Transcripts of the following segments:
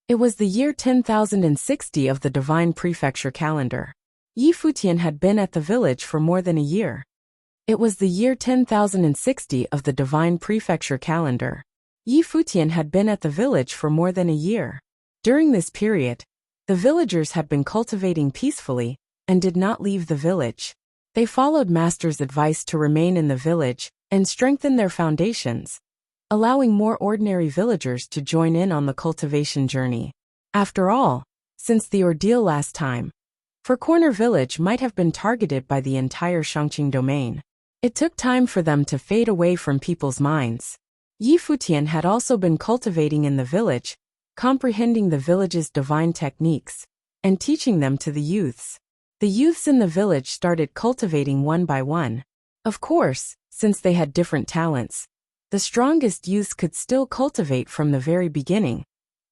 It was the year 10,060 of the divine prefecture calendar. Yi Futian had been at the village for more than a year. It was the year 10,060 of the divine prefecture calendar. Yi Futian had been at the village for more than a year. During this period, the villagers had been cultivating peacefully and did not leave the village. They followed Master's advice to remain in the village and strengthen their foundations, allowing more ordinary villagers to join in on the cultivation journey. After all, since the ordeal last time, Four Corner Village might have been targeted by the entire Shangqing domain. It took time for them to fade away from people's minds. Yi Futian had also been cultivating in the village, comprehending the village's divine techniques, and teaching them to the youths. The youths in the village started cultivating one by one. Of course, since they had different talents, the strongest youths could still cultivate from the very beginning,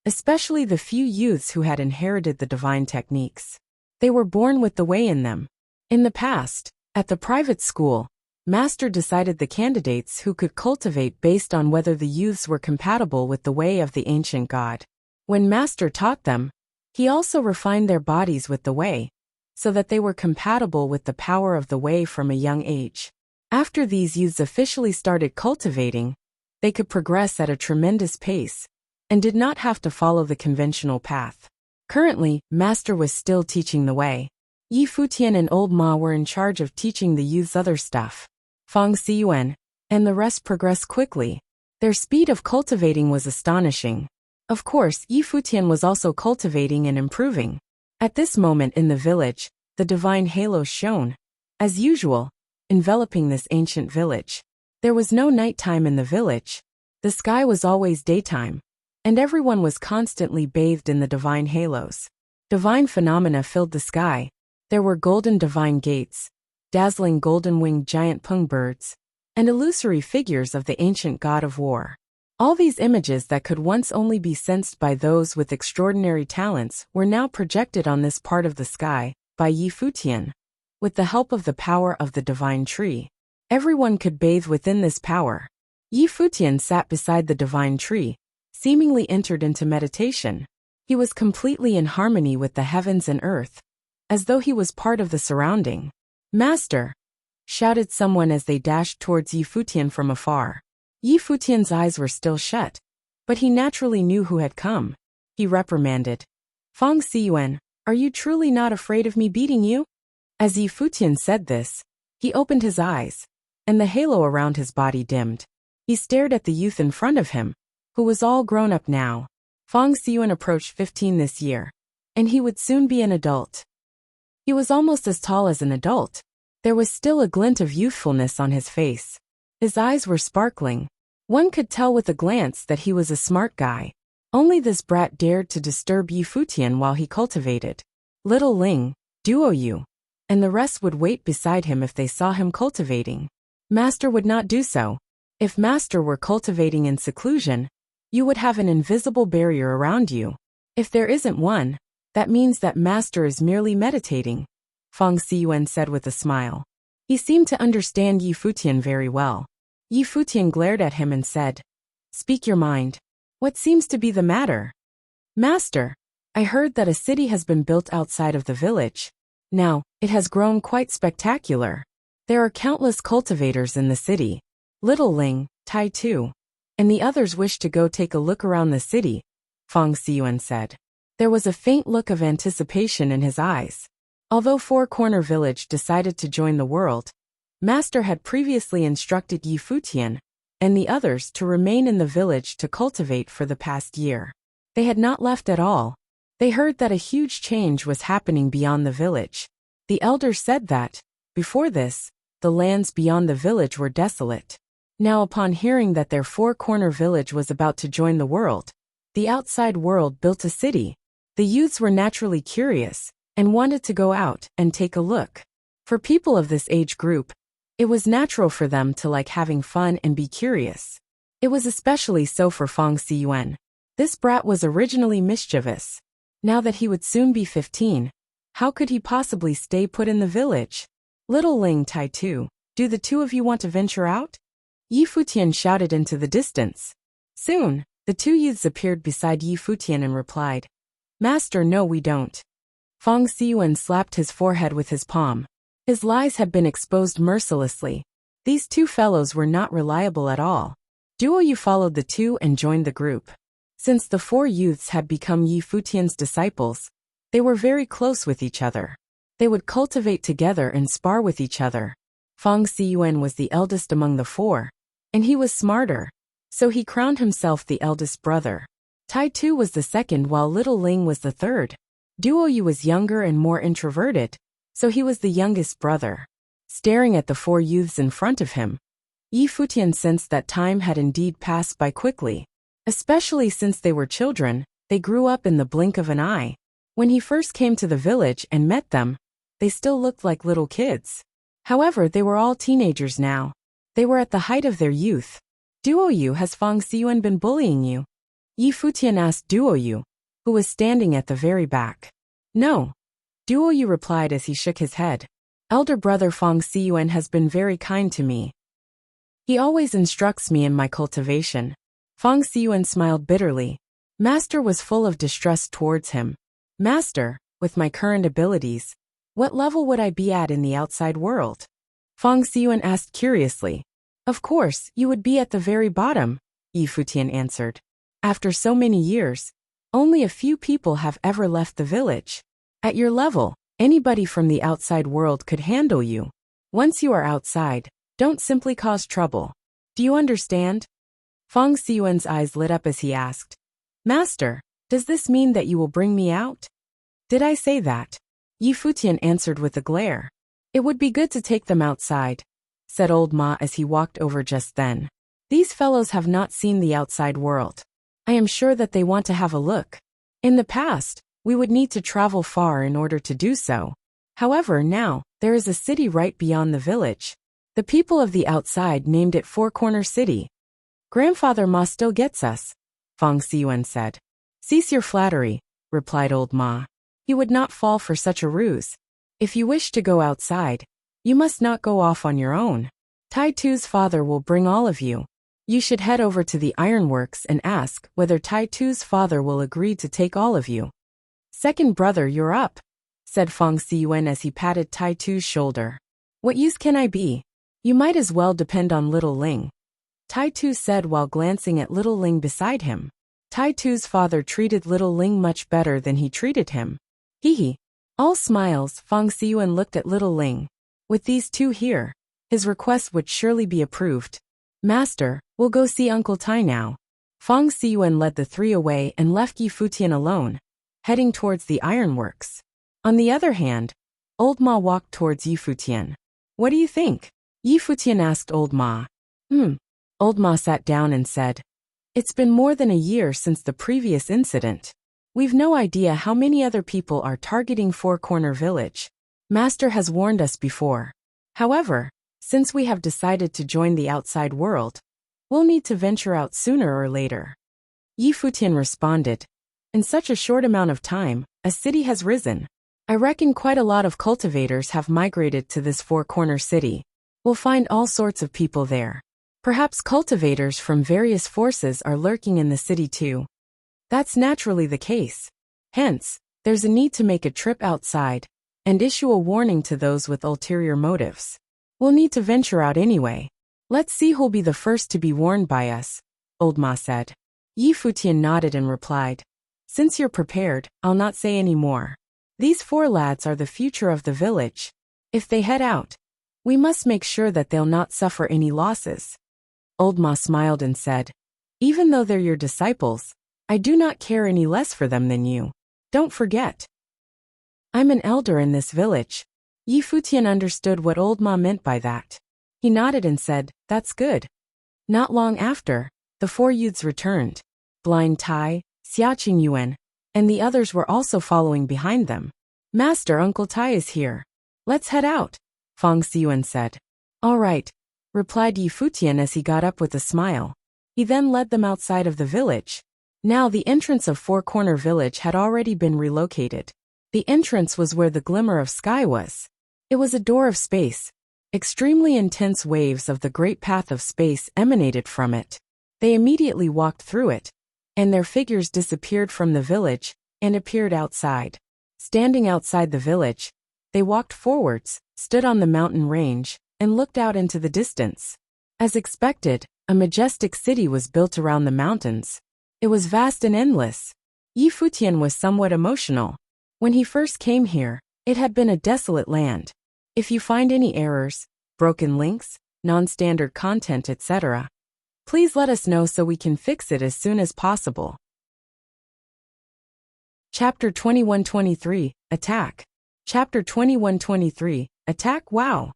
especially the few youths who had inherited the divine techniques. They were born with the way in them. In the past, at the private school, Master decided the candidates who could cultivate based on whether the youths were compatible with the way of the ancient god. When Master taught them, he also refined their bodies with the way, so that they were compatible with the power of the way from a young age. After these youths officially started cultivating, they could progress at a tremendous pace, and did not have to follow the conventional path. Currently, Master was still teaching the way. Yi Futian and Old Ma were in charge of teaching the youths other stuff. Fang Xiyuan and the rest progressed quickly. Their speed of cultivating was astonishing. Of course, Yi Futian was also cultivating and improving. At this moment in the village, the divine halo shone, as usual, enveloping this ancient village. There was no nighttime in the village. The sky was always daytime, and everyone was constantly bathed in the divine halos. Divine phenomena filled the sky. There were golden divine gates, dazzling golden-winged giant pung birds, and illusory figures of the ancient god of war. All these images that could once only be sensed by those with extraordinary talents were now projected on this part of the sky by Yi Futian. With the help of the power of the divine tree, everyone could bathe within this power. Yi Futian sat beside the divine tree, seemingly entered into meditation. He was completely in harmony with the heavens and earth, as though he was part of the surrounding. "Master!" shouted someone as they dashed towards Yi Futian from afar. Yi Futian's eyes were still shut, but he naturally knew who had come. He reprimanded, "Fang Xiyuan, are you truly not afraid of me beating you?" As Yi Futian said this, he opened his eyes, and the halo around his body dimmed. He stared at the youth in front of him, who was all grown up now. Fang Xiyuan approached 15 this year, and he would soon be an adult. He was almost as tall as an adult. There was still a glint of youthfulness on his face. His eyes were sparkling. One could tell with a glance that he was a smart guy. Only this brat dared to disturb Yi Futian while he cultivated. Little Ling, duo you, and the rest would wait beside him if they saw him cultivating. Master would not do so. If Master were cultivating in seclusion, you would have an invisible barrier around you. If there isn't one, that means that Master is merely meditating, Fang Xiyuan said with a smile. He seemed to understand Yi Futian very well. Yi Futian glared at him and said, "Speak your mind. What seems to be the matter?" "Master, I heard that a city has been built outside of the village. Now, it has grown quite spectacular. There are countless cultivators in the city. Little Ling, Tai too, and the others wish to go take a look around the city," Fang Xiyuan said. There was a faint look of anticipation in his eyes. Although Four Corner Village decided to join the world, Master had previously instructed Yi Futian and the others to remain in the village to cultivate for the past year. They had not left at all. They heard that a huge change was happening beyond the village. The elders said that, before this, the lands beyond the village were desolate. Now upon hearing that their Four Corner Village was about to join the world, the outside world built a city. The youths were naturally curious and wanted to go out and take a look. For people of this age group, it was natural for them to like having fun and be curious. It was especially so for Fang Xiyuan. This brat was originally mischievous. Now that he would soon be 15, how could he possibly stay put in the village? "Little Ling, Tai too, do the two of you want to venture out?" Yi Futian shouted into the distance. Soon, The two youths appeared beside Yi Futian and replied, "Master, no, we don't." Fang Xiyuan slapped his forehead with his palm. His lies had been exposed mercilessly. These two fellows were not reliable at all. Duo Yu followed the two and joined the group. Since the four youths had become Yi Futian's disciples, they were very close with each other. They would cultivate together and spar with each other. Fang Xiyuan was the eldest among the four, and he was smarter, so he crowned himself the eldest brother. Tai Tu was the second while Little Ling was the third. Duo Yu was younger and more introverted, so he was the youngest brother. Staring at the four youths in front of him, Yi Futian sensed that time had indeed passed by quickly. Especially since they were children, they grew up in the blink of an eye. When he first came to the village and met them, they still looked like little kids. However, they were all teenagers now. They were at the height of their youth. "Duo Yu, has Fang Xiyuan been bullying you?" Yi Futian asked Duo Yu, who was standing at the very back. "No." Duo Yu replied as he shook his head. "Elder brother Fang Xiyuan has been very kind to me. He always instructs me in my cultivation." Fang Xiyuan smiled bitterly. Master was full of distrust towards him. "Master, with my current abilities, what level would I be at in the outside world?" Fang Xiyuan asked curiously. "Of course, you would be at the very bottom," Yi Futian answered. "After so many years, only a few people have ever left the village. At your level, anybody from the outside world could handle you. Once you are outside, don't simply cause trouble. Do you understand?" Fang Xiyuan's eyes lit up as he asked, "Master, does this mean that you will bring me out?" "Did I say that?" Yi Futian answered with a glare. "It would be good to take them outside," said old Ma as he walked over just then. "These fellows have not seen the outside world. I am sure that they want to have a look. In the past, we would need to travel far in order to do so. However, now, there is a city right beyond the village. The people of the outside named it Four Corner City. Grandfather Ma still gets us," Fang Xiyuan said. "Cease your flattery," replied old Ma. "You would not fall for such a ruse. If you wish to go outside, you must not go off on your own. Tai Tu's father will bring all of you. You should head over to the ironworks and ask whether Tai Tu's father will agree to take all of you." "Second brother, you're up," said Fang Xiyuan as he patted Tai Tu's shoulder. "What use can I be? You might as well depend on Little Ling," Tai Tu said while glancing at Little Ling beside him. Tai Tu's father treated Little Ling much better than he treated him. Hee. All smiles, Fang Xiyuan looked at Little Ling. With these two here, his request would surely be approved. "Master, we'll go see Uncle Tai now." Fang Xiyuan led the three away and left Yi Futian alone, heading towards the ironworks. On the other hand, Old Ma walked towards Yi Futian. "What do you think?" Yi Futian asked Old Ma. Old Ma sat down and said, "It's been more than a year since the previous incident. We've no idea how many other people are targeting Four Corner Village. Master has warned us before. However, since we have decided to join the outside world, we'll need to venture out sooner or later." Yi Futian responded, "In such a short amount of time, a city has risen. I reckon quite a lot of cultivators have migrated to this Four Corner City. We'll find all sorts of people there. Perhaps cultivators from various forces are lurking in the city too. That's naturally the case. Hence, there's a need to make a trip outside and issue a warning to those with ulterior motives. We'll need to venture out anyway. Let's see who'll be the first to be warned by us," Old Ma said. Yi Futian nodded and replied, "Since you're prepared, I'll not say any more. These four lads are the future of the village. If they head out, we must make sure that they'll not suffer any losses." Old Ma smiled and said, "Even though they're your disciples, I do not care any less for them than you. Don't forget, I'm an elder in this village." Yi Futian understood what Old Ma meant by that. He nodded and said, "That's good." Not long after, the four youths returned. Blind Tai, Xia Qingyuan, and the others were also following behind them. "Master, Uncle Tai is here. Let's head out," Fang Xiyuan said. "All right," replied Yi Futian as he got up with a smile. He then led them outside of the village. Now the entrance of Four Corner Village had already been relocated. The entrance was where the glimmer of sky was. It was a door of space. Extremely intense waves of the great path of space emanated from it. They immediately walked through it, and their figures disappeared from the village and appeared outside. Standing outside the village, they walked forwards, stood on the mountain range, and looked out into the distance. As expected, a majestic city was built around the mountains. It was vast and endless. Futian was somewhat emotional. When he first came here, it had been a desolate land. If you find any errors, broken links, non-standard content, etc., please let us know so we can fix it as soon as possible. Chapter 21-23, Attack. Chapter 21-23, Attack. Wow!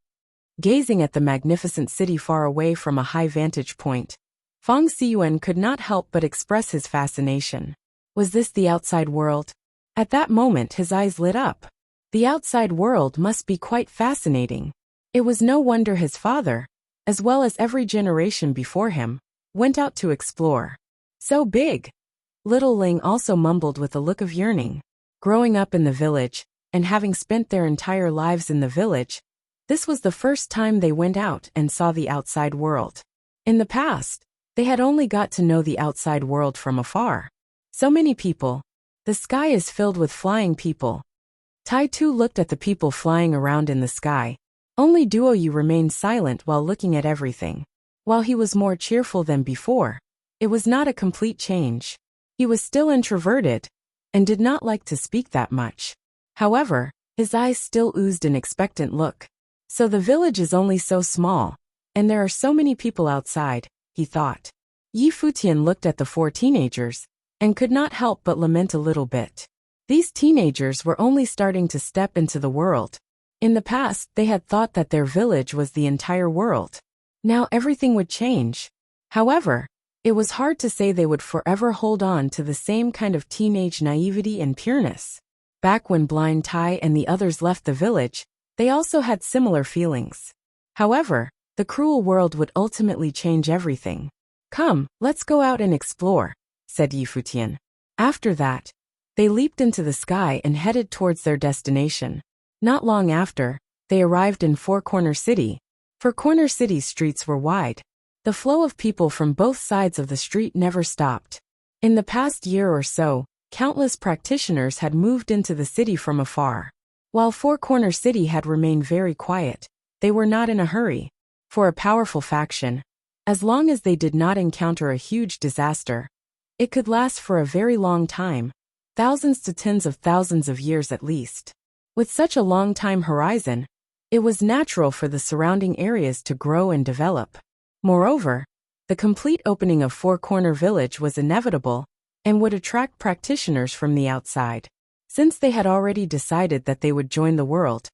Gazing at the magnificent city far away from a high vantage point, Feng Xiyuan could not help but express his fascination. Was this the outside world? At that moment his eyes lit up. The outside world must be quite fascinating. It was no wonder his father, as well as every generation before him, went out to explore. So big! Little Ling also mumbled with a look of yearning. Growing up in the village, and having spent their entire lives in the village, this was the first time they went out and saw the outside world. In the past, they had only got to know the outside world from afar. So many people. The sky is filled with flying people. Tai Tu looked at the people flying around in the sky. Only Duo Yu remained silent while looking at everything. While he was more cheerful than before, it was not a complete change. He was still introverted and did not like to speak that much. However, his eyes still oozed an expectant look. So the village is only so small, and there are so many people outside, he thought. Futian looked at the 4 teenagers and could not help but lament a little bit. These teenagers were only starting to step into the world. In the past, they had thought that their village was the entire world. Now everything would change. However, it was hard to say they would forever hold on to the same kind of teenage naivety and pureness. Back when Blind Tai and the others left the village, they also had similar feelings. However, the cruel world would ultimately change everything. Come, let's go out and explore, said Futian. After that, they leaped into the sky and headed towards their destination. Not long after, they arrived in Four Corner City. For Corner City's streets were wide. The flow of people from both sides of the street never stopped. In the past year or so, countless practitioners had moved into the city from afar. While Four Corner City had remained very quiet, they were not in a hurry. For a powerful faction, as long as they did not encounter a huge disaster, it could last for a very long time, thousands to tens of thousands of years at least. With such a long time horizon, it was natural for the surrounding areas to grow and develop. Moreover, the complete opening of Four Corner Village was inevitable and would attract practitioners from the outside. Since they had already decided that they would join the world,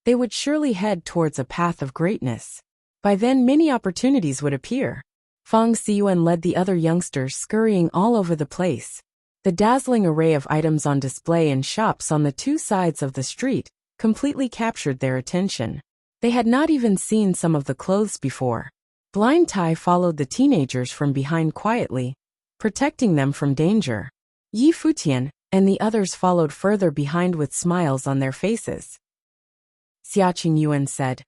they would surely head towards a path of greatness. By then many opportunities would appear. Feng Xiyuan led the other youngsters scurrying all over the place. The dazzling array of items on display in shops on the 2 sides of the street completely captured their attention. They had not even seen some of the clothes before. Blind Tai followed the teenagers from behind quietly, protecting them from danger. Futian and the others followed further behind with smiles on their faces. Xiaqing Yuan said,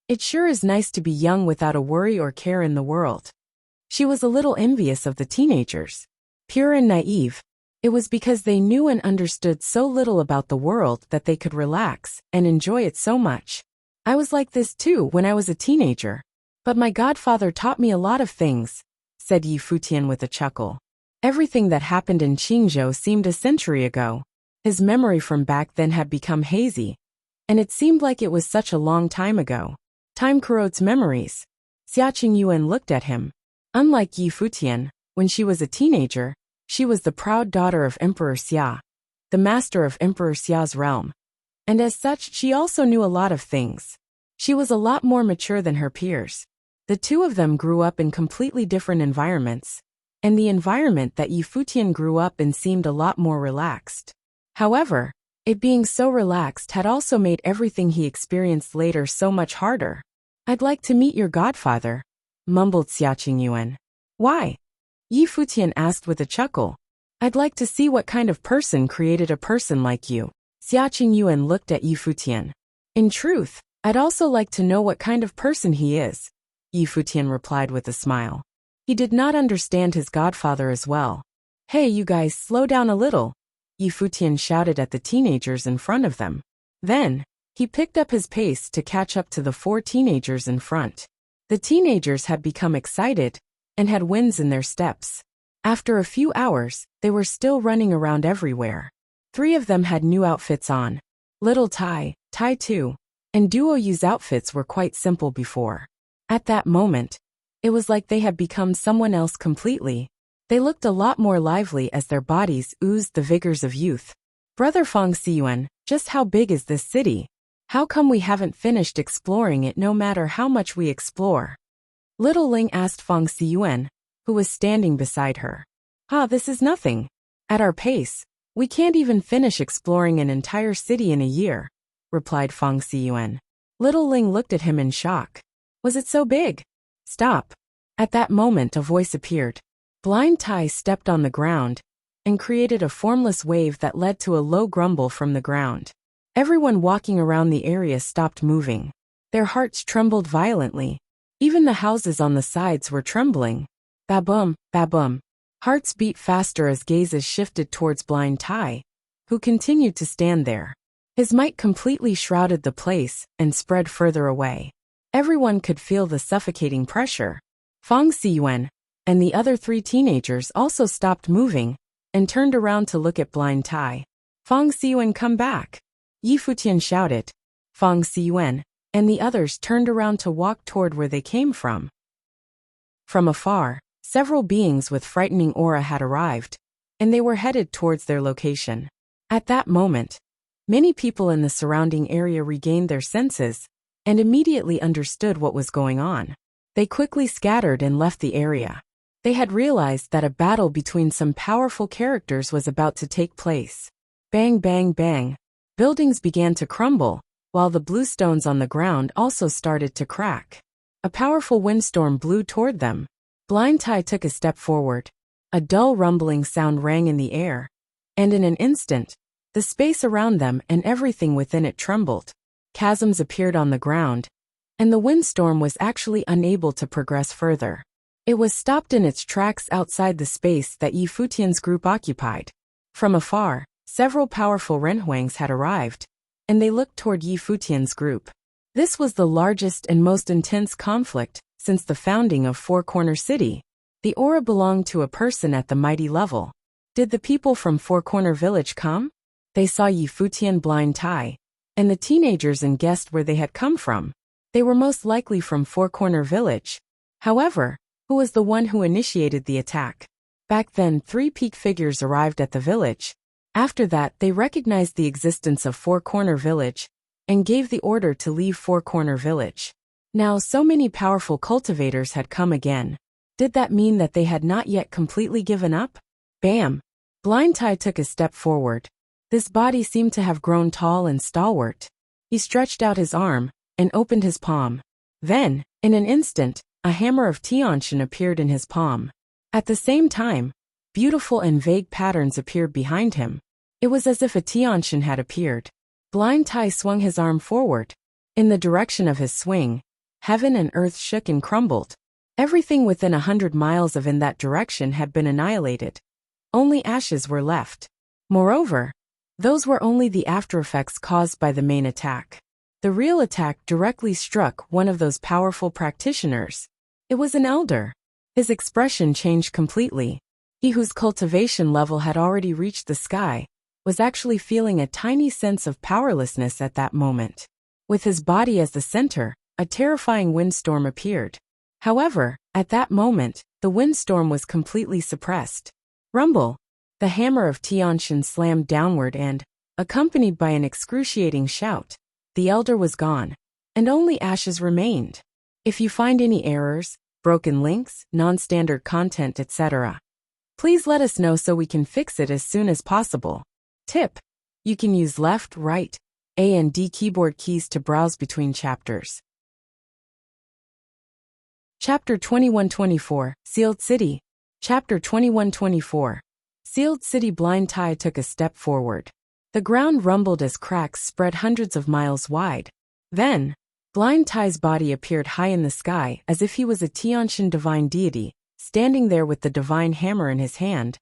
"It sure is nice to be young without a worry or care in the world." She was a little envious of the teenagers. Pure and naive, it was because they knew and understood so little about the world that they could relax and enjoy it so much. I was like this too when I was a teenager. But my godfather taught me a lot of things, said Futian with a chuckle. Everything that happened in Qingzhou seemed a century ago. His memory from back then had become hazy, and it seemed like it was such a long time ago. Time corrodes memories. Xiaqing Yuan looked at him. Unlike Futian, when she was a teenager, she was the proud daughter of Emperor Xia, the master of Emperor Xia's realm. And as such, she also knew a lot of things. She was a lot more mature than her peers. The two of them grew up in completely different environments, and the environment that Futian grew up in seemed a lot more relaxed. However, it being so relaxed had also made everything he experienced later so much harder. "I'd like to meet your godfather," mumbled Xiaqing Yuan. "Why?" Futian asked with a chuckle. "I'd like to see what kind of person created a person like you." Xiaqing Yuan looked at Futian. "In truth, I'd also like to know what kind of person he is," Futian replied with a smile. He did not understand his godfather as well. Hey, you guys, slow down a little, Futian shouted at the teenagers in front of them. Then, he picked up his pace to catch up to the 4 teenagers in front. The teenagers had become excited and had winds in their steps. After a few hours, they were still running around everywhere. 3 of them had new outfits on. Little Tai, Tai 2, and Duo Yu's outfits were quite simple before. At that moment, it was like they had become someone else completely. They looked a lot more lively as their bodies oozed the vigors of youth. Brother Feng Xiyuan, just how big is this city? How come we haven't finished exploring it no matter how much we explore? Little Ling asked Feng Xiyuan, who was standing beside her. This is nothing. At our pace, we can't even finish exploring an entire city in a year, replied Feng Xiyuan. Little Ling looked at him in shock. Was it so big? Stop. At that moment a voice appeared. Blind Tai stepped on the ground and created a formless wave that led to a low grumble from the ground. Everyone walking around the area stopped moving. Their hearts trembled violently. Even the houses on the sides were trembling. Ba-boom, ba-boom. Hearts beat faster as gazes shifted towards Blind Tai, who continued to stand there. His might completely shrouded the place and spread further away. Everyone could feel the suffocating pressure. Feng Xiyuan and the other 3 teenagers also stopped moving and turned around to look at Blind Tai. Feng Xiyuan, come back! Futian shouted. Feng Xiyuan and the others turned around to walk toward where they came from. From afar, several beings with frightening aura had arrived, and they were headed towards their location. At that moment, many people in the surrounding area regained their senses and immediately understood what was going on. They quickly scattered and left the area. They had realized that a battle between some powerful characters was about to take place. Bang, bang, bang. Buildings began to crumble, while the blue stones on the ground also started to crack. A powerful windstorm blew toward them. Blind Tai took a step forward. A dull rumbling sound rang in the air, and in an instant, the space around them and everything within it trembled. Chasms appeared on the ground, and the windstorm was actually unable to progress further. It was stopped in its tracks outside the space that Futian's group occupied. From afar, several powerful Renhuangs had arrived, and they looked toward Futian's group. This was the largest and most intense conflict since the founding of Four Corner City. The aura belonged to a person at the mighty level. Did the people from Four Corner Village come? They saw Futian, Blind Tai, and the teenagers and guessed where they had come from. They were most likely from Four Corner Village. However, who was the one who initiated the attack? Back then, 3 peak figures arrived at the village. After that, they recognized the existence of Four Corner Village and gave the order to leave Four Corner Village. Now, so many powerful cultivators had come again. Did that mean that they had not yet completely given up? Bam! Blind Tai took a step forward. This body seemed to have grown tall and stalwart. He stretched out his arm and opened his palm. Then, in an instant, a hammer of Tianshan appeared in his palm. At the same time, beautiful and vague patterns appeared behind him. It was as if a Tianshan had appeared. Blind Tai swung his arm forward. In the direction of his swing, heaven and earth shook and crumbled. Everything within 100 miles of in that direction had been annihilated. Only ashes were left. Moreover, those were only the aftereffects caused by the main attack. The real attack directly struck one of those powerful practitioners. It was an elder. His expression changed completely. He whose cultivation level had already reached the sky was actually feeling a tiny sense of powerlessness at that moment. With his body as the center, a terrifying windstorm appeared. However, at that moment, the windstorm was completely suppressed. Rumble! The hammer of Tianshan slammed downward and, accompanied by an excruciating shout, the elder was gone, and only ashes remained. If you find any errors, broken links, non-standard content, etc., please let us know so we can fix it as soon as possible. Tip: you can use left, right, A and D keyboard keys to browse between chapters. Chapter 2124, Sealed City. Chapter 2124. Sealed City. Blind Tai took a step forward. The ground rumbled as cracks spread hundreds of miles wide. Then, Blind Tai's body appeared high in the sky as if he was a Tianshan divine deity, standing there with the divine hammer in his hand.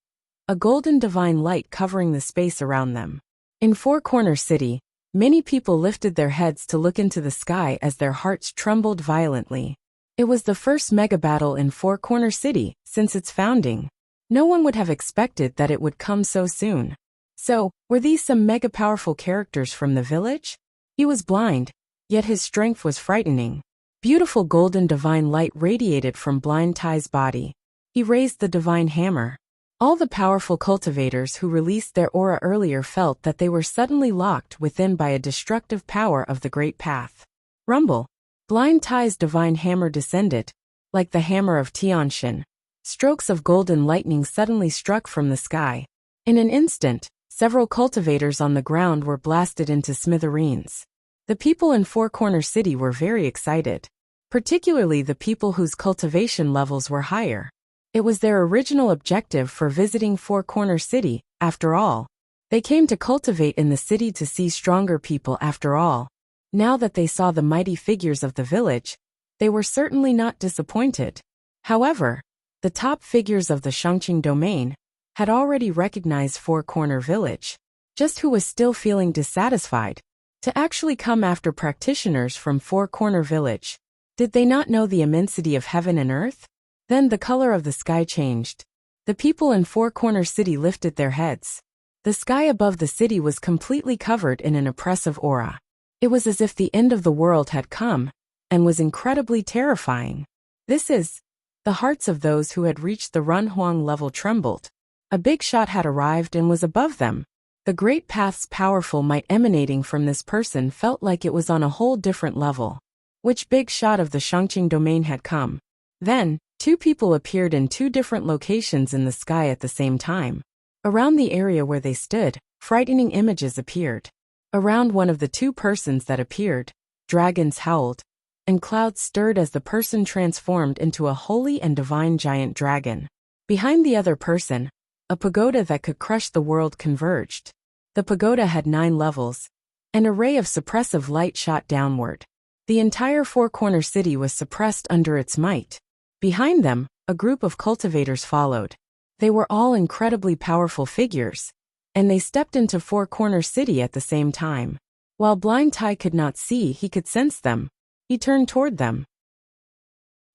a golden divine light covering the space around them. In Four Corner City, many people lifted their heads to look into the sky as their hearts trembled violently. It was the first mega battle in Four Corner City since its founding. No one would have expected that it would come so soon. So, were these some mega powerful characters from the village? He was blind, yet his strength was frightening. Beautiful golden divine light radiated from Blind Tai's body. He raised the divine hammer. All the powerful cultivators who released their aura earlier felt that they were suddenly locked within by a destructive power of the Great Path. Rumble. Blind Tai's divine hammer descended, like the hammer of Tianshan. Strokes of golden lightning suddenly struck from the sky. In an instant, several cultivators on the ground were blasted into smithereens. The people in Four Corner City were very excited, particularly the people whose cultivation levels were higher. It was their original objective for visiting Four Corner City, after all. They came to cultivate in the city to see stronger people after all. Now that they saw the mighty figures of the village, they were certainly not disappointed. However, the top figures of the Shangqing domain had already recognized Four Corner Village. Just who was still feeling dissatisfied to actually come after practitioners from Four Corner Village? Did they not know the immensity of heaven and earth? Then the color of the sky changed. The people in Four Corner City lifted their heads. The sky above the city was completely covered in an oppressive aura. It was as if the end of the world had come, and was incredibly terrifying. The hearts of those who had reached the Runhuang level trembled. A big shot had arrived and was above them. The Great Path's powerful might emanating from this person felt like it was on a whole different level. Which big shot of the Shangqing domain had come? Then, two people appeared in two different locations in the sky at the same time. Around the area where they stood, frightening images appeared. Around one of the two persons that appeared, dragons howled, and clouds stirred as the person transformed into a holy and divine giant dragon. Behind the other person, a pagoda that could crush the world converged. The pagoda had 9 levels. An array of suppressive light shot downward. The entire Four Corner City was suppressed under its might. Behind them, a group of cultivators followed. They were all incredibly powerful figures, and they stepped into Four Corner City at the same time. While Blind Tai could not see, he could sense them. He turned toward them.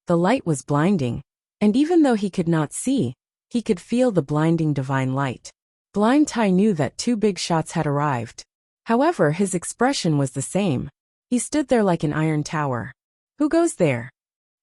The light was blinding, and even though he could not see, he could feel the blinding divine light. Blind Tai knew that 2 big shots had arrived. However, his expression was the same. He stood there like an iron tower. "Who goes there?"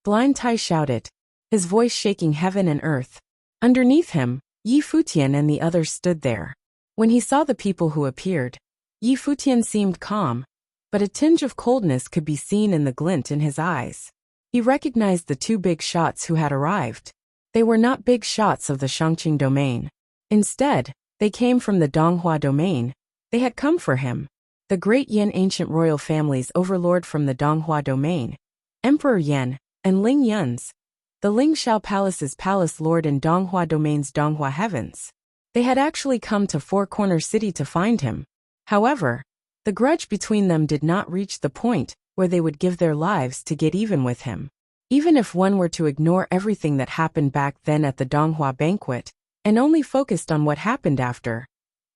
Blind Tai shouted, his voice shaking heaven and earth. Underneath him, Yi Futian and the others stood there. When he saw the people who appeared, Yi Futian seemed calm, but a tinge of coldness could be seen in the glint in his eyes. He recognized the 2 big shots who had arrived. They were not big shots of the Shangqing domain. Instead, they came from the Donghua domain. They had come for him. The great Yan ancient royal family's overlord from the Donghua domain, Emperor Yan, and Ling Yun's, the Ling Shao Palace's palace lord in Donghua domain's Donghua heavens. They had actually come to Four Corner City to find him. However, the grudge between them did not reach the point where they would give their lives to get even with him. Even if one were to ignore everything that happened back then at the Donghua banquet, and only focused on what happened after,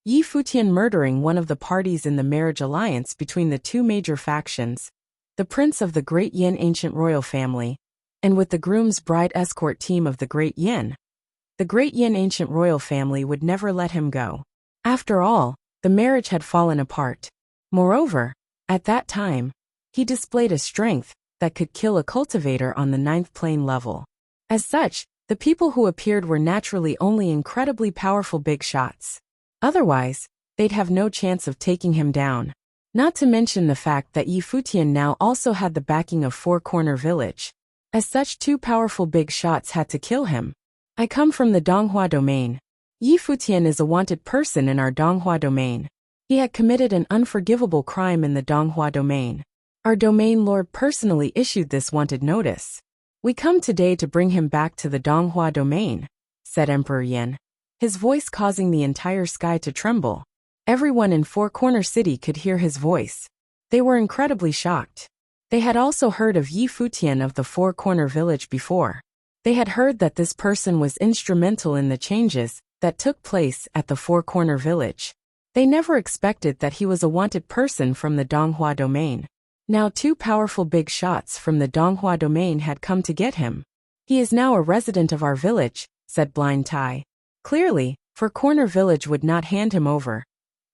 Yi Futian murdering one of the parties in the marriage alliance between the 2 major factions, the prince of the great Yan ancient royal family, and with the groom's bride escort team of the great Yan, the great Yan ancient royal family would never let him go. After all, the marriage had fallen apart. Moreover, at that time, he displayed a strength that could kill a cultivator on the 9th plane level. As such, the people who appeared were naturally only incredibly powerful big shots. Otherwise, they'd have no chance of taking him down. Not to mention the fact that Yi Futian now also had the backing of Four Corner Village. As such, 2 powerful big shots had to kill him. "I come from the Donghua domain. Yi Futian is a wanted person in our Donghua domain. He had committed an unforgivable crime in the Donghua domain. Our domain lord personally issued this wanted notice. We come today to bring him back to the Donghua domain," said Emperor Yan, his voice causing the entire sky to tremble. Everyone in Four Corner City could hear his voice. They were incredibly shocked. They had also heard of Yi Futian of the Four Corner Village before. They had heard that this person was instrumental in the changes that took place at the Four Corner Village. They never expected that he was a wanted person from the Donghua domain. Now 2 powerful big shots from the Donghua domain had come to get him. He is now a resident of our village, said Blind Tai. Clearly, Four Corner Village would not hand him over.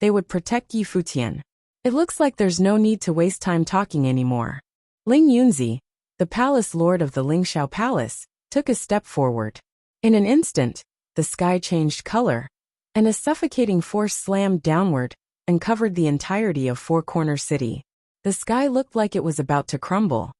They would protect Yi Futian. It looks like there's no need to waste time talking anymore. Ling Yunzi, the palace lord of the Lingxiao Palace, took a step forward. In an instant, the sky changed color, and a suffocating force slammed downward and covered the entirety of Four Corner City. The sky looked like it was about to crumble.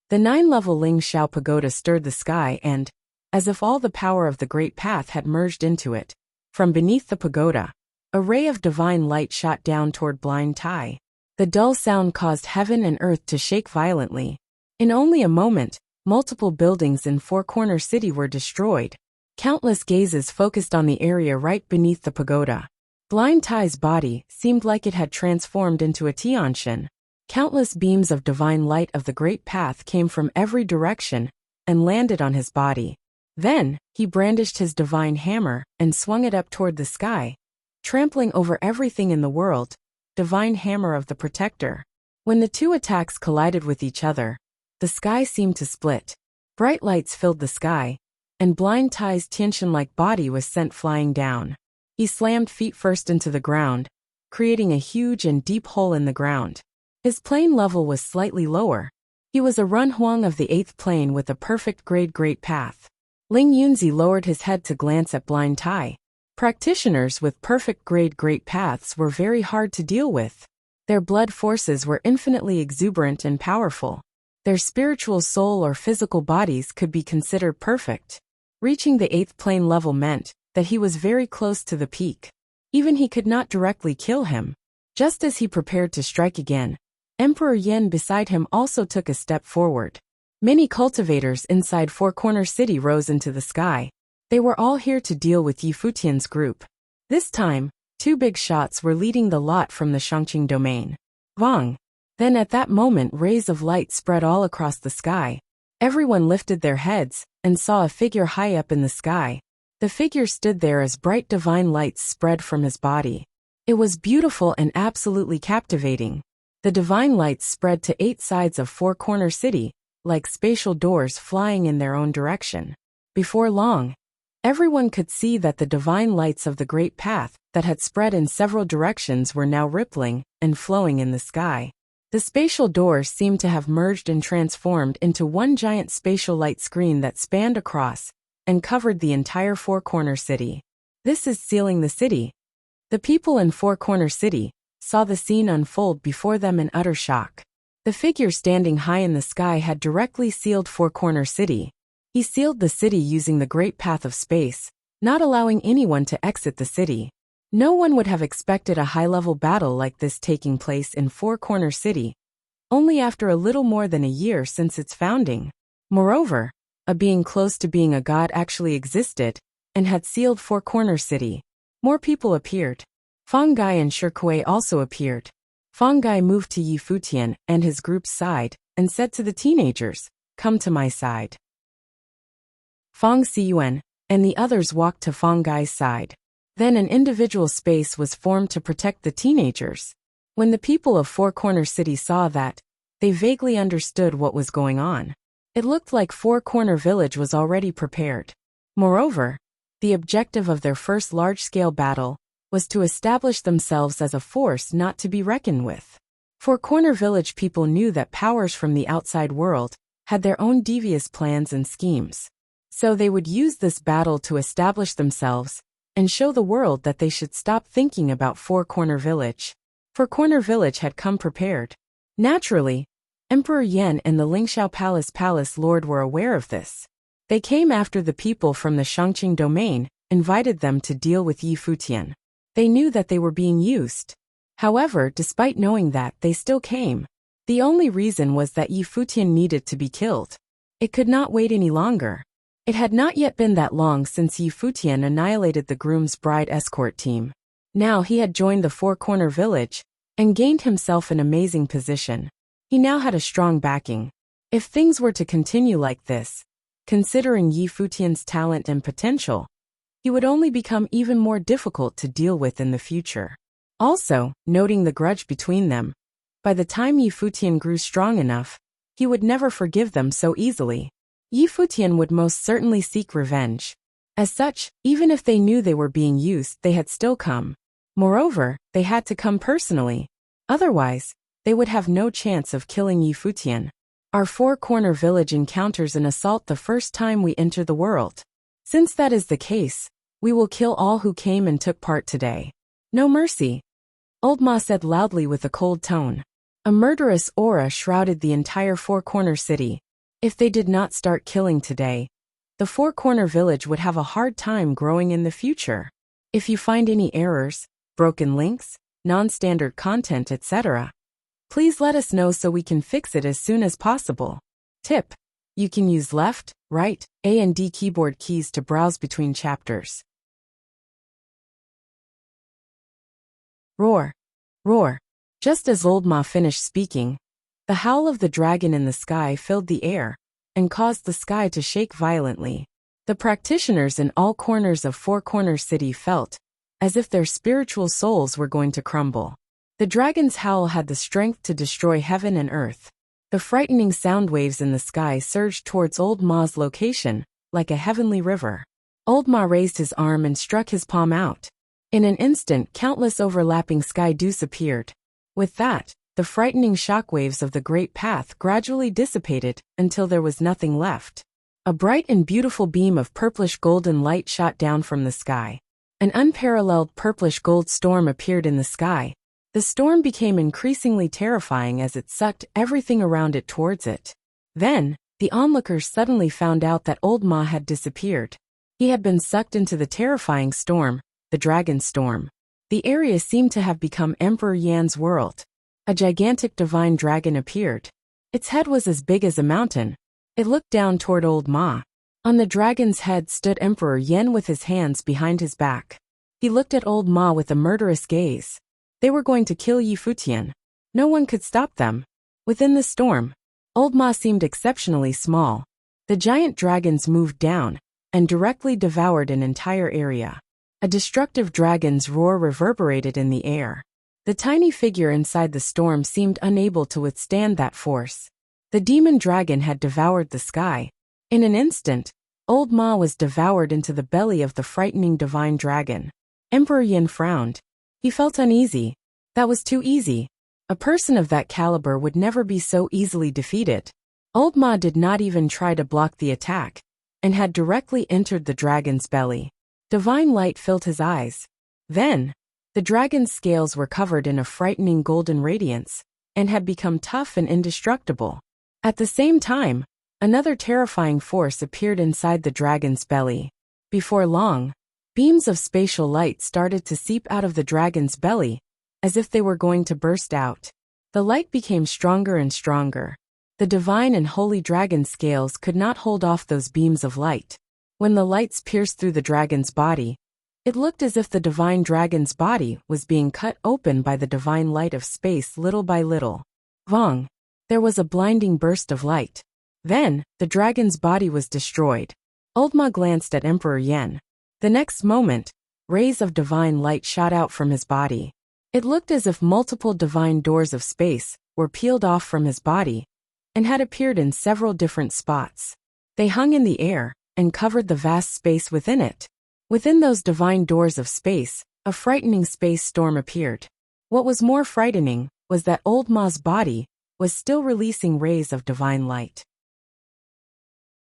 The 9-level Lingxiao Pagoda stirred the sky and, as if all the power of the Great Path had merged into it, from beneath the pagoda, a ray of divine light shot down toward Blind Tai. The dull sound caused heaven and earth to shake violently. In only a moment, multiple buildings in Four Corner City were destroyed. Countless gazes focused on the area right beneath the pagoda. Blind Tai's body seemed like it had transformed into a Tianshan. Countless beams of divine light of the Great Path came from every direction and landed on his body. Then, he brandished his divine hammer and swung it up toward the sky, trampling over everything in the world. Divine hammer of the protector. When the 2 attacks collided with each other, the sky seemed to split. Bright lights filled the sky, and Blind Tai's Tianshan-like body was sent flying down. He slammed feet first into the ground, creating a huge and deep hole in the ground. His plane level was slightly lower. He was a Run Huang of the 8th plane with a perfect grade Great Path. Ling Yunzi lowered his head to glance at Blind Tai. Practitioners with perfect grade Great Paths were very hard to deal with. Their blood forces were infinitely exuberant and powerful. Their spiritual soul or physical bodies could be considered perfect. Reaching the 8th plane level meant that he was very close to the peak. Even he could not directly kill him. Just as he prepared to strike again, Emperor Yen beside him also took a step forward. Many cultivators inside Four Corner City rose into the sky. They were all here to deal with Yi Futian's group. This time, 2 big shots were leading the lot from the Shangqing domain. Vang! Then at that moment rays of light spread all across the sky. Everyone lifted their heads and saw a figure high up in the sky. The figure stood there as bright divine lights spread from his body. It was beautiful and absolutely captivating. The divine lights spread to 8 sides of Four Corner City, like spatial doors flying in their own direction. Before long, everyone could see that the divine lights of the Great Path that had spread in several directions were now rippling and flowing in the sky. The spatial doors seemed to have merged and transformed into one giant spatial light screen that spanned across and covered the entire Four Corner City. This is sealing the city. The people in Four Corner City saw the scene unfold before them in utter shock. The figure standing high in the sky had directly sealed Four Corner City. He sealed the city using the Great Path of Space, not allowing anyone to exit the city. No one would have expected a high-level battle like this taking place in Four Corner City, only after a little more than a year since its founding. Moreover, a being close to being a god actually existed and had sealed Four Corner City. More people appeared. Fang Gai and Shikuei also appeared. Fang Gai moved to Yi Futian and his group's side and said to the teenagers, "Come to my side." Fang Xiyuan and the others walked to Fang Gai's side. Then an individual space was formed to protect the teenagers. When the people of Four Corner City saw that, they vaguely understood what was going on. It looked like Four Corner Village was already prepared. Moreover, the objective of their first large-scale battle was to establish themselves as a force not to be reckoned with. Four Corner Village people knew that powers from the outside world had their own devious plans and schemes. So they would use this battle to establish themselves and show the world that they should stop thinking about Four Corner Village. Four Corner Village had come prepared. Naturally, Emperor Yen and the Lingxiao Palace Lord were aware of this. They came after the people from the Shangqing domain, invited them to deal with Yi Futian. They knew that they were being used. However, despite knowing that, they still came. The only reason was that Yi Futian needed to be killed. It could not wait any longer. It had not yet been that long since Yi Futian annihilated the groom's bride escort team. Now he had joined the Four Corner Village and gained himself an amazing position. He now had a strong backing. If things were to continue like this, considering Yi Futian's talent and potential, he would only become even more difficult to deal with in the future. Also, noting the grudge between them, by the time Yi Futian grew strong enough, he would never forgive them so easily. Yi Futian would most certainly seek revenge. As such, even if they knew they were being used, they had still come. Moreover, they had to come personally. Otherwise, they would have no chance of killing Yi Futian. Our four-corner village encounters an assault the first time we enter the world. Since that is the case, we will kill all who came and took part today. No mercy. Old Ma said loudly with a cold tone. A murderous aura shrouded the entire four-corner city. If they did not start killing today, the four-corner village would have a hard time growing in the future. If you find any errors, broken links, non-standard content, etc., please let us know so we can fix it as soon as possible. Tip: you can use left, right, A and D keyboard keys to browse between chapters. Roar! Roar! Just as Old Ma finished speaking, the howl of the dragon in the sky filled the air and caused the sky to shake violently. The practitioners in all corners of Four Corner City felt as if their spiritual souls were going to crumble. The dragon's howl had the strength to destroy heaven and earth. The frightening sound waves in the sky surged towards Old Ma's location, like a heavenly river. Old Ma raised his arm and struck his palm out. In an instant, countless overlapping sky dews appeared. With that, the frightening shockwaves of the great path gradually dissipated until there was nothing left. A bright and beautiful beam of purplish-golden light shot down from the sky. An unparalleled purplish-gold storm appeared in the sky. The storm became increasingly terrifying as it sucked everything around it towards it. Then, the onlookers suddenly found out that Old Ma had disappeared. He had been sucked into the terrifying storm, the Dragon Storm. The area seemed to have become Emperor Yan's world. A gigantic divine dragon appeared. Its head was as big as a mountain. It looked down toward Old Ma. On the dragon's head stood Emperor Yan with his hands behind his back. He looked at Old Ma with a murderous gaze. They were going to kill Yi Futian. No one could stop them. Within the storm, Old Ma seemed exceptionally small. The giant dragons moved down and directly devoured an entire area. A destructive dragon's roar reverberated in the air. The tiny figure inside the storm seemed unable to withstand that force. The demon dragon had devoured the sky. In an instant, Old Ma was devoured into the belly of the frightening divine dragon. Emperor Yin frowned. He felt uneasy. That was too easy. A person of that caliber would never be so easily defeated. Old Ma did not even try to block the attack, and had directly entered the dragon's belly. Divine light filled his eyes. Then, the dragon's scales were covered in a frightening golden radiance, and had become tough and indestructible. At the same time, another terrifying force appeared inside the dragon's belly. Before long, beams of spatial light started to seep out of the dragon's belly, as if they were going to burst out. The light became stronger and stronger. The divine and holy dragon scales could not hold off those beams of light. When the lights pierced through the dragon's body, it looked as if the divine dragon's body was being cut open by the divine light of space little by little. Vong! There was a blinding burst of light. Then, the dragon's body was destroyed. Old Ma glanced at Emperor Yan. The next moment, rays of divine light shot out from his body. It looked as if multiple divine doors of space were peeled off from his body and had appeared in several different spots. They hung in the air and covered the vast space within it. Within those divine doors of space, a frightening space storm appeared. What was more frightening was that Old Ma's body was still releasing rays of divine light.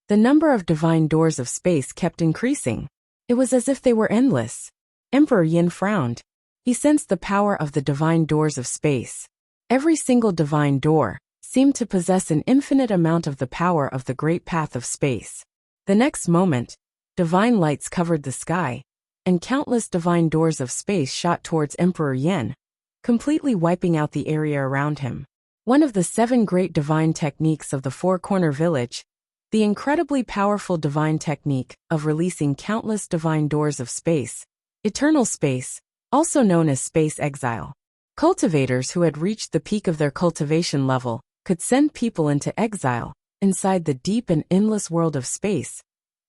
The number of divine doors of space kept increasing. It was as if they were endless. Emperor Yin frowned. He sensed the power of the divine doors of space. Every single divine door seemed to possess an infinite amount of the power of the great path of space. The next moment, divine lights covered the sky, and countless divine doors of space shot towards Emperor Yin, completely wiping out the area around him. One of the 7 great divine techniques of the Four Corner Village, the incredibly powerful divine technique of releasing countless divine doors of space, eternal space, also known as space exile. Cultivators who had reached the peak of their cultivation level could send people into exile, inside the deep and endless world of space,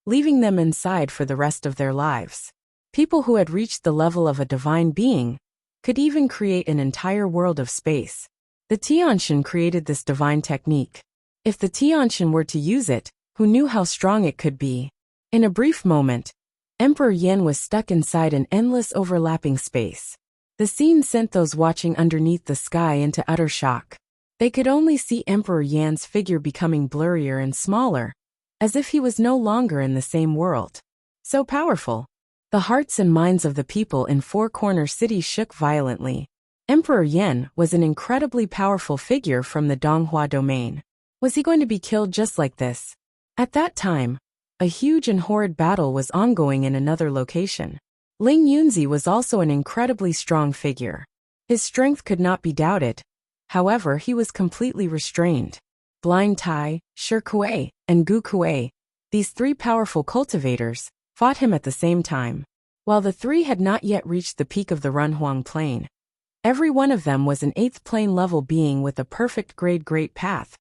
leaving them inside for the rest of their lives. People who had reached the level of a divine being could even create an entire world of space. The Tianshan created this divine technique. If the Tianshan were to use it, who knew how strong it could be? In a brief moment, Emperor Yan was stuck inside an endless overlapping space. The scene sent those watching underneath the sky into utter shock. They could only see Emperor Yan's figure becoming blurrier and smaller, as if he was no longer in the same world. So powerful. The hearts and minds of the people in Four Corner City shook violently. Emperor Yan was an incredibly powerful figure from the Donghua domain. Was he going to be killed just like this? At that time, a huge and horrid battle was ongoing in another location. Ling Yunzi was also an incredibly strong figure. His strength could not be doubted. However, he was completely restrained. Blind Tai, Shi Kuei, and Gu Kuei, these three powerful cultivators, fought him at the same time. While the three had not yet reached the peak of the Runhuang Plain, every one of them was an 8th plane level being with a perfect grade great path,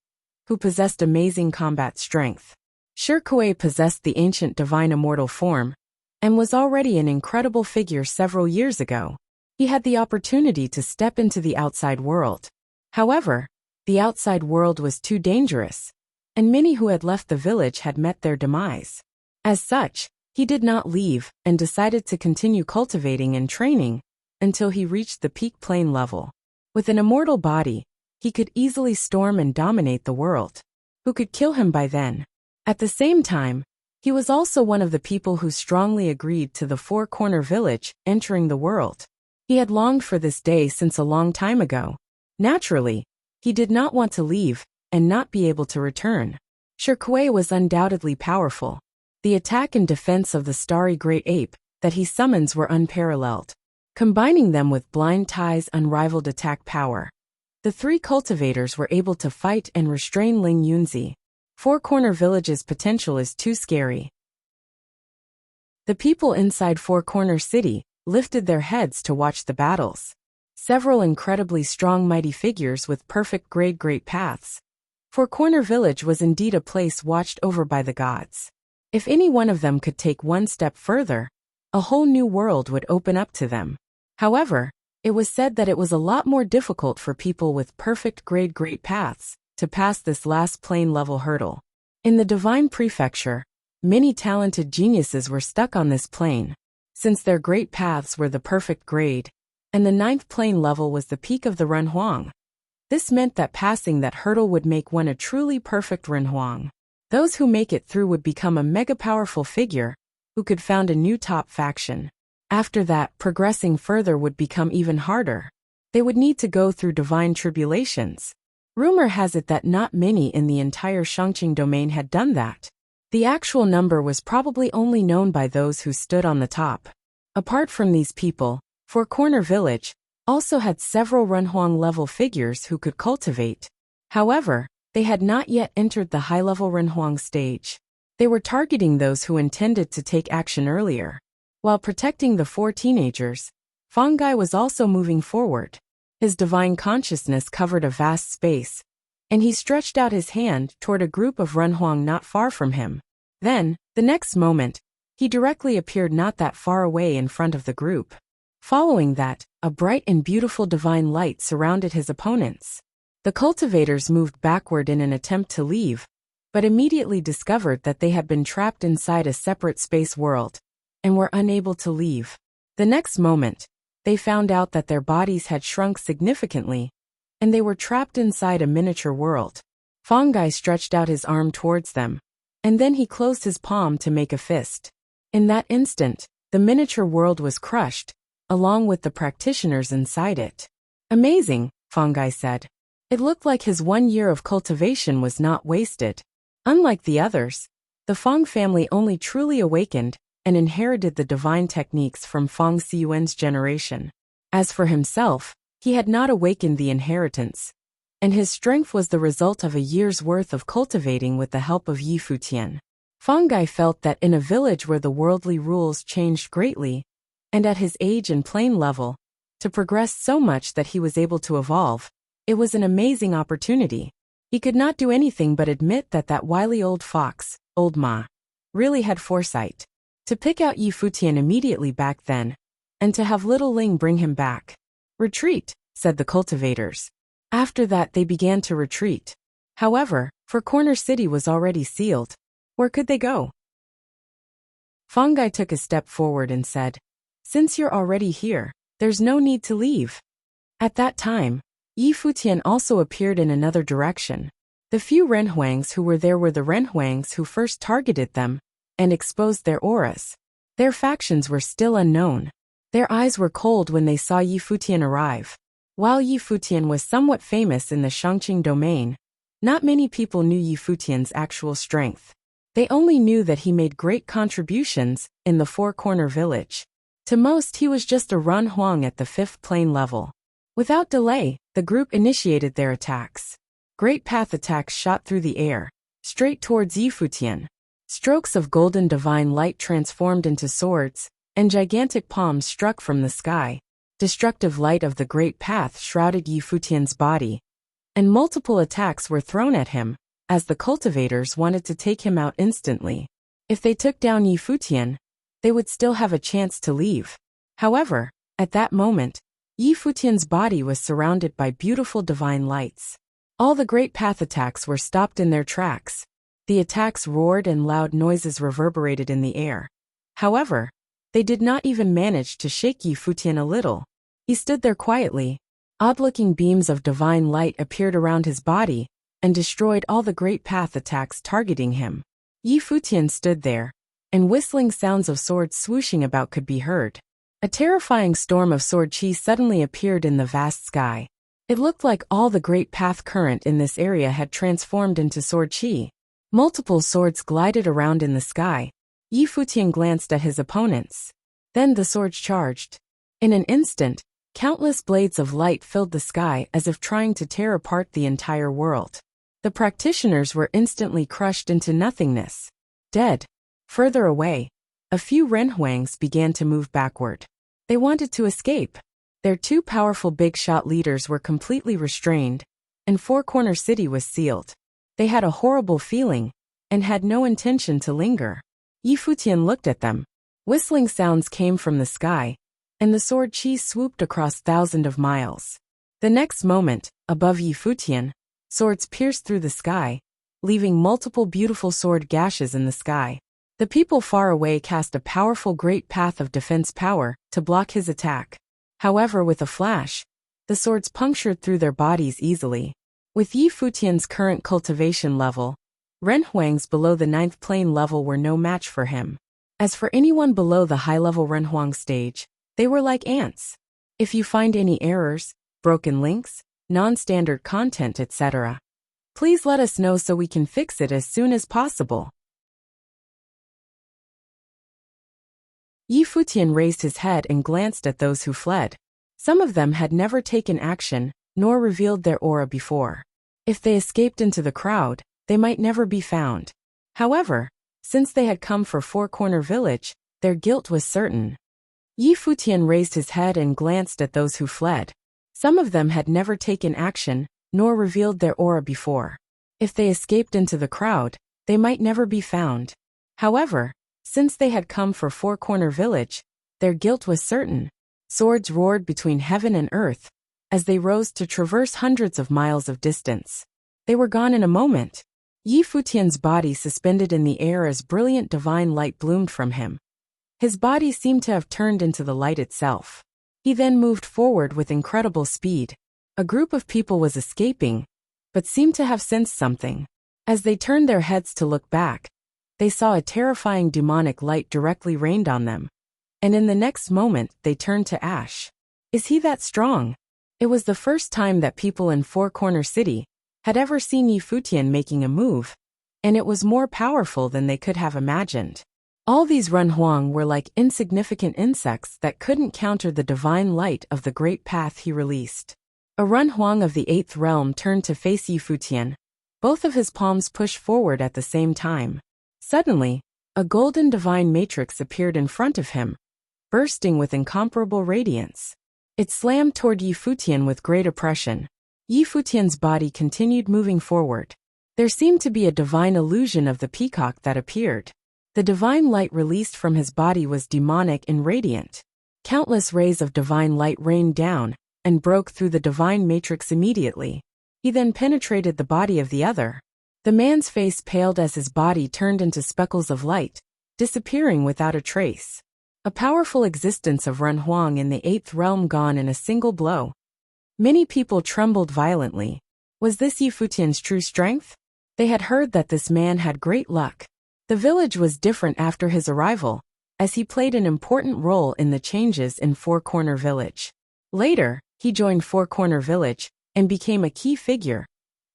who possessed amazing combat strength. Shi Kuei possessed the ancient divine immortal form, and was already an incredible figure several years ago. He had the opportunity to step into the outside world. However, the outside world was too dangerous, and many who had left the village had met their demise. As such, he did not leave and decided to continue cultivating and training until he reached the peak plane level. With an immortal body, he could easily storm and dominate the world. Who could kill him by then? At the same time, he was also one of the people who strongly agreed to the Four Corner Village entering the world. He had longed for this day since a long time ago. Naturally, he did not want to leave and not be able to return. Shi Kuei was undoubtedly powerful. The attack and defense of the starry great ape that he summons were unparalleled. Combining them with Blind Tai's unrivaled attack power, the three cultivators were able to fight and restrain Ling Yunzi. Four Corner Village's potential is too scary. The people inside Four Corner City lifted their heads to watch the battles. Several incredibly strong mighty figures with perfect grade great paths. Four Corner Village was indeed a place watched over by the gods. If any one of them could take one step further, a whole new world would open up to them. However, it was said that it was a lot more difficult for people with perfect grade great paths to pass this last plane level hurdle. In the Divine Prefecture, many talented geniuses were stuck on this plane, since their great paths were the perfect grade, and the 9th plane level was the peak of the Renhuang. This meant that passing that hurdle would make one a truly perfect Renhuang. Those who make it through would become a mega powerful figure, who could found a new top faction. After that, progressing further would become even harder. They would need to go through divine tribulations. Rumor has it that not many in the entire Shangqing domain had done that. The actual number was probably only known by those who stood on the top. Apart from these people, Four Corner Village also had several Renhuang-level figures who could cultivate. However, they had not yet entered the high-level Renhuang stage. They were targeting those who intended to take action earlier. While protecting the four teenagers, Fangai was also moving forward. His divine consciousness covered a vast space, and he stretched out his hand toward a group of Renhuang not far from him. Then, the next moment, he directly appeared not that far away in front of the group. Following that, a bright and beautiful divine light surrounded his opponents. The cultivators moved backward in an attempt to leave, but immediately discovered that they had been trapped inside a separate space world, and were unable to leave. The next moment, they found out that their bodies had shrunk significantly, and they were trapped inside a miniature world. Fangai stretched out his arm towards them, and then he closed his palm to make a fist. In that instant, the miniature world was crushed, along with the practitioners inside it. Amazing, Fangai said. It looked like his 1 year of cultivation was not wasted. Unlike the others, the Fang family only truly awakened and inherited the divine techniques from Fang Xiyuan's generation. As for himself, he had not awakened the inheritance, and his strength was the result of a year's worth of cultivating with the help of Yi Futian. Fangai felt that in a village where the worldly rules changed greatly, and at his age and plane level, to progress so much that he was able to evolve, it was an amazing opportunity. He could not do anything but admit that that wily old fox, Old Ma, really had foresight. to pick out Yi Futian immediately back then, and to have little Ling bring him back. "Retreat," said the cultivators. After that they began to retreat. However, Four Corner City was already sealed. Where could they go? Fangai took a step forward and said, "Since you're already here, there's no need to leave." At that time, Yi Futian also appeared in another direction. The few Renhuangs who were there were the Renhuangs who first targeted them and exposed their auras. Their factions were still unknown. Their eyes were cold when they saw Yi Futian arrive. While Yi Futian was somewhat famous in the Shangqing domain, not many people knew Yi Futian's actual strength. They only knew that he made great contributions in the Four Corner Village. To most, he was just a Renhuang at the 5th plane level. Without delay, the group initiated their attacks. Great path attacks shot through the air, straight towards Yi Futian. Strokes of golden divine light transformed into swords, and gigantic palms struck from the sky. Destructive light of the great path shrouded Yi Futian's body, and multiple attacks were thrown at him, as the cultivators wanted to take him out instantly. If they took down Yi Futian, they would still have a chance to leave. However, at that moment, Yi Futian's body was surrounded by beautiful divine lights. All the great path attacks were stopped in their tracks. The attacks roared and loud noises reverberated in the air. However, they did not even manage to shake Yi Futian a little. He stood there quietly. Odd-looking beams of divine light appeared around his body and destroyed all the great path attacks targeting him. Yi Futian stood there, and whistling sounds of swords swooshing about could be heard. A terrifying storm of sword chi suddenly appeared in the vast sky. It looked like all the great path current in this area had transformed into sword chi. Multiple swords glided around in the sky. Yi Futian glanced at his opponents. Then the swords charged. In an instant, countless blades of light filled the sky as if trying to tear apart the entire world. The practitioners were instantly crushed into nothingness. Dead. Further away, a few Renhuangs began to move backward. They wanted to escape. Their two powerful big-shot leaders were completely restrained, and Four Corner City was sealed. They had a horrible feeling, and had no intention to linger. Yi Futian looked at them. Whistling sounds came from the sky, and the sword chi swooped across thousands of miles. The next moment, above Yi Futian, swords pierced through the sky, leaving multiple beautiful sword gashes in the sky. The people far away cast a powerful great path of defense power to block his attack. However, with a flash, the swords punctured through their bodies easily. With Yi Futian's current cultivation level, Renhuangs below the 9th plane level were no match for him. As for anyone below the high-level Renhuang stage, they were like ants. If you find any errors, broken links, non-standard content, etc., please let us know so we can fix it as soon as possible. Yi Futian raised his head and glanced at those who fled. Some of them had never taken action, nor revealed their aura before. If they escaped into the crowd, they might never be found. However, since they had come for Four Corner Village, their guilt was certain. Yi Futian raised his head and glanced at those who fled. Some of them had never taken action, nor revealed their aura before. If they escaped into the crowd, they might never be found. However, since they had come for Four Corner Village, their guilt was certain. Swords roared between heaven and earth, as they rose to traverse hundreds of miles of distance. They were gone in a moment. Yi Futian's body suspended in the air as brilliant divine light bloomed from him. His body seemed to have turned into the light itself. He then moved forward with incredible speed. A group of people was escaping, but seemed to have sensed something. As they turned their heads to look back, they saw a terrifying demonic light directly rained on them. And in the next moment, they turned to ash. Is he that strong? It was the first time that people in Four Corner City had ever seen Yi Futian making a move, and it was more powerful than they could have imagined. All these Renhuang were like insignificant insects that couldn't counter the divine light of the great path he released. A Renhuang of the 8th realm turned to face Yi Futian. Both of his palms pushed forward at the same time. Suddenly, a golden divine matrix appeared in front of him, bursting with incomparable radiance. It slammed toward Yi Futian with great oppression. Yi Futian's body continued moving forward. There seemed to be a divine illusion of the peacock that appeared. The divine light released from his body was demonic and radiant. Countless rays of divine light rained down and broke through the divine matrix immediately. He then penetrated the body of the other. The man's face paled as his body turned into speckles of light, disappearing without a trace. A powerful existence of Ren Huang in the 8th realm gone in a single blow. Many people trembled violently. Was this Yi Futian's true strength? They had heard that this man had great luck. The village was different after his arrival, as he played an important role in the changes in Four Corner Village. Later, he joined Four Corner Village and became a key figure,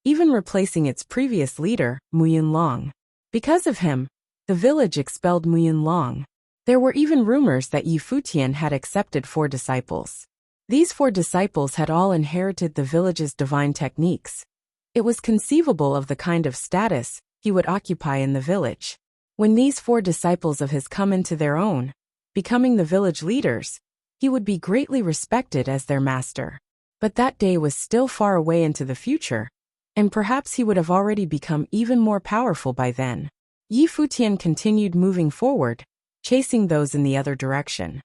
even replacing its previous leader, Muyun Long. Because of him, the village expelled Muyun Long. There were even rumors that Yi Futian had accepted 4 disciples. These 4 disciples had all inherited the village's divine techniques. It was conceivable of the kind of status he would occupy in the village. When these 4 disciples of his come into their own, becoming the village leaders, he would be greatly respected as their master. But that day was still far away into the future, and perhaps he would have already become even more powerful by then. Yi Futian continued moving forward, chasing those in the other direction.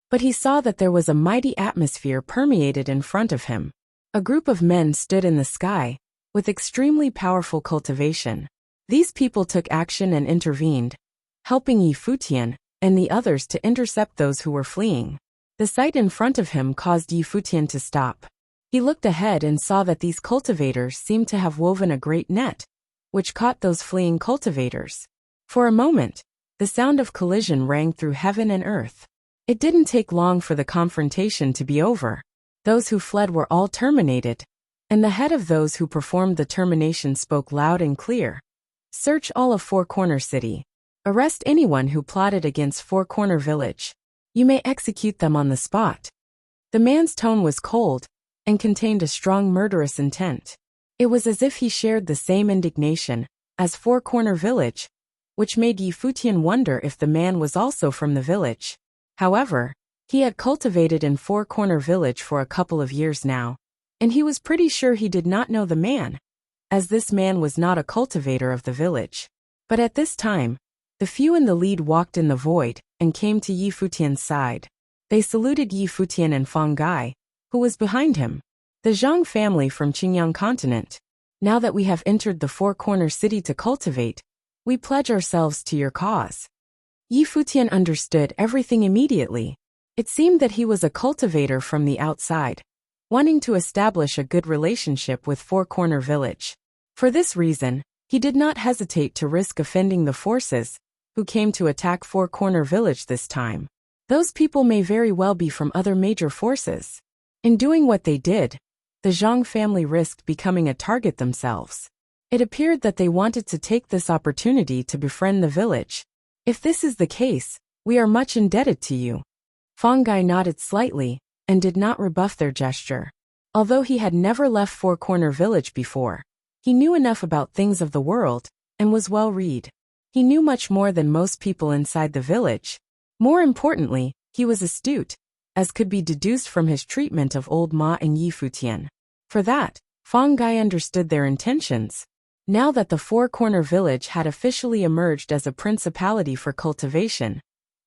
But he saw that there was a mighty atmosphere permeated in front of him. A group of men stood in the sky, with extremely powerful cultivation. These people took action and intervened, helping Yi Futian and the others to intercept those who were fleeing. The sight in front of him caused Yi Futian to stop. He looked ahead and saw that these cultivators seemed to have woven a great net, which caught those fleeing cultivators. For a moment, the sound of collision rang through heaven and earth. It didn't take long for the confrontation to be over. Those who fled were all terminated, and the head of those who performed the termination spoke loud and clear. Search all of Four Corner City. Arrest anyone who plotted against Four Corner Village. You may execute them on the spot. The man's tone was cold and contained a strong murderous intent. It was as if he shared the same indignation as Four Corner Village, which made Yi Futian wonder if the man was also from the village. However, he had cultivated in Four Corner Village for a couple of years now, and he was pretty sure he did not know the man, as this man was not a cultivator of the village. But at this time, the few in the lead walked in the void and came to Yi Futian's side. They saluted Yi Futian and Fang Gai, who was behind him. The Zhang family from Qingyang continent. Now that we have entered the Four Corner City to cultivate, we pledge ourselves to your cause. Yi Futian understood everything immediately. It seemed that he was a cultivator from the outside, wanting to establish a good relationship with Four Corner Village. For this reason, he did not hesitate to risk offending the forces who came to attack Four Corner Village this time. Those people may very well be from other major forces. In doing what they did, the Zhang family risked becoming a target themselves. It appeared that they wanted to take this opportunity to befriend the village. If this is the case, we are much indebted to you. Fang Gai nodded slightly and did not rebuff their gesture. Although he had never left Four Corner Village before, he knew enough about things of the world and was well read. He knew much more than most people inside the village. More importantly, he was astute, as could be deduced from his treatment of old Ma and Yi Futian. For that, Fang Gai understood their intentions. Now that the Four Corner Village had officially emerged as a principality for cultivation,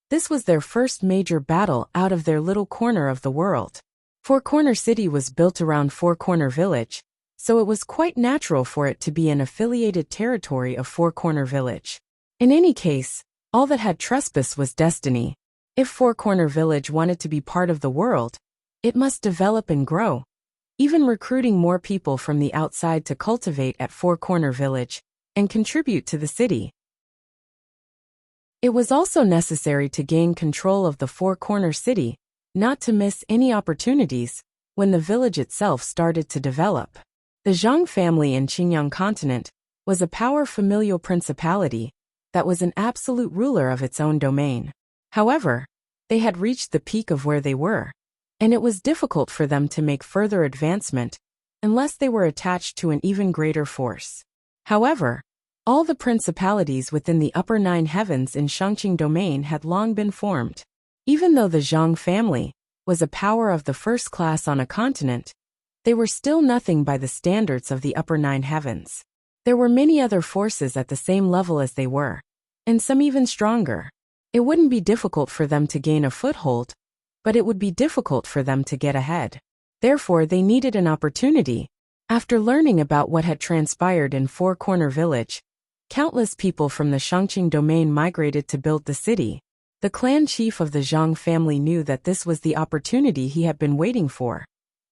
this was their first major battle out of their little corner of the world. Four Corner City was built around Four Corner Village, so it was quite natural for it to be an affiliated territory of Four Corner Village. In any case, all that had trespass was destiny. If Four Corner Village wanted to be part of the world, it must develop and grow. Even recruiting more people from the outside to cultivate at Four Corner Village and contribute to the city. It was also necessary to gain control of the Four Corner City, not to miss any opportunities when the village itself started to develop. The Zhang family in Qingyang continent was a power familial principality that was an absolute ruler of its own domain. However, they had reached the peak of where they were, and it was difficult for them to make further advancement unless they were attached to an even greater force. However, all the principalities within the upper 9 heavens in Shangqing domain had long been formed. Even though the Zhang family was a power of the first class on a continent, they were still nothing by the standards of the upper 9 heavens. There were many other forces at the same level as they were, and some even stronger. It wouldn't be difficult for them to gain a foothold, but it would be difficult for them to get ahead. Therefore, they needed an opportunity. After learning about what had transpired in Four Corner Village, countless people from the Shangqing domain migrated to build the city. The clan chief of the Zhang family knew that this was the opportunity he had been waiting for,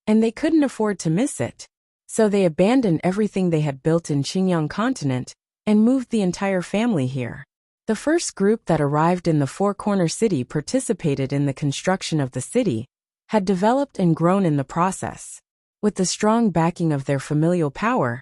and they couldn't afford to miss it. So they abandoned everything they had built in Qingyang continent and moved the entire family here. The first group that arrived in the Four Corner City participated in the construction of the city, had developed and grown in the process. With the strong backing of their familial power,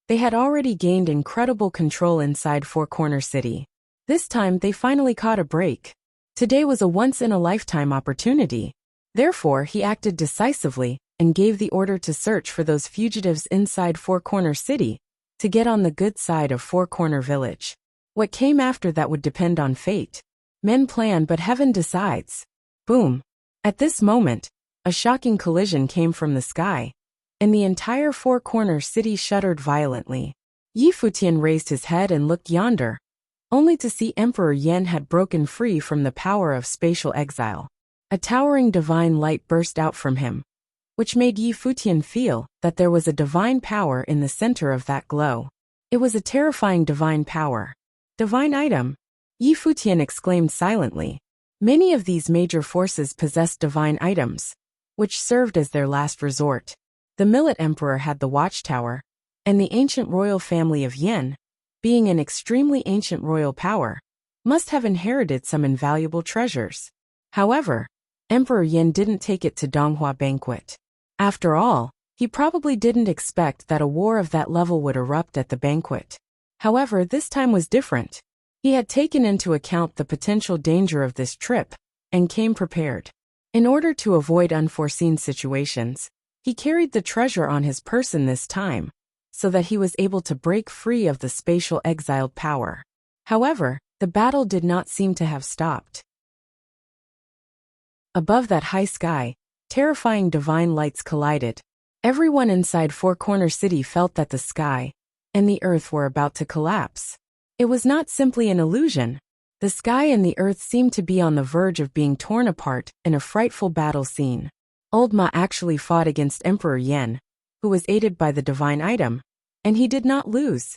they had already gained incredible control inside Four Corner City. This time they finally caught a break. Today was a once-in-a-lifetime opportunity. Therefore, he acted decisively and gave the order to search for those fugitives inside Four Corner City to get on the good side of Four Corner Village. What came after that would depend on fate. Men plan but heaven decides. Boom. At this moment, a shocking collision came from the sky, and the entire Four Corner City shuddered violently. Futian raised his head and looked yonder, only to see Emperor Yan had broken free from the power of spatial exile. A towering divine light burst out from him, which made Futian feel that there was a divine power in the center of that glow. It was a terrifying divine power. Divine item? Futian exclaimed silently. Many of these major forces possessed divine items, which served as their last resort. The Millet Emperor had the Watchtower, and the ancient royal family of Yan, being an extremely ancient royal power, must have inherited some invaluable treasures. However, Emperor Yan didn't take it to Donghua Banquet. After all, he probably didn't expect that a war of that level would erupt at the banquet. However, this time was different. He had taken into account the potential danger of this trip, and came prepared. In order to avoid unforeseen situations, he carried the treasure on his person this time, so that he was able to break free of the spatial exiled power. However, the battle did not seem to have stopped. Above that high sky, terrifying divine lights collided. Everyone inside Four Corner City felt that the sky and the earth were about to collapse. It was not simply an illusion. The sky and the earth seemed to be on the verge of being torn apart in a frightful battle scene. Old Ma actually fought against Emperor Yan, who was aided by the divine item, and he did not lose.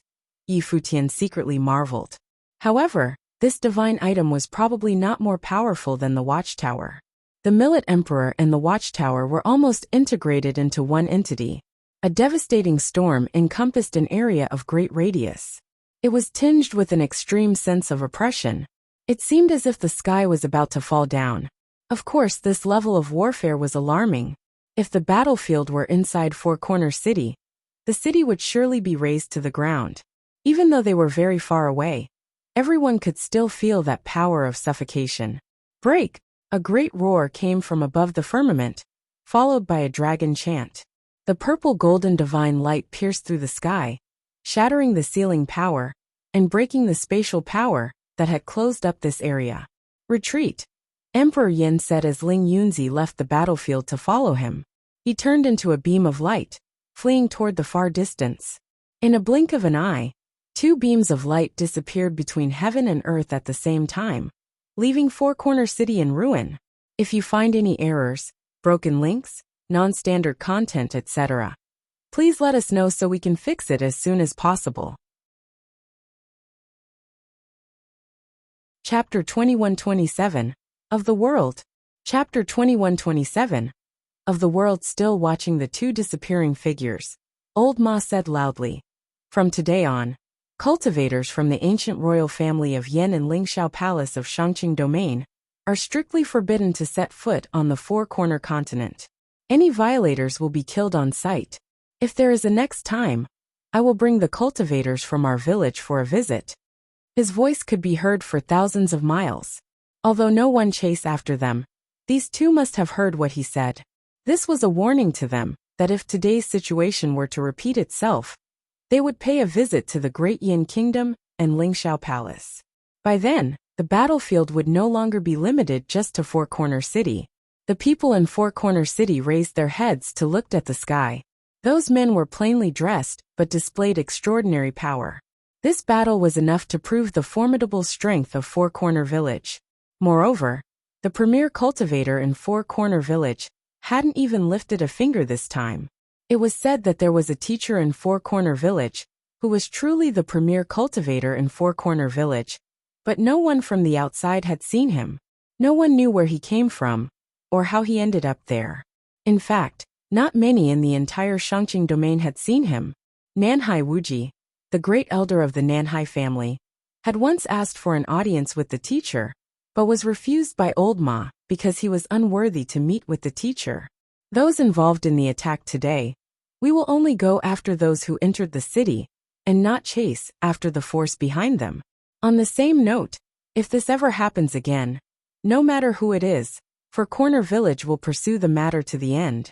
Futian secretly marveled. However, this divine item was probably not more powerful than the Watchtower. The Millet Emperor and the Watchtower were almost integrated into one entity. A devastating storm encompassed an area of great radius. It was tinged with an extreme sense of oppression. It seemed as if the sky was about to fall down. Of course, this level of warfare was alarming. If the battlefield were inside Four Corner City, the city would surely be razed to the ground. Even though they were very far away, everyone could still feel that power of suffocation. Break! A great roar came from above the firmament, followed by a dragon chant. The purple-golden divine light pierced through the sky, shattering the ceiling power, and breaking the spatial power that had closed up this area. Retreat! Emperor Yin said as Ling Yunzi left the battlefield to follow him. He turned into a beam of light, fleeing toward the far distance. In a blink of an eye, two beams of light disappeared between heaven and earth at the same time, leaving Four Corner City in ruin. If you find any errors, broken links, non-standard content, etc., please let us know so we can fix it as soon as possible. Chapter 2127 of the World. Chapter 2127 of the World. Still watching the two disappearing figures, Old Ma said loudly, "From today on, cultivators from the ancient royal family of Yan and Lingxiao Palace of Shangqing Domain are strictly forbidden to set foot on the Four Corner continent. Any violators will be killed on sight. If there is a next time, I will bring the cultivators from our village for a visit." His voice could be heard for thousands of miles. Although no one chased after them, these two must have heard what he said. This was a warning to them that if today's situation were to repeat itself, they would pay a visit to the Great Yin Kingdom and Lingxiao Palace. By then, the battlefield would no longer be limited just to Four Corner City. The people in Four Corner City raised their heads to look at the sky. Those men were plainly dressed, but displayed extraordinary power. This battle was enough to prove the formidable strength of Four Corner Village. Moreover, the premier cultivator in Four Corner Village hadn't even lifted a finger this time. It was said that there was a teacher in Four Corner Village who was truly the premier cultivator in Four Corner Village, but no one from the outside had seen him. No one knew where he came from, or how he ended up there. In fact, not many in the entire Shangqing domain had seen him. Nanhai Wuji, the great elder of the Nanhai family, had once asked for an audience with the teacher, but was refused by old Ma because he was unworthy to meet with the teacher. Those involved in the attack today, we will only go after those who entered the city, and not chase after the force behind them. On the same note, if this ever happens again, no matter who it is, Four Corner Village will pursue the matter to the end.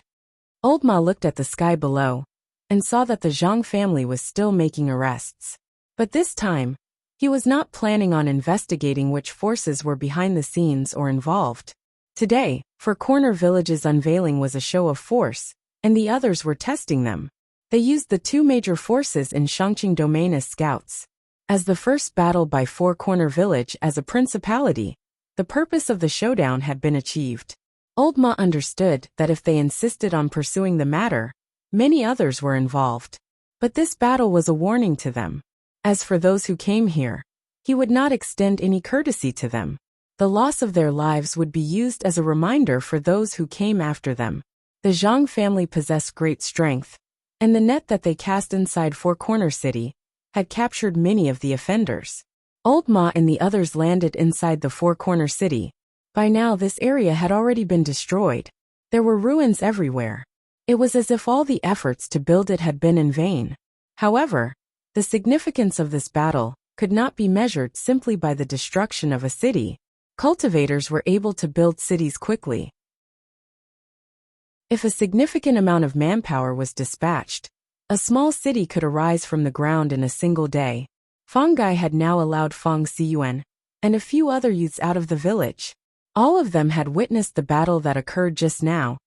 Old Ma looked at the sky below, and saw that the Zhang family was still making arrests. But this time, he was not planning on investigating which forces were behind the scenes or involved. Today, Four Corner Village's unveiling was a show of force, and the others were testing them. They used the two major forces in Shangqing domain as scouts. As the first battle by Four Corner Village as a principality, the purpose of the showdown had been achieved. Old Ma understood that if they insisted on pursuing the matter, many others were involved. But this battle was a warning to them. As for those who came here, he would not extend any courtesy to them. The loss of their lives would be used as a reminder for those who came after them. The Zhang family possessed great strength, and the net that they cast inside Four Corner City had captured many of the offenders. Old Ma and the others landed inside the Four Corner City. By now this area had already been destroyed. There were ruins everywhere. It was as if all the efforts to build it had been in vain. However, the significance of this battle could not be measured simply by the destruction of a city. Cultivators were able to build cities quickly. If a significant amount of manpower was dispatched, a small city could arise from the ground in a single day. Fang Gai had now allowed Fang Xiyuan and a few other youths out of the village. All of them had witnessed the battle that occurred just now,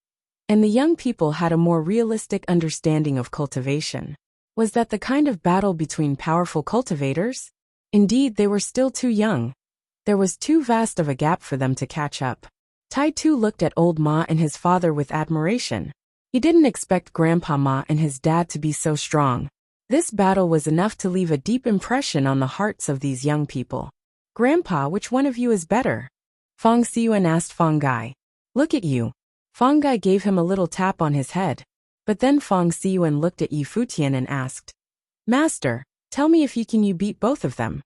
and the young people had a more realistic understanding of cultivation. Was that the kind of battle between powerful cultivators? Indeed, they were still too young. There was too vast of a gap for them to catch up. Tai Tu looked at old Ma and his father with admiration. He didn't expect Grandpa Ma and his dad to be so strong. This battle was enough to leave a deep impression on the hearts of these young people. Grandpa, which one of you is better? Fang Xiyuan asked Fang Gai. Look at you. Fang Gai gave him a little tap on his head. But then Fang Xiyuan looked at Yi Futian and asked, Master, tell me if you beat both of them.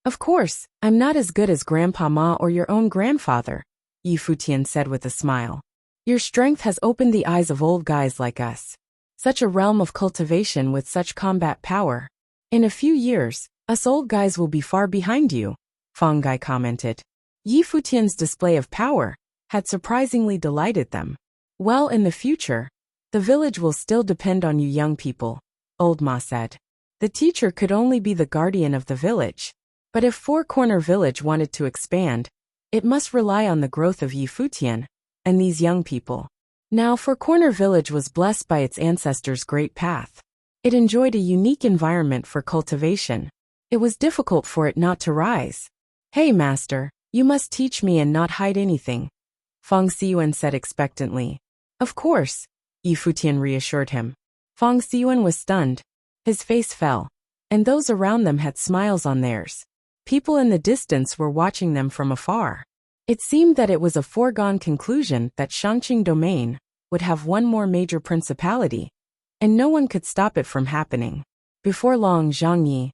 Of course, I'm not as good as Grandpa Ma or your own grandfather, Yi Futian said with a smile. Your strength has opened the eyes of old guys like us. Such a realm of cultivation with such combat power. In a few years, us old guys will be far behind you, Fang Gai commented. Yi Futian's display of power had surprisingly delighted them. Well, in the future, the village will still depend on you young people, Old Ma said. The teacher could only be the guardian of the village. But if Four Corner Village wanted to expand, it must rely on the growth of Yi Futian and these young people. Now Four Corner Village was blessed by its ancestors' great path. It enjoyed a unique environment for cultivation. It was difficult for it not to rise. Hey master, you must teach me and not hide anything, Fang Xiyuan said expectantly. Of course, Yi Futian reassured him. Fang Xiyuan was stunned. His face fell, and those around them had smiles on theirs. People in the distance were watching them from afar. It seemed that it was a foregone conclusion that Shangqing domain would have one more major principality, and no one could stop it from happening. Before long, Zhang Yi,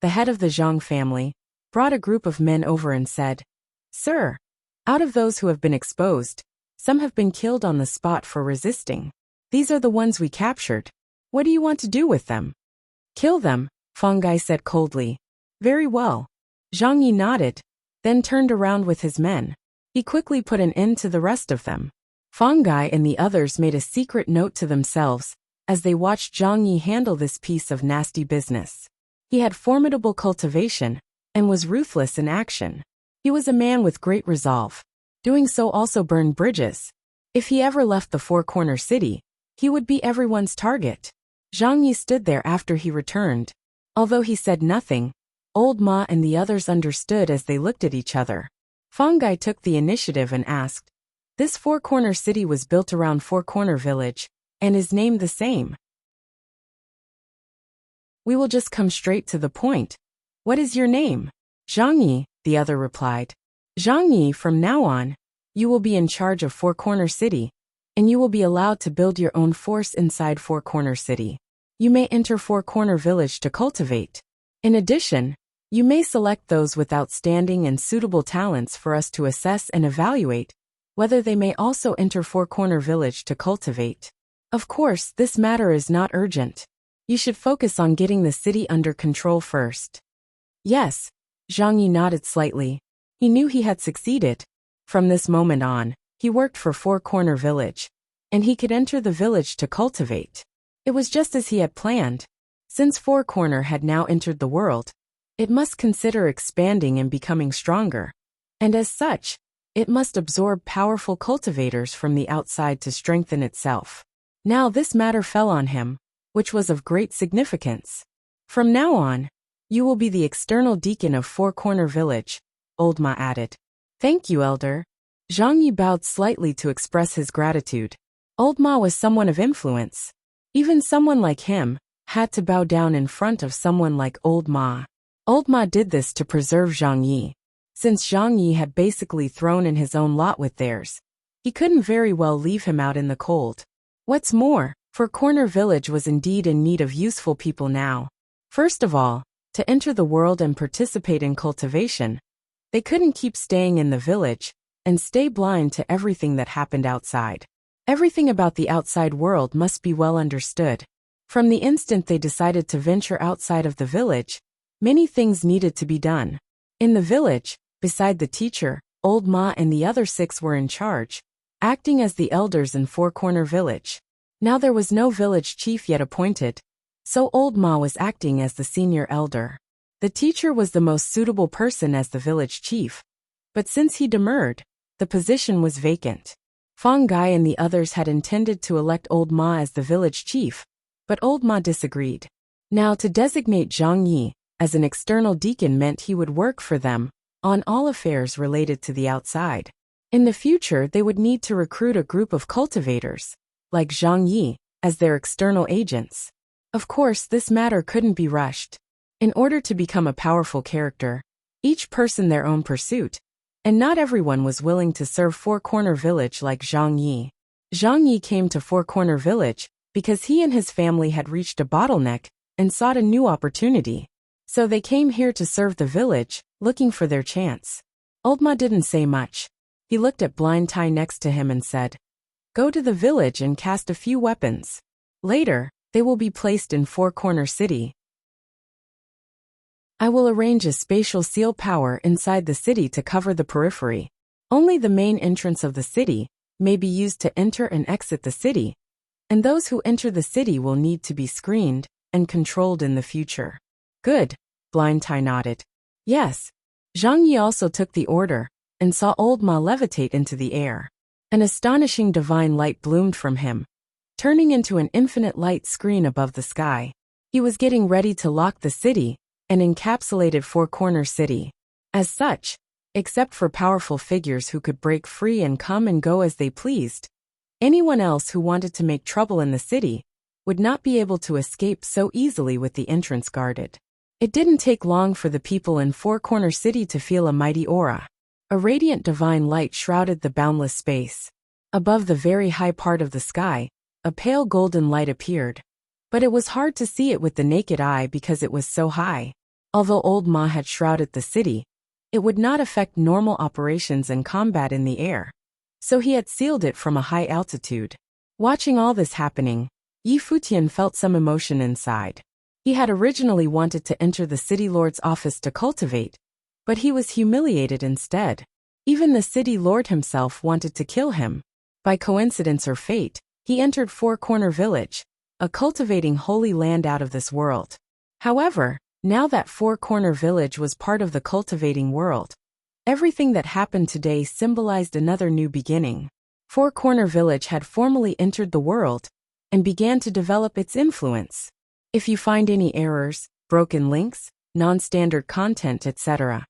the head of the Zhang family, brought a group of men over and said, Sir, out of those who have been exposed, some have been killed on the spot for resisting. These are the ones we captured. What do you want to do with them? Kill them, Fang Gai said coldly. Very well. Zhang Yi nodded, then turned around with his men. He quickly put an end to the rest of them. Fang Gai and the others made a secret note to themselves as they watched Zhang Yi handle this piece of nasty business. He had formidable cultivation and was ruthless in action. He was a man with great resolve. Doing so also burned bridges. If he ever left the Four Corner City, he would be everyone's target. Zhang Yi stood there after he returned. Although he said nothing, Old Ma and the others understood as they looked at each other. Fangai took the initiative and asked, "This four-corner city was built around Four-Corner Village, and is named the same. We will just come straight to the point. What is your name?" "Zhang Yi," the other replied. "Zhang Yi, from now on, you will be in charge of Four-Corner City, and you will be allowed to build your own force inside Four-Corner City. You may enter Four-Corner Village to cultivate. In addition, you may select those with outstanding and suitable talents for us to assess and evaluate whether they may also enter Four-Corner Village to cultivate. Of course, this matter is not urgent. You should focus on getting the city under control first." "Yes," Zhang Yi nodded slightly. He knew he had succeeded. From this moment on, he worked for Four-Corner Village, and he could enter the village to cultivate. It was just as he had planned. Since Four-Corner had now entered the world, it must consider expanding and becoming stronger. And as such, it must absorb powerful cultivators from the outside to strengthen itself. Now this matter fell on him, which was of great significance. "From now on, you will be the external deacon of Four-Corner Village," Old Ma added. "Thank you, Elder." Zhang Yi bowed slightly to express his gratitude. Old Ma was someone of influence. Even someone like him had to bow down in front of someone like Old Ma. Old Ma did this to preserve Zhang Yi. Since Zhang Yi had basically thrown in his own lot with theirs, he couldn't very well leave him out in the cold. What's more, Four-Corner Village was indeed in need of useful people now. First of all, to enter the world and participate in cultivation, they couldn't keep staying in the village and stay blind to everything that happened outside. Everything about the outside world must be well understood. From the instant they decided to venture outside of the village, many things needed to be done. In the village, beside the teacher, Old Ma and the other 6 were in charge, acting as the elders in Four-Corner Village. Now there was no village chief yet appointed, so Old Ma was acting as the senior elder. The teacher was the most suitable person as the village chief, but since he demurred, the position was vacant. Fang Gai and the others had intended to elect Old Ma as the village chief, but Old Ma disagreed. Now to designate Zhang Yi as an external deacon meant he would work for them on all affairs related to the outside. In the future they would need to recruit a group of cultivators, like Zhang Yi, as their external agents. Of course, this matter couldn't be rushed. In order to become a powerful character, each person their own pursuit, and not everyone was willing to serve Four-Corner Village like Zhang Yi. Zhang Yi came to Four-Corner Village because he and his family had reached a bottleneck and sought a new opportunity. So they came here to serve the village, looking for their chance. Old Ma didn't say much. He looked at Blind Tai next to him and said, "Go to the village and cast a few weapons. Later, they will be placed in Four-Corner City. I will arrange a spatial seal power inside the city to cover the periphery. Only the main entrance of the city may be used to enter and exit the city, and those who enter the city will need to be screened and controlled in the future." "Good," Blind Tai nodded. "Yes." Zhang Yi also took the order and saw Old Ma levitate into the air. An astonishing divine light bloomed from him, turning into an infinite light screen above the sky. He was getting ready to lock the city and encapsulated Four-Corner City. As such, except for powerful figures who could break free and come and go as they pleased, anyone else who wanted to make trouble in the city would not be able to escape so easily with the entrance guarded. It didn't take long for the people in Four-Corner City to feel a mighty aura. A radiant divine light shrouded the boundless space. Above the very high part of the sky, a pale golden light appeared, but it was hard to see it with the naked eye because it was so high. Although Old Ma had shrouded the city, it would not affect normal operations and combat in the air, so he had sealed it from a high altitude. Watching all this happening, Futian felt some emotion inside. He had originally wanted to enter the city lord's office to cultivate, but he was humiliated instead. Even the city lord himself wanted to kill him. By coincidence or fate, he entered Four-Corner Village, a cultivating holy land out of this world. However, now that Four-Corner Village was part of the cultivating world, everything that happened today symbolized another new beginning. Four-Corner Village had formally entered the world and began to develop its influence. If you find any errors, broken links, non-standard content, etc.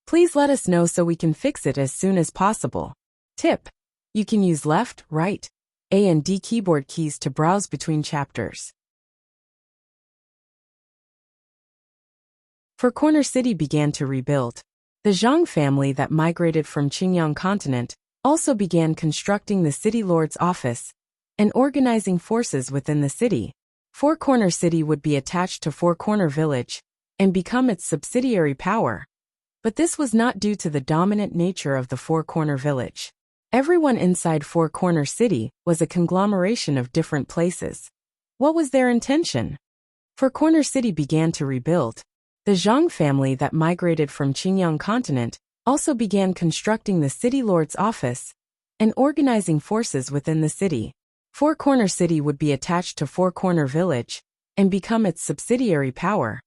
Please let us know so we can fix it as soon as possible. Tip: you can use left, right, A and D keyboard keys to browse between chapters. Four Corner City began to rebuild. The Zhang family that migrated from Qingyang continent also began constructing the city lord's office and organizing forces within the city. Four Corner City would be attached to Four Corner Village and become its subsidiary power. But this was not due to the dominant nature of the Four Corner Village. Everyone inside Four Corner City was a conglomeration of different places. What was their intention? Four Corner City began to rebuild. The Zhang family that migrated from Qingyang continent also began constructing the city lord's office and organizing forces within the city. Four Corner City would be attached to Four Corner Village and become its subsidiary power.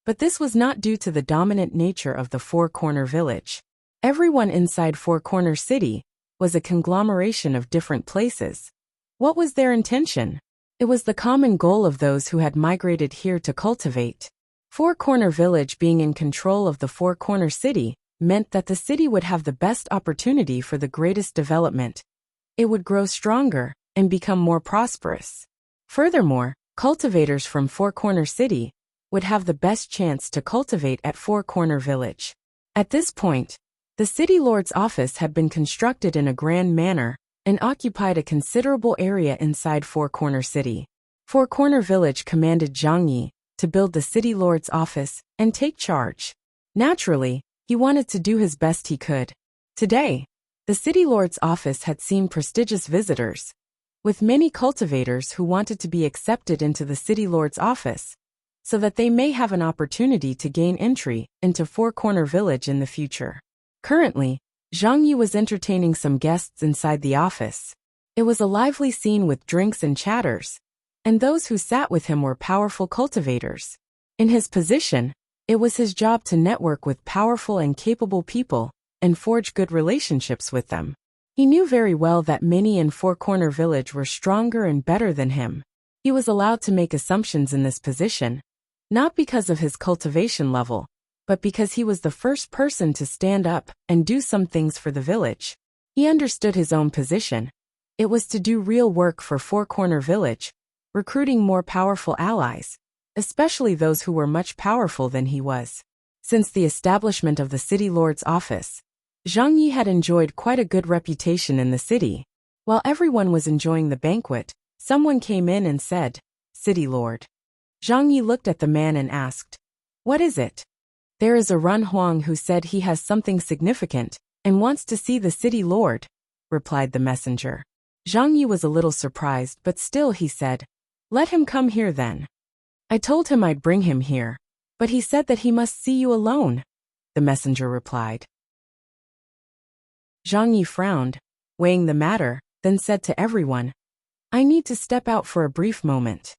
But this was not due to the dominant nature of the Four Corner Village. Everyone inside Four Corner City was a conglomeration of different places. What was their intention? It was the common goal of those who had migrated here to cultivate. Four Corner Village being in control of the Four Corner City meant that the city would have the best opportunity for the greatest development. It would grow stronger and become more prosperous. Furthermore, cultivators from Four Corner City would have the best chance to cultivate at Four Corner Village. At this point, the city lord's office had been constructed in a grand manner and occupied a considerable area inside Four Corner City. Four Corner Village commanded Zhang Yi to build the city lord's office and take charge. Naturally, he wanted to do his best he could. Today, the city lord's office had seen prestigious visitors, with many cultivators who wanted to be accepted into the city lord's office, so that they may have an opportunity to gain entry into Four Corner Village in the future. Currently, Zhang Yi was entertaining some guests inside the office. It was a lively scene with drinks and chatters, and those who sat with him were powerful cultivators. In his position, it was his job to network with powerful and capable people and forge good relationships with them. He knew very well that many in Four Corner Village were stronger and better than him. He was allowed to make assumptions in this position, not because of his cultivation level, but because he was the first person to stand up and do some things for the village. He understood his own position. It was to do real work for Four Corner Village, recruiting more powerful allies, especially those who were much powerful than he was. Since the establishment of the city lord's office, Zhang Yi had enjoyed quite a good reputation in the city. While everyone was enjoying the banquet, someone came in and said, "City Lord." Zhang Yi looked at the man and asked, "What is it?" "There is a Run Huang who said he has something significant and wants to see the city lord," replied the messenger. Zhang Yi was a little surprised, but still he said, "Let him come here then." "I told him I'd bring him here, but he said that he must see you alone," the messenger replied. Zhang Yi frowned, weighing the matter, then said to everyone, "I need to step out for a brief moment."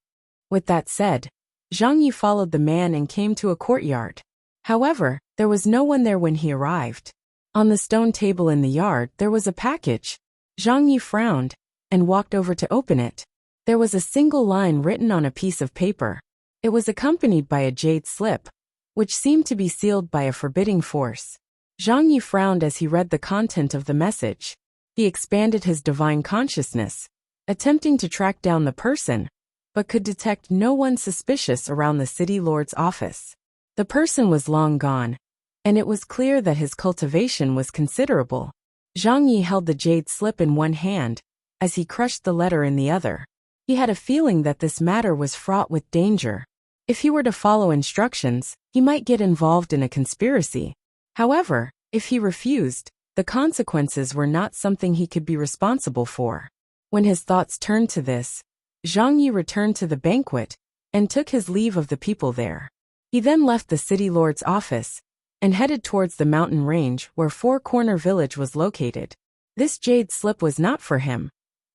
With that said, Zhang Yi followed the man and came to a courtyard. However, there was no one there when he arrived. On the stone table in the yard there was a package. Zhang Yi frowned and walked over to open it. There was a single line written on a piece of paper. It was accompanied by a jade slip, which seemed to be sealed by a forbidding force. Zhang Yi frowned as he read the content of the message. He expanded his divine consciousness, attempting to track down the person, but could detect no one suspicious around the city lord's office. The person was long gone, and it was clear that his cultivation was considerable. Zhang Yi held the jade slip in one hand, as he crushed the letter in the other. He had a feeling that this matter was fraught with danger. If he were to follow instructions, he might get involved in a conspiracy. However, if he refused, the consequences were not something he could be responsible for. When his thoughts turned to this, Zhang Yi returned to the banquet and took his leave of the people there. He then left the city lord's office and headed towards the mountain range where Four Corner Village was located. This jade slip was not for him,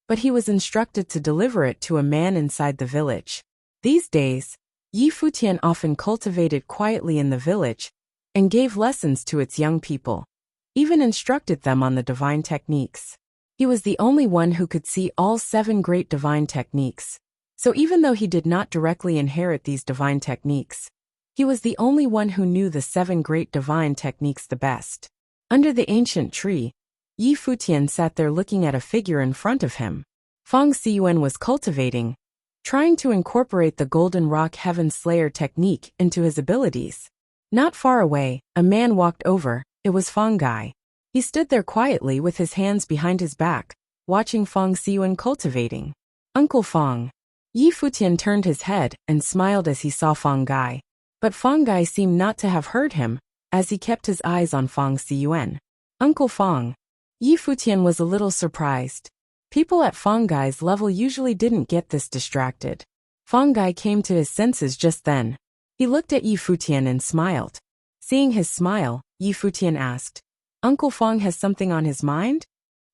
but he was instructed to deliver it to a man inside the village. These days, Futian often cultivated quietly in the village and gave lessons to its young people, even instructed them on the divine techniques. He was the only one who could see all 7 great divine techniques. So even though he did not directly inherit these divine techniques, He was the only one who knew the 7 great divine techniques the best. Under the ancient tree, Yi Futian sat there looking at a figure in front of him. Feng Xiyuan was cultivating, trying to incorporate the Golden Rock Heaven Slayer technique into his abilities. Not far away, a man walked over. It was Feng Gai. He stood there quietly with his hands behind his back, watching Feng Xiyuan cultivating. Uncle Feng. Yi Futian turned his head and smiled as he saw Feng Gai. But Feng Gai seemed not to have heard him, as he kept his eyes on Feng Xiyuan. Uncle Feng. Yi Futian was a little surprised. People at Feng Gai's level usually didn't get this distracted. Feng Gai came to his senses just then. He looked at Yi Futian and smiled. Seeing his smile, Yi Futian asked, "Uncle Feng has something on his mind?"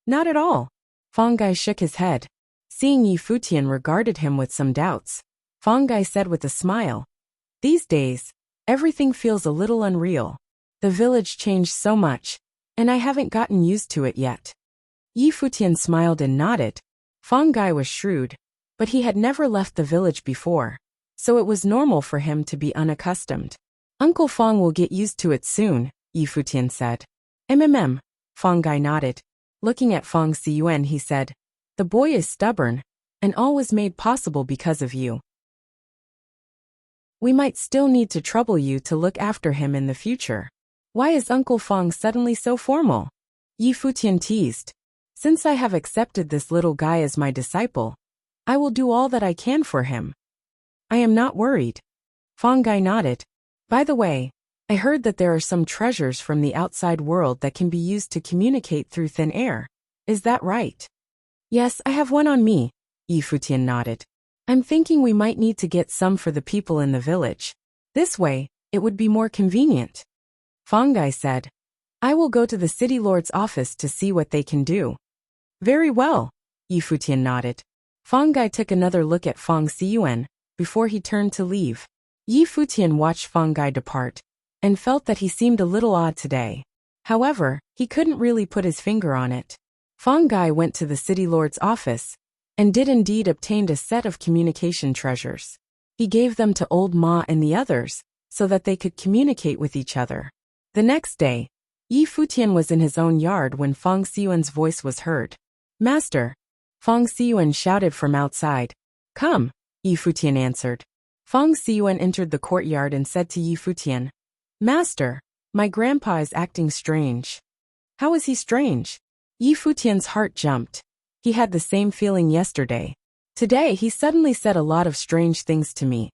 "Not at all." Feng Gai shook his head. Seeing Yi Futian regarded him with some doubts, Feng Gai said with a smile, "These days, everything feels a little unreal. The village changed so much, and I haven't gotten used to it yet." Yi Futian smiled and nodded. Feng Gai was shrewd, but he had never left the village before, so it was normal for him to be unaccustomed. "Uncle Feng will get used to it soon," Yi Futian said. Feng Gai nodded. Looking at Feng Xiyuan, he said, "The boy is stubborn, and all was made possible because of you. We might still need to trouble you to look after him in the future." "Why is Uncle Feng suddenly so formal?" Yi Futian teased. "Since I have accepted this little guy as my disciple, I will do all that I can for him. I am not worried." Feng Gai nodded. "By the way, I heard that there are some treasures from the outside world that can be used to communicate through thin air. Is that right?" "Yes, I have one on me," Yi Futian nodded. "I'm thinking we might need to get some for the people in the village. This way, it would be more convenient." Feng Gai said, "I will go to the city lord's office to see what they can do." "Very well," Yi Futian nodded. Feng Gai took another look at Feng Xiyuan before he turned to leave. Yi Futian watched Feng Gai depart and felt that he seemed a little odd today. However, he couldn't really put his finger on it. Feng Gai went to the city lord's office and did indeed obtain a set of communication treasures. He gave them to Old Ma and the others so that they could communicate with each other. The next day, Yi Futian was in his own yard when Feng Xiyuan's voice was heard. "Master!" Feng Xiyuan shouted from outside. "Come," Yi Futian answered. Feng Xiyuan entered the courtyard and said to Yi Futian, "Master, my grandpa is acting strange." "How is he strange?" Yi Futian's heart jumped. He had the same feeling yesterday. Today he suddenly said a lot of strange things to me,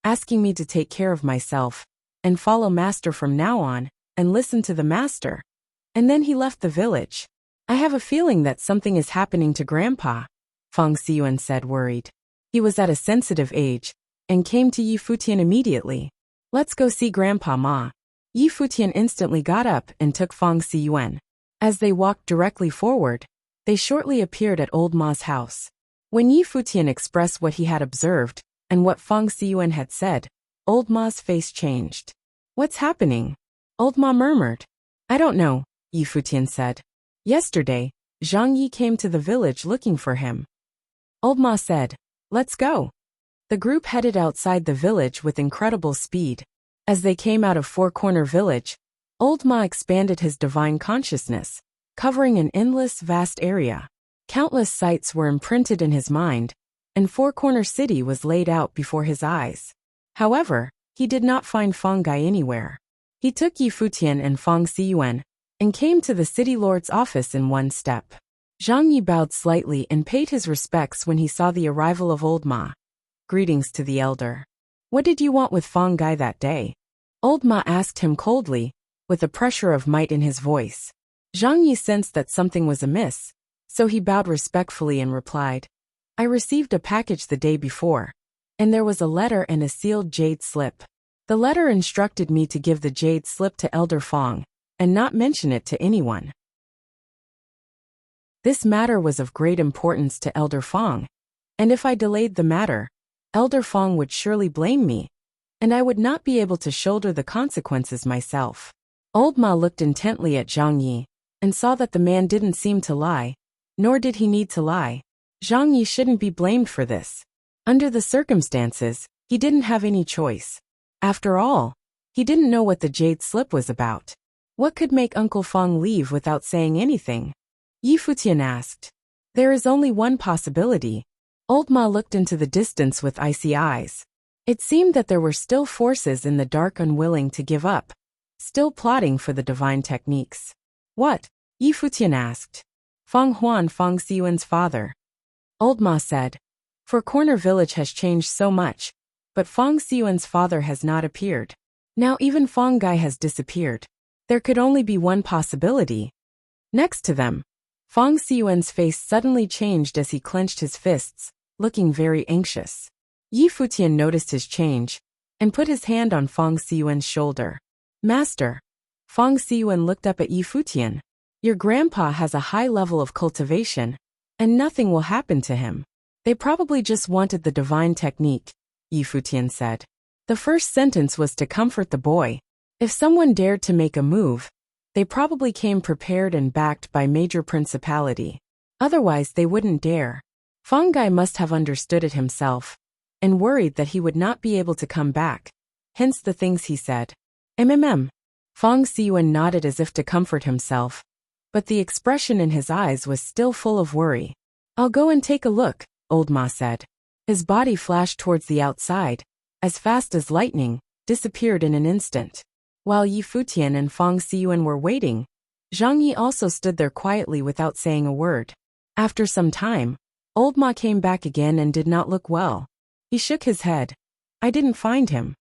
asking me to take care of myself and follow Master from now on and listen to the Master. And then he left the village. "I have a feeling that something is happening to Grandpa," Feng Xiyuan said, worried. He was at a sensitive age and came to Yi Futian immediately. "Let's go see Grandpa Ma." Yi Futian instantly got up and took Feng Xiyuan. As they walked directly forward, they shortly appeared at Old Ma's house. When Yi Futian expressed what he had observed and what Feng Xiyuan had said, Old Ma's face changed. "What's happening?" Old Ma murmured. "I don't know," Yi Futian said. "Yesterday, Zhang Yi came to the village looking for him." Old Ma said, "Let's go." The group headed outside the village with incredible speed. As they came out of Four Corner Village, Old Ma expanded his divine consciousness, covering an endless, vast area. Countless sights were imprinted in his mind, and Four Corner City was laid out before his eyes. However, he did not find Feng Gai anywhere. He took Yi Futian and Feng Xiyuan and came to the city lord's office in one step. Zhang Yi bowed slightly and paid his respects when he saw the arrival of Old Ma. "Greetings to the elder. What did you want with Feng Gai that day?" Old Ma asked him coldly, with a pressure of might in his voice. Zhang Yi sensed that something was amiss, so he bowed respectfully and replied, "I received a package the day before, and there was a letter and a sealed jade slip. The letter instructed me to give the jade slip to Elder Feng and not mention it to anyone. This matter was of great importance to Elder Feng, and if I delayed the matter, Elder Feng would surely blame me, and I would not be able to shoulder the consequences myself." Old Ma looked intently at Zhang Yi and saw that the man didn't seem to lie, nor did he need to lie. Zhang Yi shouldn't be blamed for this. Under the circumstances, he didn't have any choice. After all, he didn't know what the jade slip was about. What could make Uncle Fong leave without saying anything? Futian asked. There is only one possibility. Old Ma looked into the distance with icy eyes. It seemed that there were still forces in the dark unwilling to give up, still plotting for the divine techniques. What? Futian asked. Fong Huan, Fong Xiyuan's father. Old Ma said. For Corner Village has changed so much, but Fong Xiyuan's father has not appeared. Now even Fong Gai has disappeared. There could only be one possibility. Next to them, Fong Xiyuan's face suddenly changed as he clenched his fists, looking very anxious. Futian noticed his change and put his hand on Fong Xiyuan's shoulder. Master. Fong Xiyuan looked up at Futian. Your grandpa has a high level of cultivation, and nothing will happen to him. They probably just wanted the divine technique, Futian said. The first sentence was to comfort the boy. If someone dared to make a move, they probably came prepared and backed by major principality. Otherwise they wouldn't dare. Fong Gai must have understood it himself, and worried that he would not be able to come back, hence the things he said. Fong Xiyuan nodded as if to comfort himself, but the expression in his eyes was still full of worry. I'll go and take a look, Old Ma said. His body flashed towards the outside, as fast as lightning, disappeared in an instant. While Futian and Fong Xiyuan were waiting, Zhang Yi also stood there quietly without saying a word. After some time, Old Ma came back again and did not look well. He shook his head. I didn't find him.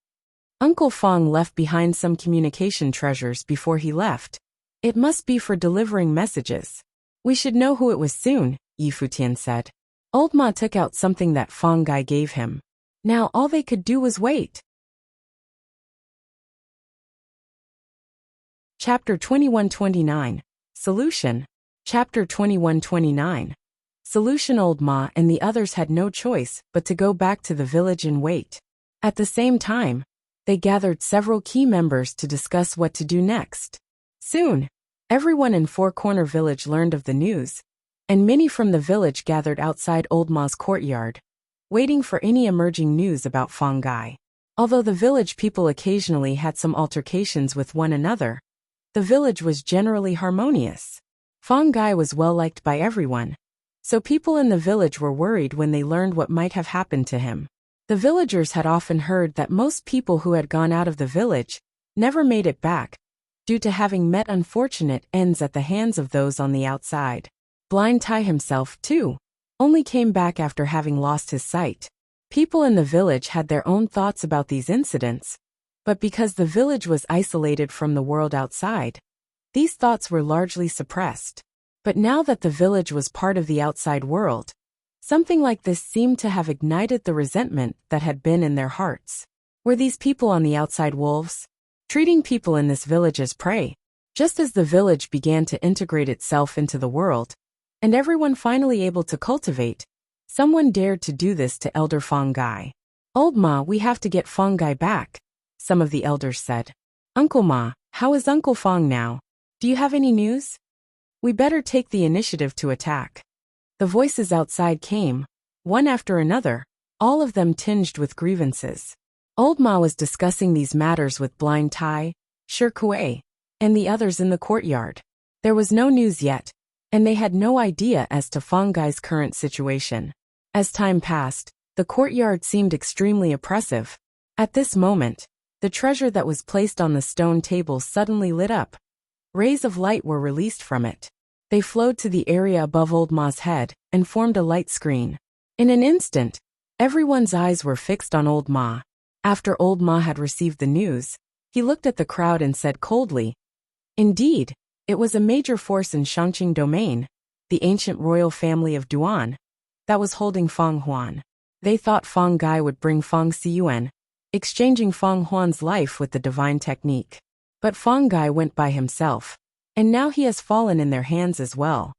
Uncle Fong left behind some communication treasures before he left. It must be for delivering messages. We should know who it was soon, Futian said. Old Ma took out something that Fong Gai gave him. Now all they could do was wait. Chapter 2129. Solution. Chapter 2129. Solution. Old Ma and the others had no choice but to go back to the village and wait. At the same time, they gathered several key members to discuss what to do next. Soon, everyone in Four Corner Village learned of the news, and many from the village gathered outside Old Ma's courtyard, waiting for any emerging news about Fong Gai. Although the village people occasionally had some altercations with one another, the village was generally harmonious. Fong Gai was well liked by everyone, so people in the village were worried when they learned what might have happened to him. The villagers had often heard that most people who had gone out of the village never made it back, due to having met unfortunate ends at the hands of those on the outside. Blind Tai himself, too, only came back after having lost his sight. People in the village had their own thoughts about these incidents, but because the village was isolated from the world outside, these thoughts were largely suppressed. But now that the village was part of the outside world, something like this seemed to have ignited the resentment that had been in their hearts. Were these people on the outside wolves, treating people in this village as prey? Just as the village began to integrate itself into the world, and everyone finally able to cultivate, someone dared to do this to Elder Fong Gai. Old Ma, we have to get Fong Gai back, some of the elders said. Uncle Ma, how is Uncle Fong now? Do you have any news? We better take the initiative to attack. The voices outside came, one after another, all of them tinged with grievances. Old Ma was discussing these matters with Blind Tai, Shi Kuei, and the others in the courtyard. There was no news yet, and they had no idea as to Fong Gai's current situation. As time passed, the courtyard seemed extremely oppressive. At this moment, the treasure that was placed on the stone table suddenly lit up. Rays of light were released from it. They flowed to the area above Old Ma's head and formed a light screen. In an instant, everyone's eyes were fixed on Old Ma. After Old Ma had received the news, he looked at the crowd and said coldly, indeed, it was a major force in Shangqing Domain, the ancient royal family of Duan, that was holding Fong Huan. They thought Fong Gai would bring Fong Xiyuan, exchanging Fong Huan's life with the divine technique. But Fong Gai went by himself, and now he has fallen in their hands as well.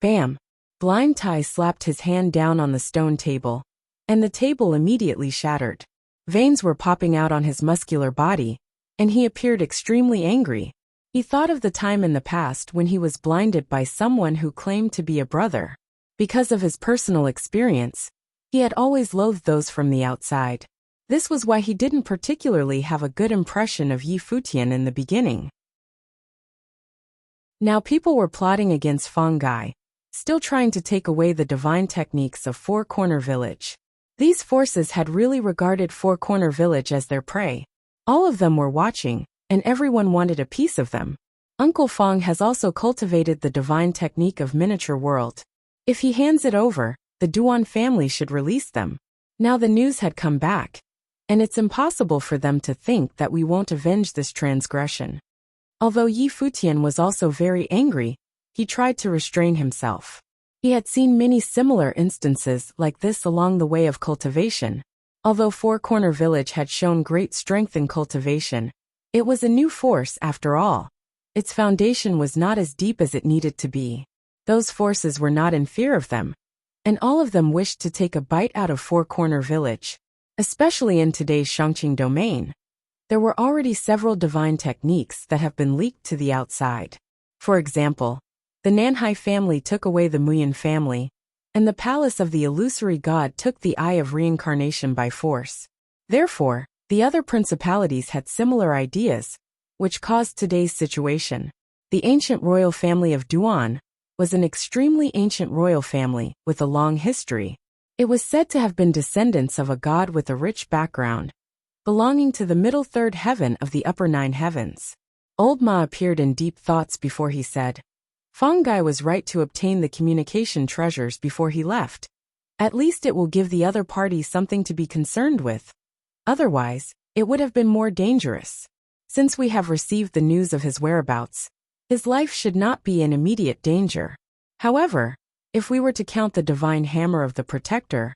Bam! Blind Tai slapped his hand down on the stone table, and the table immediately shattered. Veins were popping out on his muscular body, and he appeared extremely angry. He thought of the time in the past when he was blinded by someone who claimed to be a brother. Because of his personal experience, he had always loathed those from the outside. This was why he didn't particularly have a good impression of Yi Futian in the beginning. Now people were plotting against Fang Gai, still trying to take away the divine techniques of Four Corner Village. These forces had really regarded Four Corner Village as their prey. All of them were watching, and everyone wanted a piece of them. Uncle Fang has also cultivated the divine technique of miniature world. If he hands it over, the Duan family should release them. Now the news had come back, and it's impossible for them to think that we won't avenge this transgression. Although Yi Futian was also very angry, he tried to restrain himself. He had seen many similar instances like this along the way of cultivation. Although Four Corner Village had shown great strength in cultivation, it was a new force after all. Its foundation was not as deep as it needed to be. Those forces were not in fear of them, and all of them wished to take a bite out of Four Corner Village, especially in today's Shangqing domain. There were already several divine techniques that have been leaked to the outside. For example, the Nanhai family took away the Muyan family, and the palace of the illusory god took the Eye of Reincarnation by force. Therefore, the other principalities had similar ideas, which caused today's situation. The ancient royal family of Duan was an extremely ancient royal family with a long history. It was said to have been descendants of a god with a rich background, belonging to the middle third heaven of the upper nine heavens. Old Ma appeared in deep thoughts before he said, Fang Gai was right to obtain the communication treasures before he left. At least it will give the other party something to be concerned with. Otherwise, it would have been more dangerous. Since we have received the news of his whereabouts, his life should not be in immediate danger. However, if we were to count the divine hammer of the protector,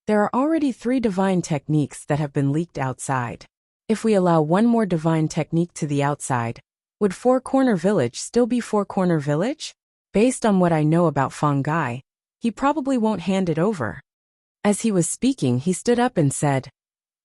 there are already 3 divine techniques that have been leaked outside. If we allow one more divine technique to the outside, would Four Corner Village still be Four Corner Village? Based on what I know about Fang Gai, he probably won't hand it over. As he was speaking, he stood up and said,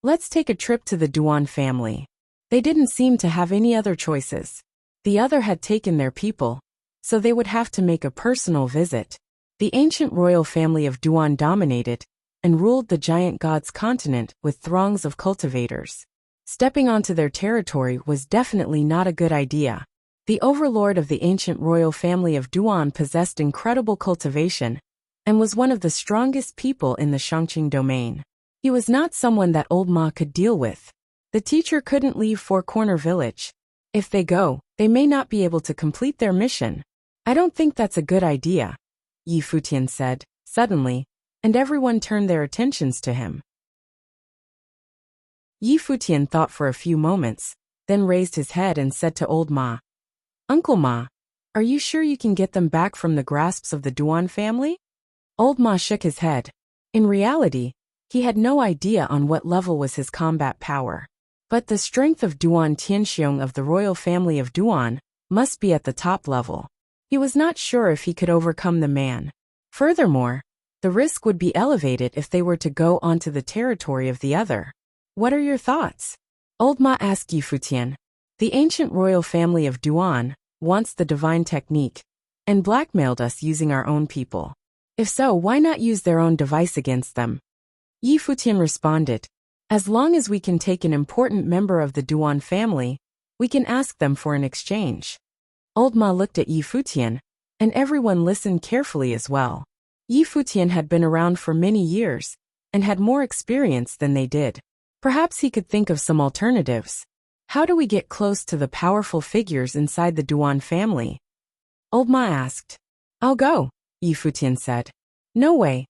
Let's take a trip to the Duan family. They didn't seem to have any other choices. The other had taken their people, so they would have to make a personal visit. The ancient royal family of Duan dominated and ruled the giant god's continent with throngs of cultivators. Stepping onto their territory was definitely not a good idea. The overlord of the ancient royal family of Duan possessed incredible cultivation and was one of the strongest people in the Shangqing domain. He was not someone that old Ma could deal with. The teacher couldn't leave Four Corner Village. If they go, they may not be able to complete their mission. I don't think that's a good idea, Yi Futian said, suddenly, and everyone turned their attentions to him. Yi Futian thought for a few moments, then raised his head and said to old Ma, Uncle Ma, are you sure you can get them back from the grasps of the Duan family? Old Ma shook his head. In reality, he had no idea on what level was his combat power. But the strength of Duan Tianxiong of the royal family of Duan must be at the top level. He was not sure if he could overcome the man. Furthermore, the risk would be elevated if they were to go onto the territory of the other. What are your thoughts? Old Ma asked Yi Futian. The ancient royal family of Duan wants the divine technique and blackmailed us using our own people. If so, why not use their own device against them? Yi Futian responded, As long as we can take an important member of the Duan family, we can ask them for an exchange. Old Ma looked at Yi Futian, and everyone listened carefully as well. Yi Futian had been around for many years and had more experience than they did. Perhaps he could think of some alternatives. How do we get close to the powerful figures inside the Duan family? Old Ma asked. I'll go, Yi Futian said. No way.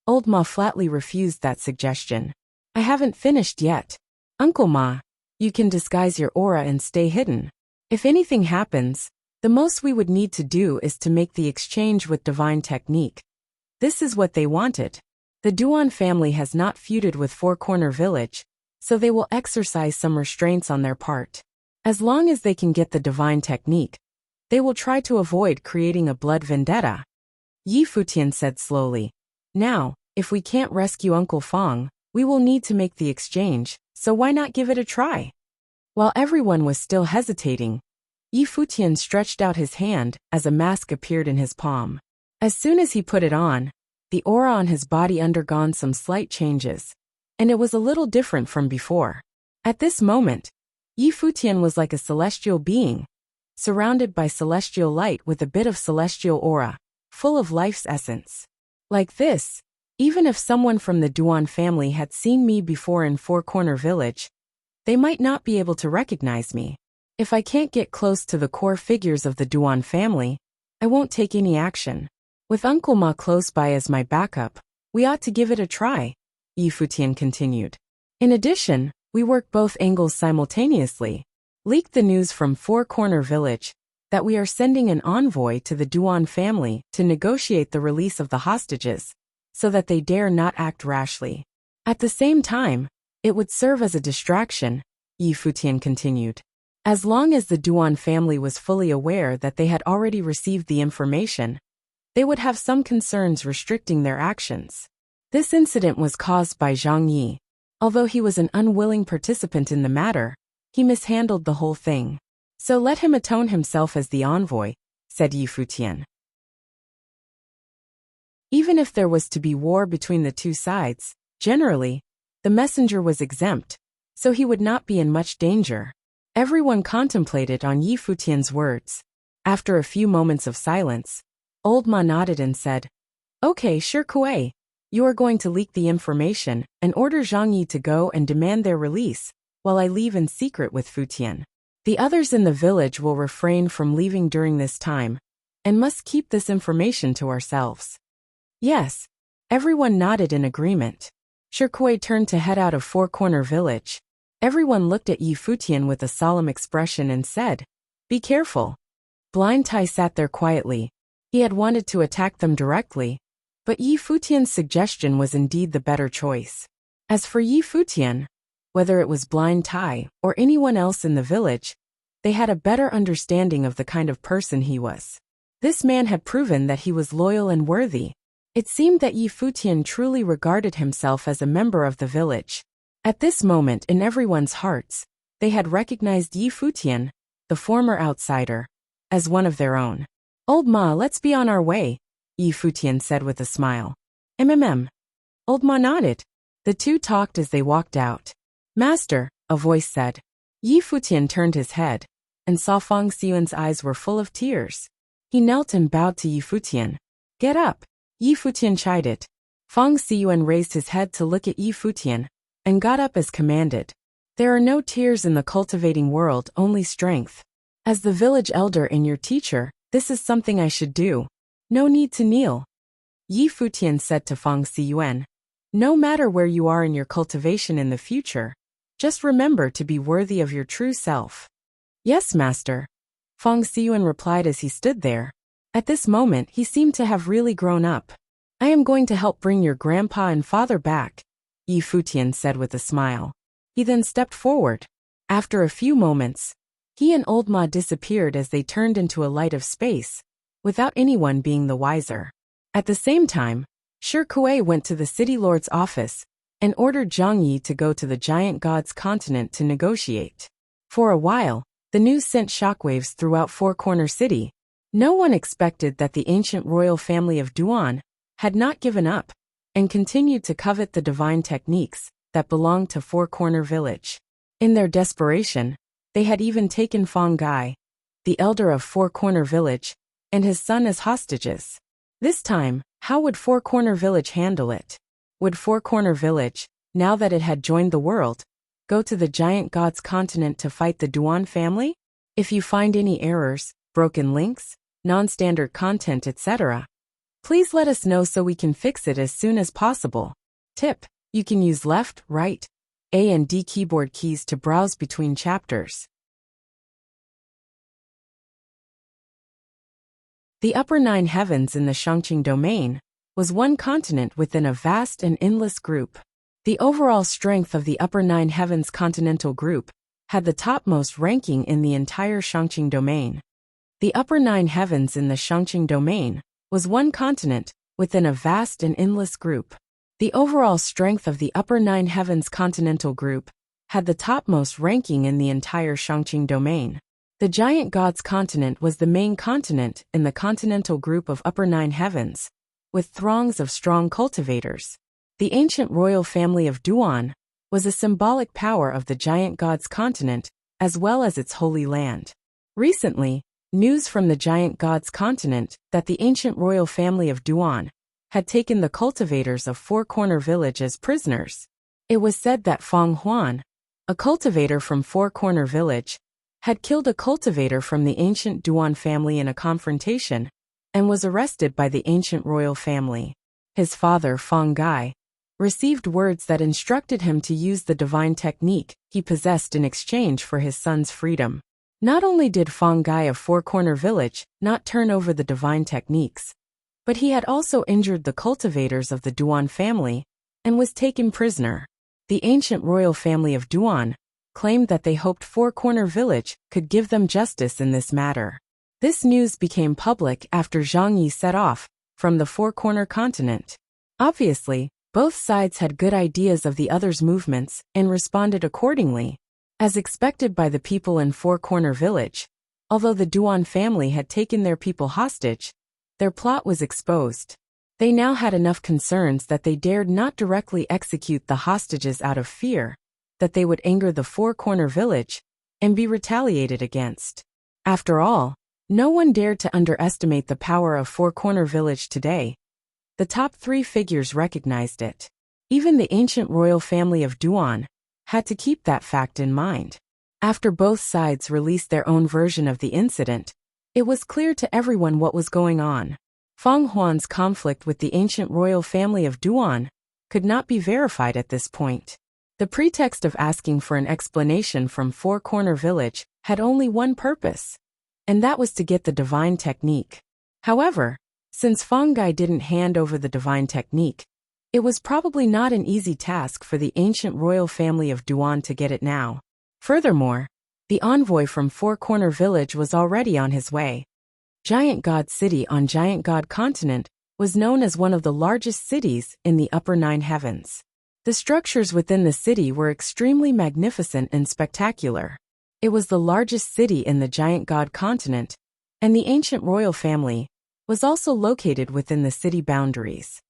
Old Ma flatly refused that suggestion. I haven't finished yet. Uncle Ma, you can disguise your aura and stay hidden. If anything happens, the most we would need to do is to make the exchange with divine technique. This is what they wanted. The Duan family has not feuded with Four Corner Village, so they will exercise some restraints on their part. As long as they can get the divine technique, they will try to avoid creating a blood vendetta. Yi Futian said slowly. Now, if we can't rescue Uncle Fang, we will need to make the exchange, so why not give it a try? While everyone was still hesitating, Yi Futian stretched out his hand as a mask appeared in his palm. As soon as he put it on, the aura on his body undergone some slight changes, and it was a little different from before. At this moment, Yi Futian was like a celestial being, surrounded by celestial light with a bit of celestial aura, full of life's essence. Like this, even if someone from the Duan family had seen me before in Four Corner Village, they might not be able to recognize me. If I can't get close to the core figures of the Duan family, I won't take any action. With Uncle Ma close by as my backup, we ought to give it a try, Yi Futian continued. In addition, we work both angles simultaneously. Leaked the news from Four Corner Village that we are sending an envoy to the Duan family to negotiate the release of the hostages, so that they dare not act rashly. At the same time, it would serve as a distraction, Yi Futian continued. As long as the Duan family was fully aware that they had already received the information, they would have some concerns restricting their actions. This incident was caused by Zhang Yi. Although he was an unwilling participant in the matter, he mishandled the whole thing. So let him atone himself as the envoy, said Yi Futian. Even if there was to be war between the two sides, generally, the messenger was exempt, so he would not be in much danger. Everyone contemplated on Yi Futian's words. After a few moments of silence, Old Ma nodded and said, "Okay, sure Kuei. You are going to leak the information and order Zhang Yi to go and demand their release, while I leave in secret with Futian. The others in the village will refrain from leaving during this time, and must keep this information to ourselves." Yes, everyone nodded in agreement. Shirkuei turned to head out of Four Corner Village. Everyone looked at Yi Futian with a solemn expression and said, "Be careful." Blind Tai sat there quietly. He had wanted to attack them directly, but Yi Futian's suggestion was indeed the better choice. As for Yi Futian, whether it was Blind Tai or anyone else in the village, they had a better understanding of the kind of person he was. This man had proven that he was loyal and worthy. It seemed that Yi Futian truly regarded himself as a member of the village. At this moment in everyone's hearts, they had recognized Yi Futian, the former outsider, as one of their own. "Old Ma, let's be on our way," Yi Futian said with a smile. Old Ma nodded. The two talked as they walked out. "Master," a voice said. Yi Futian turned his head, and saw Fang Xiyuan's eyes were full of tears. He knelt and bowed to Yi Futian. "Get up," Yi Futian chided. Fang Xiyuan raised his head to look at Yi Futian, and got up as commanded. "There are no tears in the cultivating world, only strength. As the village elder and your teacher, this is something I should do. No need to kneel." Yi Futian said to Fang Xiyuan, "No matter where you are in your cultivation in the future, just remember to be worthy of your true self." "Yes, master," Fang Xiyuan replied as he stood there. At this moment he seemed to have really grown up. "I am going to help bring your grandpa and father back," Yi Futian said with a smile. He then stepped forward. After a few moments, he and Old Ma disappeared as they turned into a light of space, without anyone being the wiser. At the same time, Shi Kuei went to the city lord's office and ordered Zhang Yi to go to the giant god's continent to negotiate. For a while, the news sent shockwaves throughout Four Corner City. No one expected that the ancient royal family of Duan had not given up and continued to covet the divine techniques that belonged to Four Corner Village. In their desperation, they had even taken Fang Gai, the elder of Four Corner Village, and his son as hostages. This time, how would Four Corner Village handle it? Would Four Corner Village, now that it had joined the world, go to the giant god's continent to fight the Duan family? If you find any errors, broken links, non-standard content, etc., please let us know so we can fix it as soon as possible. Tip: you can use left, right, A and D keyboard keys to browse between chapters. The upper nine heavens in the Shangqing domain was one continent within a vast and endless group. The overall strength of the upper nine heavens continental group had the topmost ranking in the entire Shangqing domain. The upper nine heavens in the Shangqing domain was one continent within a vast and endless group. The overall strength of the upper nine heavens continental group had the topmost ranking in the entire Shangqing domain. The giant god's continent was the main continent in the continental group of upper nine heavens, with throngs of strong cultivators. The ancient royal family of Duan was a symbolic power of the giant god's continent, as well as its holy land. Recently, news from the giant god's continent that the ancient royal family of Duan had taken the cultivators of Four Corner Village as prisoners. It was said that Feng Huan, a cultivator from Four Corner Village, had killed a cultivator from the ancient Duan family in a confrontation and was arrested by the ancient royal family. His father, Feng Gai, received words that instructed him to use the divine technique he possessed in exchange for his son's freedom. Not only did Feng Gai of Four Corner Village not turn over the divine techniques, but he had also injured the cultivators of the Duan family and was taken prisoner. The ancient royal family of Duan claimed that they hoped Four Corner Village could give them justice in this matter. This news became public after Zhang Yi set off from the Four Corner continent. Obviously, both sides had good ideas of the other's movements and responded accordingly. As expected by the people in Four Corner Village, although the Duan family had taken their people hostage, their plot was exposed. They now had enough concerns that they dared not directly execute the hostages out of fear that they would anger the Four Corner Village and be retaliated against. After all, no one dared to underestimate the power of Four Corner Village today. The top three figures recognized it. Even the ancient royal family of Duan had to keep that fact in mind. After both sides released their own version of the incident, it was clear to everyone what was going on. Feng Huan's conflict with the ancient royal family of Duan could not be verified at this point. The pretext of asking for an explanation from Four Corner Village had only one purpose, and that was to get the divine technique. However, since Feng Gai didn't hand over the divine technique, it was probably not an easy task for the ancient royal family of Duan to get it now. Furthermore, the envoy from Four Corner Village was already on his way. Giant God City on Giant God Continent was known as one of the largest cities in the upper 9 heavens. The structures within the city were extremely magnificent and spectacular. It was the largest city in the Giant God Continent, and the ancient royal family was also located within the city boundaries.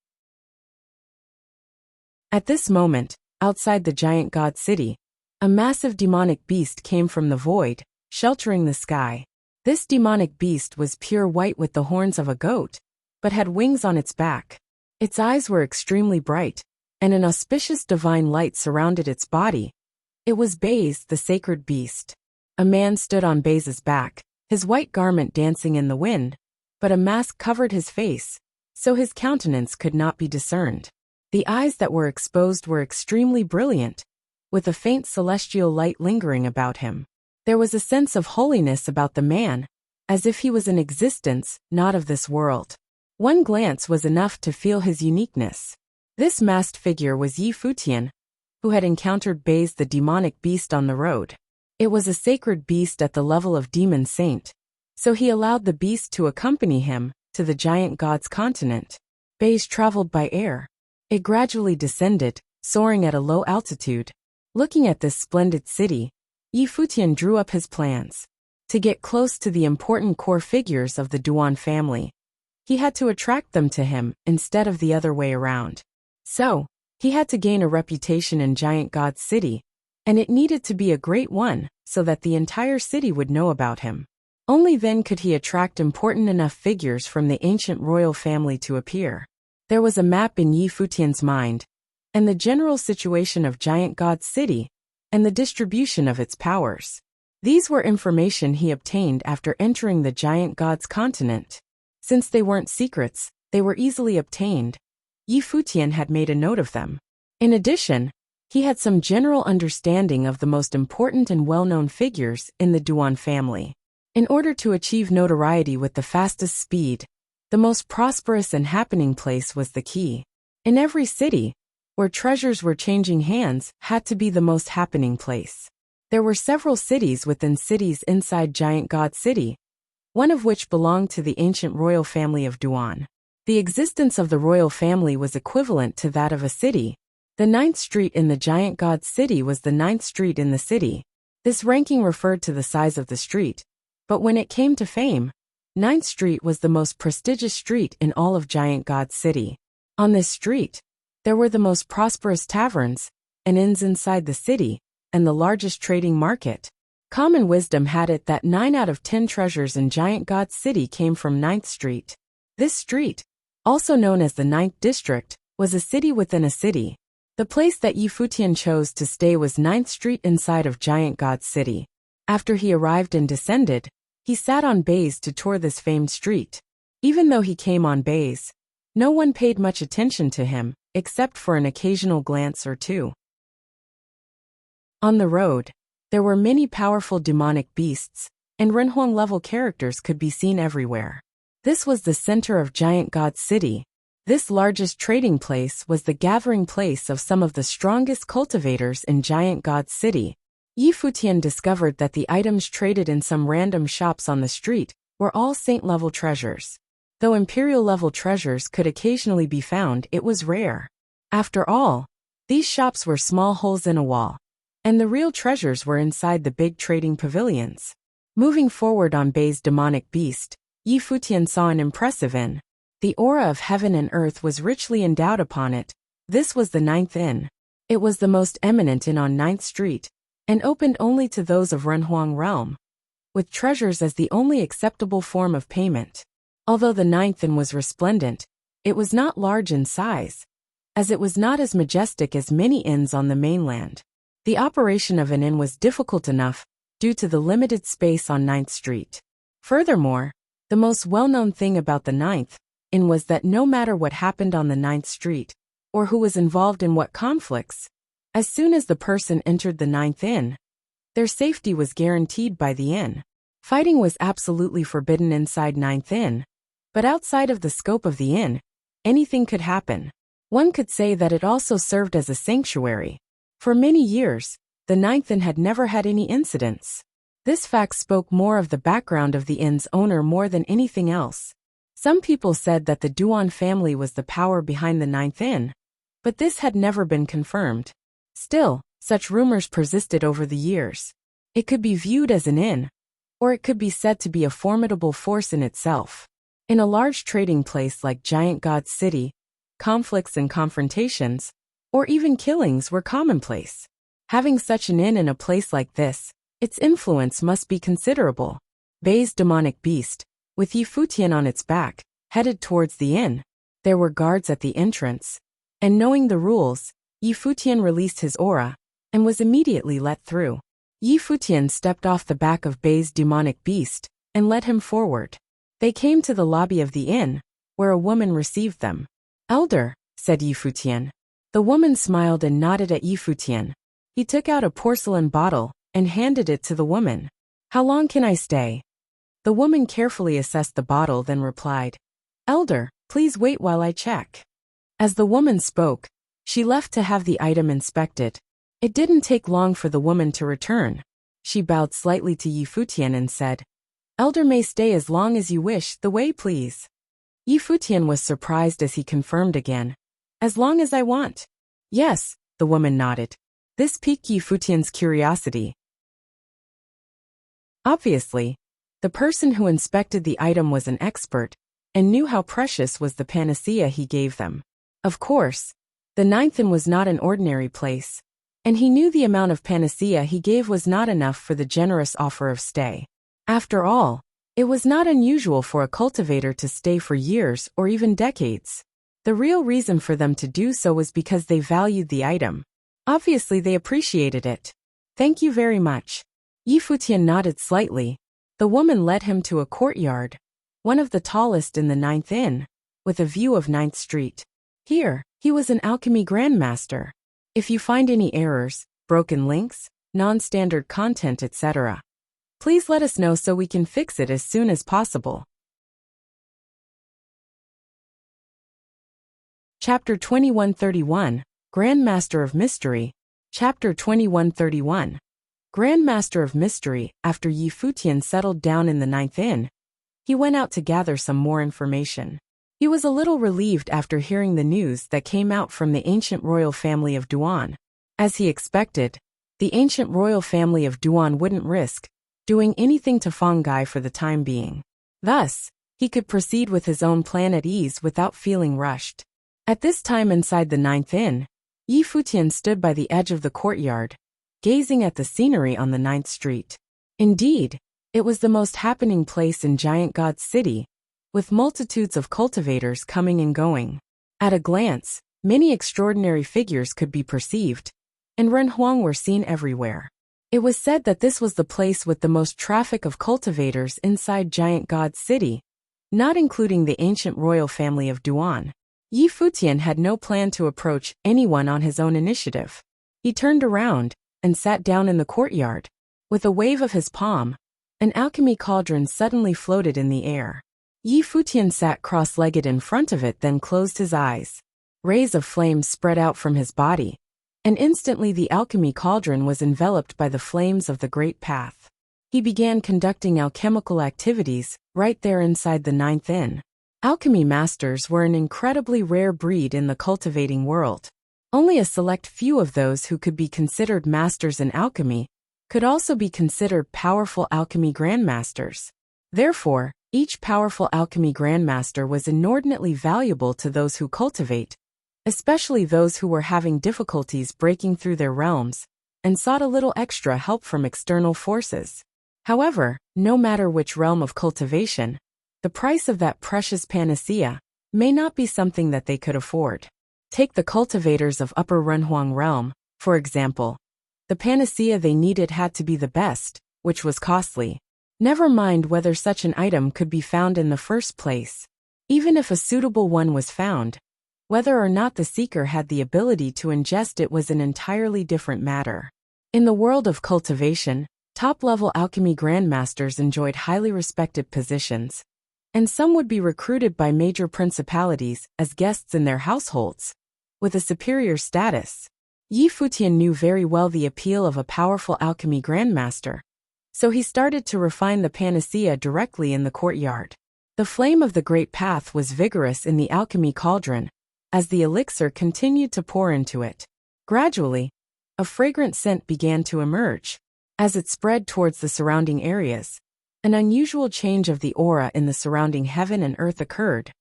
At this moment, outside the Giant God City, a massive demonic beast came from the void, sheltering the sky. This demonic beast was pure white with the horns of a goat, but had wings on its back. Its eyes were extremely bright, and an auspicious divine light surrounded its body. It was Baize, the sacred beast. A man stood on Baize's back, his white garment dancing in the wind, but a mask covered his face, so his countenance could not be discerned. The eyes that were exposed were extremely brilliant, with a faint celestial light lingering about him. There was a sense of holiness about the man, as if he was an existence not of this world. One glance was enough to feel his uniqueness. This masked figure was Yi Futian, who had encountered Baize the demonic beast on the road. It was a sacred beast at the level of demon saint, so he allowed the beast to accompany him to the giant god's continent. Baize traveled by air. It gradually descended, soaring at a low altitude. Looking at this splendid city, Yi Futian drew up his plans. To get close to the important core figures of the Duan family, he had to attract them to him instead of the other way around. So, he had to gain a reputation in Giant God's city, and it needed to be a great one so that the entire city would know about him. Only then could he attract important enough figures from the ancient royal family to appear. There was a map in Yi Futian's mind, and the general situation of Giant God's city, and the distribution of its powers. These were information he obtained after entering the Giant God's continent. Since they weren't secrets, they were easily obtained. Yi Futian had made a note of them. In addition, he had some general understanding of the most important and well-known figures in the Duan family. In order to achieve notoriety with the fastest speed, the most prosperous and happening place was the key. In every city, where treasures were changing hands, had to be the most happening place. There were several cities within cities inside Giant God City, one of which belonged to the ancient royal family of Duan. The existence of the royal family was equivalent to that of a city. The 9th street in the Giant God City was the 9th street in the city. This ranking referred to the size of the street, but when it came to fame, 9th Street was the most prestigious street in all of Giant God City. On this street, There were the most prosperous taverns and inns inside the city, and the largest trading market. Common wisdom had it that 9 out of 10 treasures in Giant God City came from 9th Street. This street, also known as the 9th District, was a city within a city. The place that Futian chose to stay was 9th Street inside of Giant God City. After he arrived and descended, he sat on bays to tour this famed street. Even though he came on bays, no one paid much attention to him, except for an occasional glance or two. On the road, there were many powerful demonic beasts, and Renhuang-level characters could be seen everywhere. This was the center of Giant God City. This largest trading place was the gathering place of some of the strongest cultivators in Giant God City. Futian discovered that the items traded in some random shops on the street were all saint-level treasures. Though imperial-level treasures could occasionally be found, it was rare. After all, these shops were small holes in a wall, and the real treasures were inside the big trading pavilions. Moving forward on Bei's demonic beast, Futian saw an impressive inn. The aura of heaven and earth was richly endowed upon it. This was the 9th inn. It was the most eminent inn on 9th Street, and opened only to those of Renhuang realm, with treasures as the only acceptable form of payment. Although the 9th inn was resplendent, it was not large in size, as it was not as majestic as many inns on the mainland. The operation of an inn was difficult enough, due to the limited space on 9th Street. Furthermore, the most well-known thing about the 9th inn was that no matter what happened on the 9th Street, or who was involved in what conflicts, as soon as the person entered the 9th inn, their safety was guaranteed by the inn. Fighting was absolutely forbidden inside 9th inn, but outside of the scope of the inn, anything could happen. One could say that it also served as a sanctuary. For many years, the 9th inn had never had any incidents. This fact spoke more of the background of the inn's owner more than anything else. Some people said that the Duan family was the power behind the 9th inn, but this had never been confirmed. Still, such rumors persisted over the years. It could be viewed as an inn, or it could be said to be a formidable force in itself. In a large trading place like Giant God City, conflicts and confrontations, or even killings were commonplace. Having such an inn in a place like this, its influence must be considerable. Bei's demonic beast, with Futian on its back, headed towards the inn. There were guards at the entrance, and knowing the rules, Futian released his aura, and was immediately let through. Futian stepped off the back of Bei's demonic beast, and led him forward. They came to the lobby of the inn, where a woman received them. "Elder," said Futian. The woman smiled and nodded at Futian. He took out a porcelain bottle, and handed it to the woman. "How long can I stay?" The woman carefully assessed the bottle, then replied, "Elder, please wait while I check." As the woman spoke, she left to have the item inspected. It didn't take long for the woman to return. She bowed slightly to Futian and said, "Elder may stay as long as you wish, the way please." Futian was surprised as he confirmed again, "As long as I want." "Yes," the woman nodded. This piqued Futian's curiosity. Obviously, the person who inspected the item was an expert, and knew how precious was the panacea he gave them. Of course, the 9th inn was not an ordinary place, and he knew the amount of panacea he gave was not enough for the generous offer of stay. After all, it was not unusual for a cultivator to stay for years or even decades. The real reason for them to do so was because they valued the item. Obviously they appreciated it. "Thank you very much." Futian nodded slightly. The woman led him to a courtyard, one of the tallest in the 9th inn, with a view of 9th Street. Here, he was an alchemy grandmaster. If you find any errors, broken links, non-standard content, etc., please let us know so we can fix it as soon as possible. Chapter 2131, Grandmaster of Mystery. Chapter 2131. Grandmaster of Mystery. After Futian settled down in the 9th inn, he went out to gather some more information. He was a little relieved after hearing the news that came out from the ancient royal family of Duan. As he expected, the ancient royal family of Duan wouldn't risk doing anything to Fongai for the time being. Thus, he could proceed with his own plan at ease without feeling rushed. At this time inside the ninth inn, Futian stood by the edge of the courtyard, gazing at the scenery on the ninth street. Indeed, it was the most happening place in Giant God's city, with multitudes of cultivators coming and going. At a glance, many extraordinary figures could be perceived, and Renhuang were seen everywhere. It was said that this was the place with the most traffic of cultivators inside Giant God's city, not including the ancient royal family of Duan. Futian had no plan to approach anyone on his own initiative. He turned around and sat down in the courtyard. With a wave of his palm, an alchemy cauldron suddenly floated in the air. Futian sat cross-legged in front of it, then closed his eyes. Rays of flame spread out from his body, and instantly the alchemy cauldron was enveloped by the flames of the great path. He began conducting alchemical activities right there inside the ninth inn. Alchemy masters were an incredibly rare breed in the cultivating world. Only a select few of those who could be considered masters in alchemy could also be considered powerful alchemy grandmasters. Therefore, each powerful alchemy grandmaster was inordinately valuable to those who cultivate, especially those who were having difficulties breaking through their realms and sought a little extra help from external forces. However, no matter which realm of cultivation, the price of that precious panacea may not be something that they could afford. Take the cultivators of Upper Renhuang realm, for example. The panacea they needed had to be the best, which was costly. Never mind whether such an item could be found in the first place. Even if a suitable one was found, whether or not the seeker had the ability to ingest it was an entirely different matter. In the world of cultivation, top-level alchemy grandmasters enjoyed highly respected positions, and some would be recruited by major principalities as guests in their households, with a superior status. Futian knew very well the appeal of a powerful alchemy grandmaster, so he started to refine the panacea directly in the courtyard. The flame of the great path was vigorous in the alchemy cauldron, as the elixir continued to pour into it. Gradually, a fragrant scent began to emerge. As it spread towards the surrounding areas, an unusual change of the aura in the surrounding heaven and earth occurred,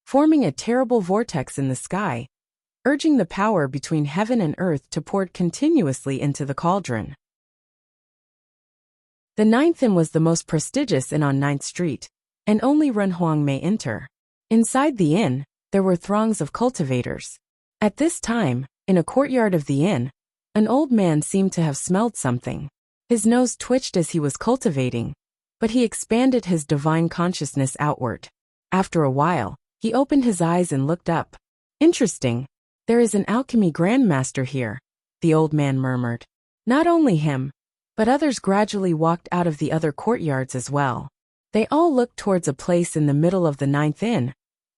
forming a terrible vortex in the sky, urging the power between heaven and earth to pour continuously into the cauldron. The ninth inn was the most prestigious inn on 9th Street, and only Renhuang may enter. Inside the inn, there were throngs of cultivators. At this time, in a courtyard of the inn, an old man seemed to have smelled something. His nose twitched as he was cultivating, but he expanded his divine consciousness outward. After a while, he opened his eyes and looked up. Interesting. There is an alchemy grandmaster here, the old man murmured. Not only him, but others gradually walked out of the other courtyards as well. They all looked towards a place in the middle of the ninth inn,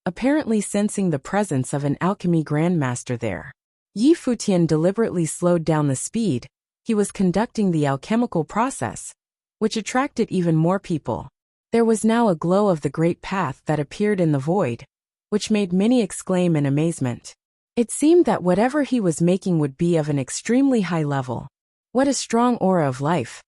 apparently sensing the presence of an alchemy grandmaster there. Futian deliberately slowed down the speed. He was conducting the alchemical process, which attracted even more people. There was now a glow of the great path that appeared in the void, which made many exclaim in amazement. It seemed that whatever he was making would be of an extremely high level. What a strong aura of life,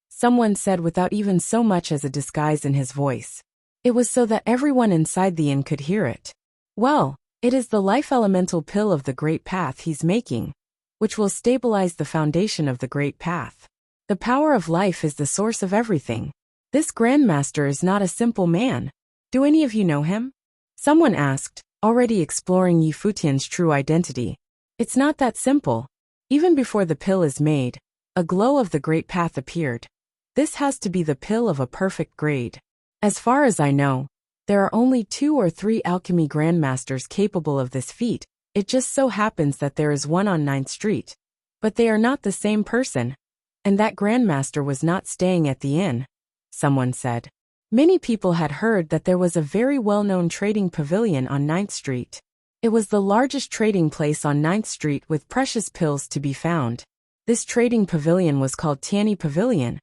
someone said without even so much as a disguise in his voice. It was so that everyone inside the inn could hear it. Well, it is the life elemental pill of the great path he's making, which will stabilize the foundation of the great path. The power of life is the source of everything. This grandmaster is not a simple man. Do any of you know him? Someone asked, already exploring Futian's true identity. It's not that simple. Even before the pill is made, a glow of the great path appeared. This has to be the pill of a perfect grade. As far as I know, there are only 2 or 3 alchemy grandmasters capable of this feat. It just so happens that there is one on 9th Street. But they are not the same person, and that grandmaster was not staying at the inn, someone said. Many people had heard that there was a very well-known trading pavilion on 9th Street. It was the largest trading place on 9th Street with precious pills to be found. This trading pavilion was called Tianyi Pavilion,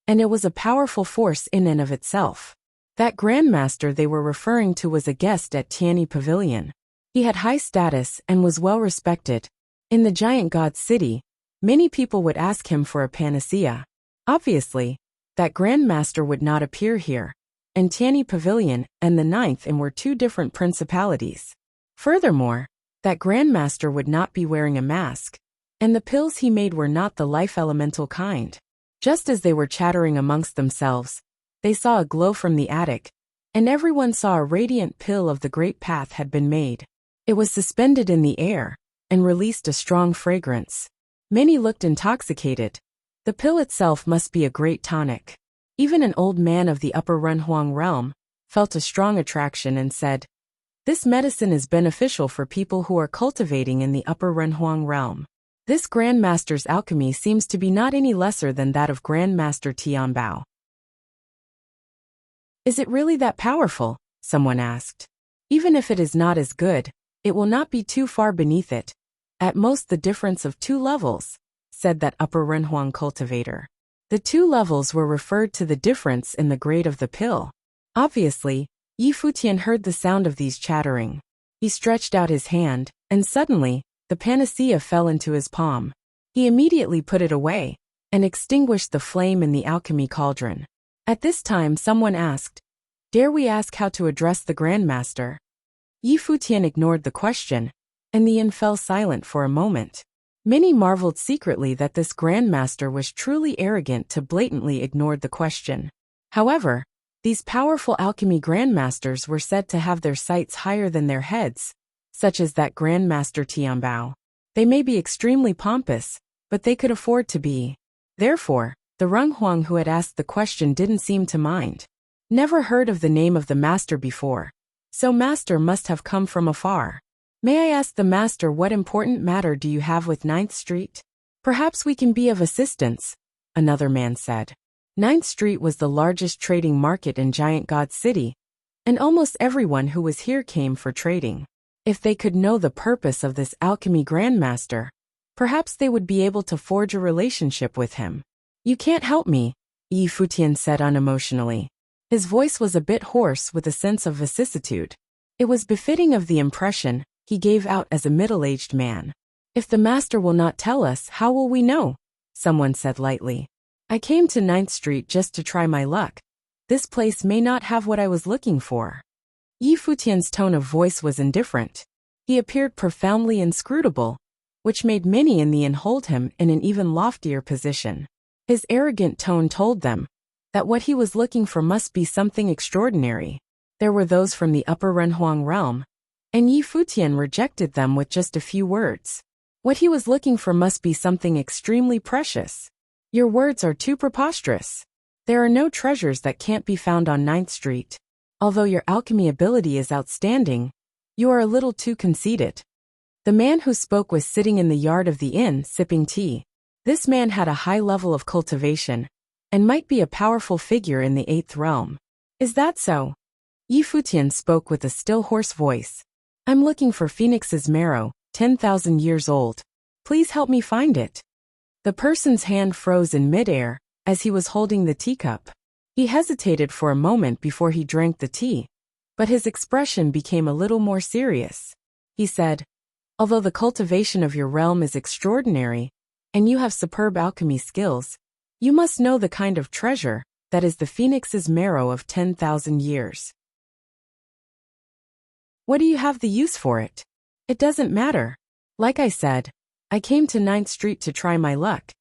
and it was a powerful force in and of itself. That grandmaster they were referring to was a guest at Tianyi Pavilion. He had high status and was well respected. In the giant god city, many people would ask him for a panacea. Obviously, that grandmaster would not appear here, and Tianyi Pavilion and the 9th Inn were 2 different principalities. Furthermore, that Grandmaster would not be wearing a mask, and the pills he made were not the life elemental kind. Just as they were chattering amongst themselves, they saw a glow from the attic, and everyone saw a radiant pill of the great path had been made. It was suspended in the air, and released a strong fragrance. Many looked intoxicated. The pill itself must be a great tonic. Even an old man of the upper Renhuang realm felt a strong attraction and said, "This medicine is beneficial for people who are cultivating in the upper Renhuang realm." This Grandmaster's alchemy seems to be not any lesser than that of Grandmaster Tianbao. "Is it really that powerful?" someone asked. "Even if it is not as good, it will not be too far beneath it. At most the difference of 2 levels, said that upper Renhuang cultivator. The 2 levels were referred to the difference in the grade of the pill. Obviously, Futian heard the sound of these chattering. He stretched out his hand, and suddenly, the panacea fell into his palm. He immediately put it away, and extinguished the flame in the alchemy cauldron. At this time someone asked, "Dare we ask how to address the Grandmaster?" Futian ignored the question, and the inn fell silent for a moment. Many marveled secretly that this Grandmaster was truly arrogant to blatantly ignore the question. However, these powerful alchemy Grandmasters were said to have their sights higher than their heads, such as that Grandmaster Tianbao. They may be extremely pompous, but they could afford to be. Therefore, the Renhuang who had asked the question didn't seem to mind. Never heard of the name of the master before, so master must have come from afar. "May I ask the master what important matter do you have with 9th Street? Perhaps we can be of assistance," another man said. 9th Street was the largest trading market in Giant God City, and almost everyone who was here came for trading. If they could know the purpose of this alchemy Grandmaster, perhaps they would be able to forge a relationship with him. "You can't help me," Futian said unemotionally. His voice was a bit hoarse with a sense of vicissitude. It was befitting of the impression he gave out as a middle-aged man. "If the master will not tell us, how will we know?" someone said lightly. "I came to 9th Street just to try my luck. This place may not have what I was looking for." Futian's tone of voice was indifferent. He appeared profoundly inscrutable, which made many in the inn hold him in an even loftier position. His arrogant tone told them that what he was looking for must be something extraordinary. There were those from the upper Renhuang realm, and Futian rejected them with just a few words. What he was looking for must be something extremely precious. "Your words are too preposterous. There are no treasures that can't be found on 9th Street. Although your alchemy ability is outstanding, you are a little too conceited." The man who spoke was sitting in the yard of the inn sipping tea. This man had a high level of cultivation, and might be a powerful figure in the 8th realm. "Is that so?" Futian spoke with a still hoarse voice. "I'm looking for Phoenix's marrow, 10,000 years old. Please help me find it." The person's hand froze in midair as he was holding the teacup. He hesitated for a moment before he drank the tea, but his expression became a little more serious. He said, "Although the cultivation of your realm is extraordinary, and you have superb alchemy skills, you must know the kind of treasure that is the Phoenix's marrow of 10,000 years. What do you have the use for it? It doesn't matter. Like I said, I came to 9th Street to try my luck,"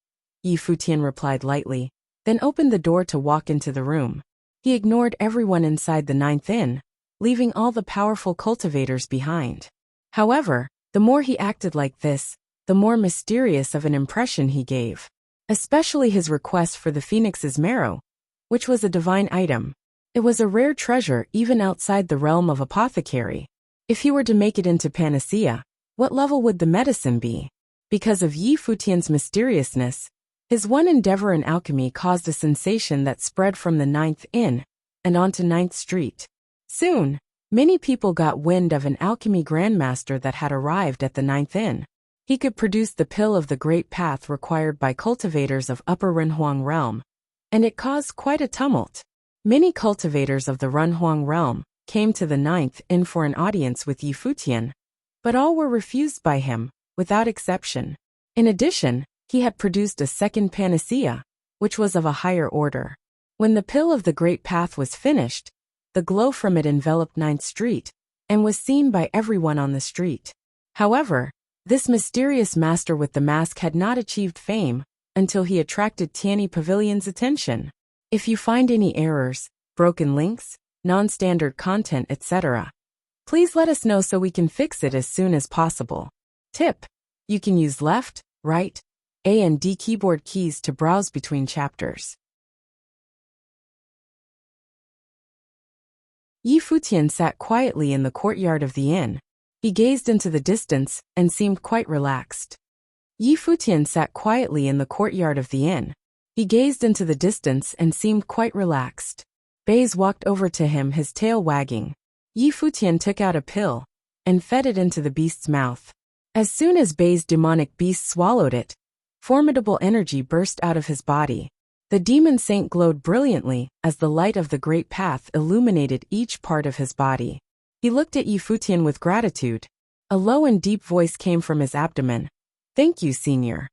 Futian replied lightly, then opened the door to walk into the room. He ignored everyone inside the 9th Inn, leaving all the powerful cultivators behind. However, the more he acted like this, the more mysterious of an impression he gave. Especially his request for the Phoenix's marrow, which was a divine item. It was a rare treasure even outside the realm of apothecary. If he were to make it into panacea, what level would the medicine be? Because of Futian's mysteriousness, his one endeavor in alchemy caused a sensation that spread from the 9th Inn and onto 9th Street. Soon, many people got wind of an alchemy grandmaster that had arrived at the 9th Inn. He could produce the pill of the great path required by cultivators of Upper Renhuang realm, and it caused quite a tumult. Many cultivators of the Renhuang realm came to the 9th Inn for an audience with Futian, but all were refused by him, without exception. In addition, he had produced a second panacea, which was of a higher order. When the pill of the great path was finished, the glow from it enveloped 9th Street, and was seen by everyone on the street. However, this mysterious master with the mask had not achieved fame until he attracted Tianyi Pavilion's attention. If you find any errors, broken links, non-standard content, etc., please let us know so we can fix it as soon as possible. Tip: you can use left, right, A and D keyboard keys to browse between chapters. Futian sat quietly in the courtyard of the inn. He gazed into the distance and seemed quite relaxed. Futian sat quietly in the courtyard of the inn. He gazed into the distance and seemed quite relaxed. Baze walked over to him, his tail wagging. Futian took out a pill and fed it into the beast's mouth. As soon as Baze's demonic beast swallowed it, formidable energy burst out of his body. The demon saint glowed brilliantly as the light of the great path illuminated each part of his body. He looked at Futian with gratitude. A low and deep voice came from his abdomen. "Thank you, Senior."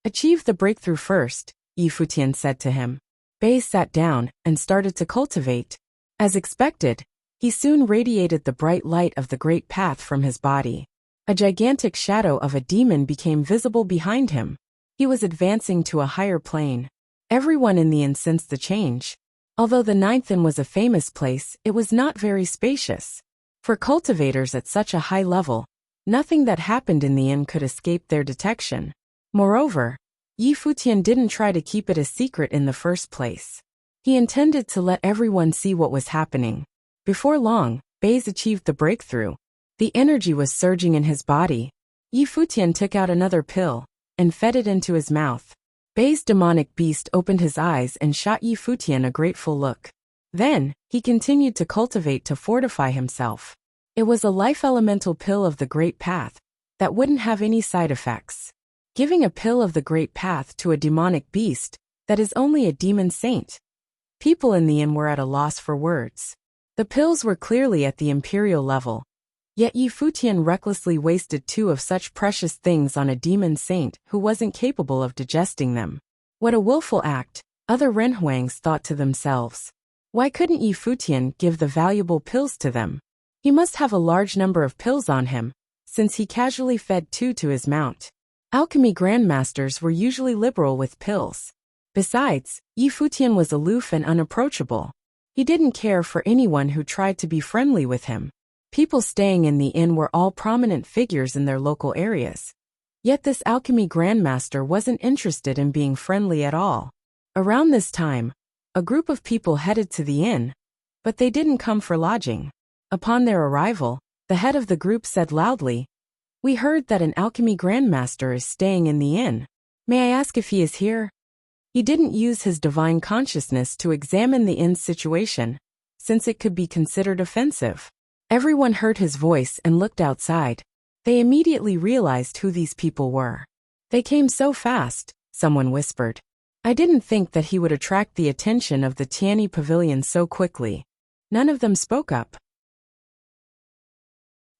"Achieve the breakthrough first," Futian said to him. Baze sat down and started to cultivate. As expected, he soon radiated the bright light of the great path from his body. A gigantic shadow of a demon became visible behind him. He was advancing to a higher plane. Everyone in the inn sensed the change. Although the ninth inn was a famous place, it was not very spacious. For cultivators at such a high level, nothing that happened in the inn could escape their detection. Moreover, Futian didn't try to keep it a secret in the first place. He intended to let everyone see what was happening. Before long, Baze achieved the breakthrough. The energy was surging in his body. Futian took out another pill and fed it into his mouth. Baze's demonic beast opened his eyes and shot Futian a grateful look. Then, he continued to cultivate to fortify himself. It was a life elemental pill of the Great Path that wouldn't have any side effects. Giving a pill of the Great Path to a demonic beast that is only a demon saint. People in the inn were at a loss for words. The pills were clearly at the imperial level. Yet Futian recklessly wasted two of such precious things on a demon saint who wasn't capable of digesting them. What a willful act, other Renhuangs thought to themselves. Why couldn't Futian give the valuable pills to them? He must have a large number of pills on him, since he casually fed two to his mount. Alchemy grandmasters were usually liberal with pills. Besides, Futian was aloof and unapproachable. He didn't care for anyone who tried to be friendly with him. People staying in the inn were all prominent figures in their local areas. Yet this alchemy grandmaster wasn't interested in being friendly at all. Around this time, a group of people headed to the inn, but they didn't come for lodging. Upon their arrival, the head of the group said loudly, "We heard that an alchemy grandmaster is staying in the inn. May I ask if he is here?" He didn't use his divine consciousness to examine the inn's situation, since it could be considered offensive. Everyone heard his voice and looked outside. They immediately realized who these people were. "They came so fast," someone whispered. "I didn't think that he would attract the attention of the Tianyi Pavilion so quickly." None of them spoke up.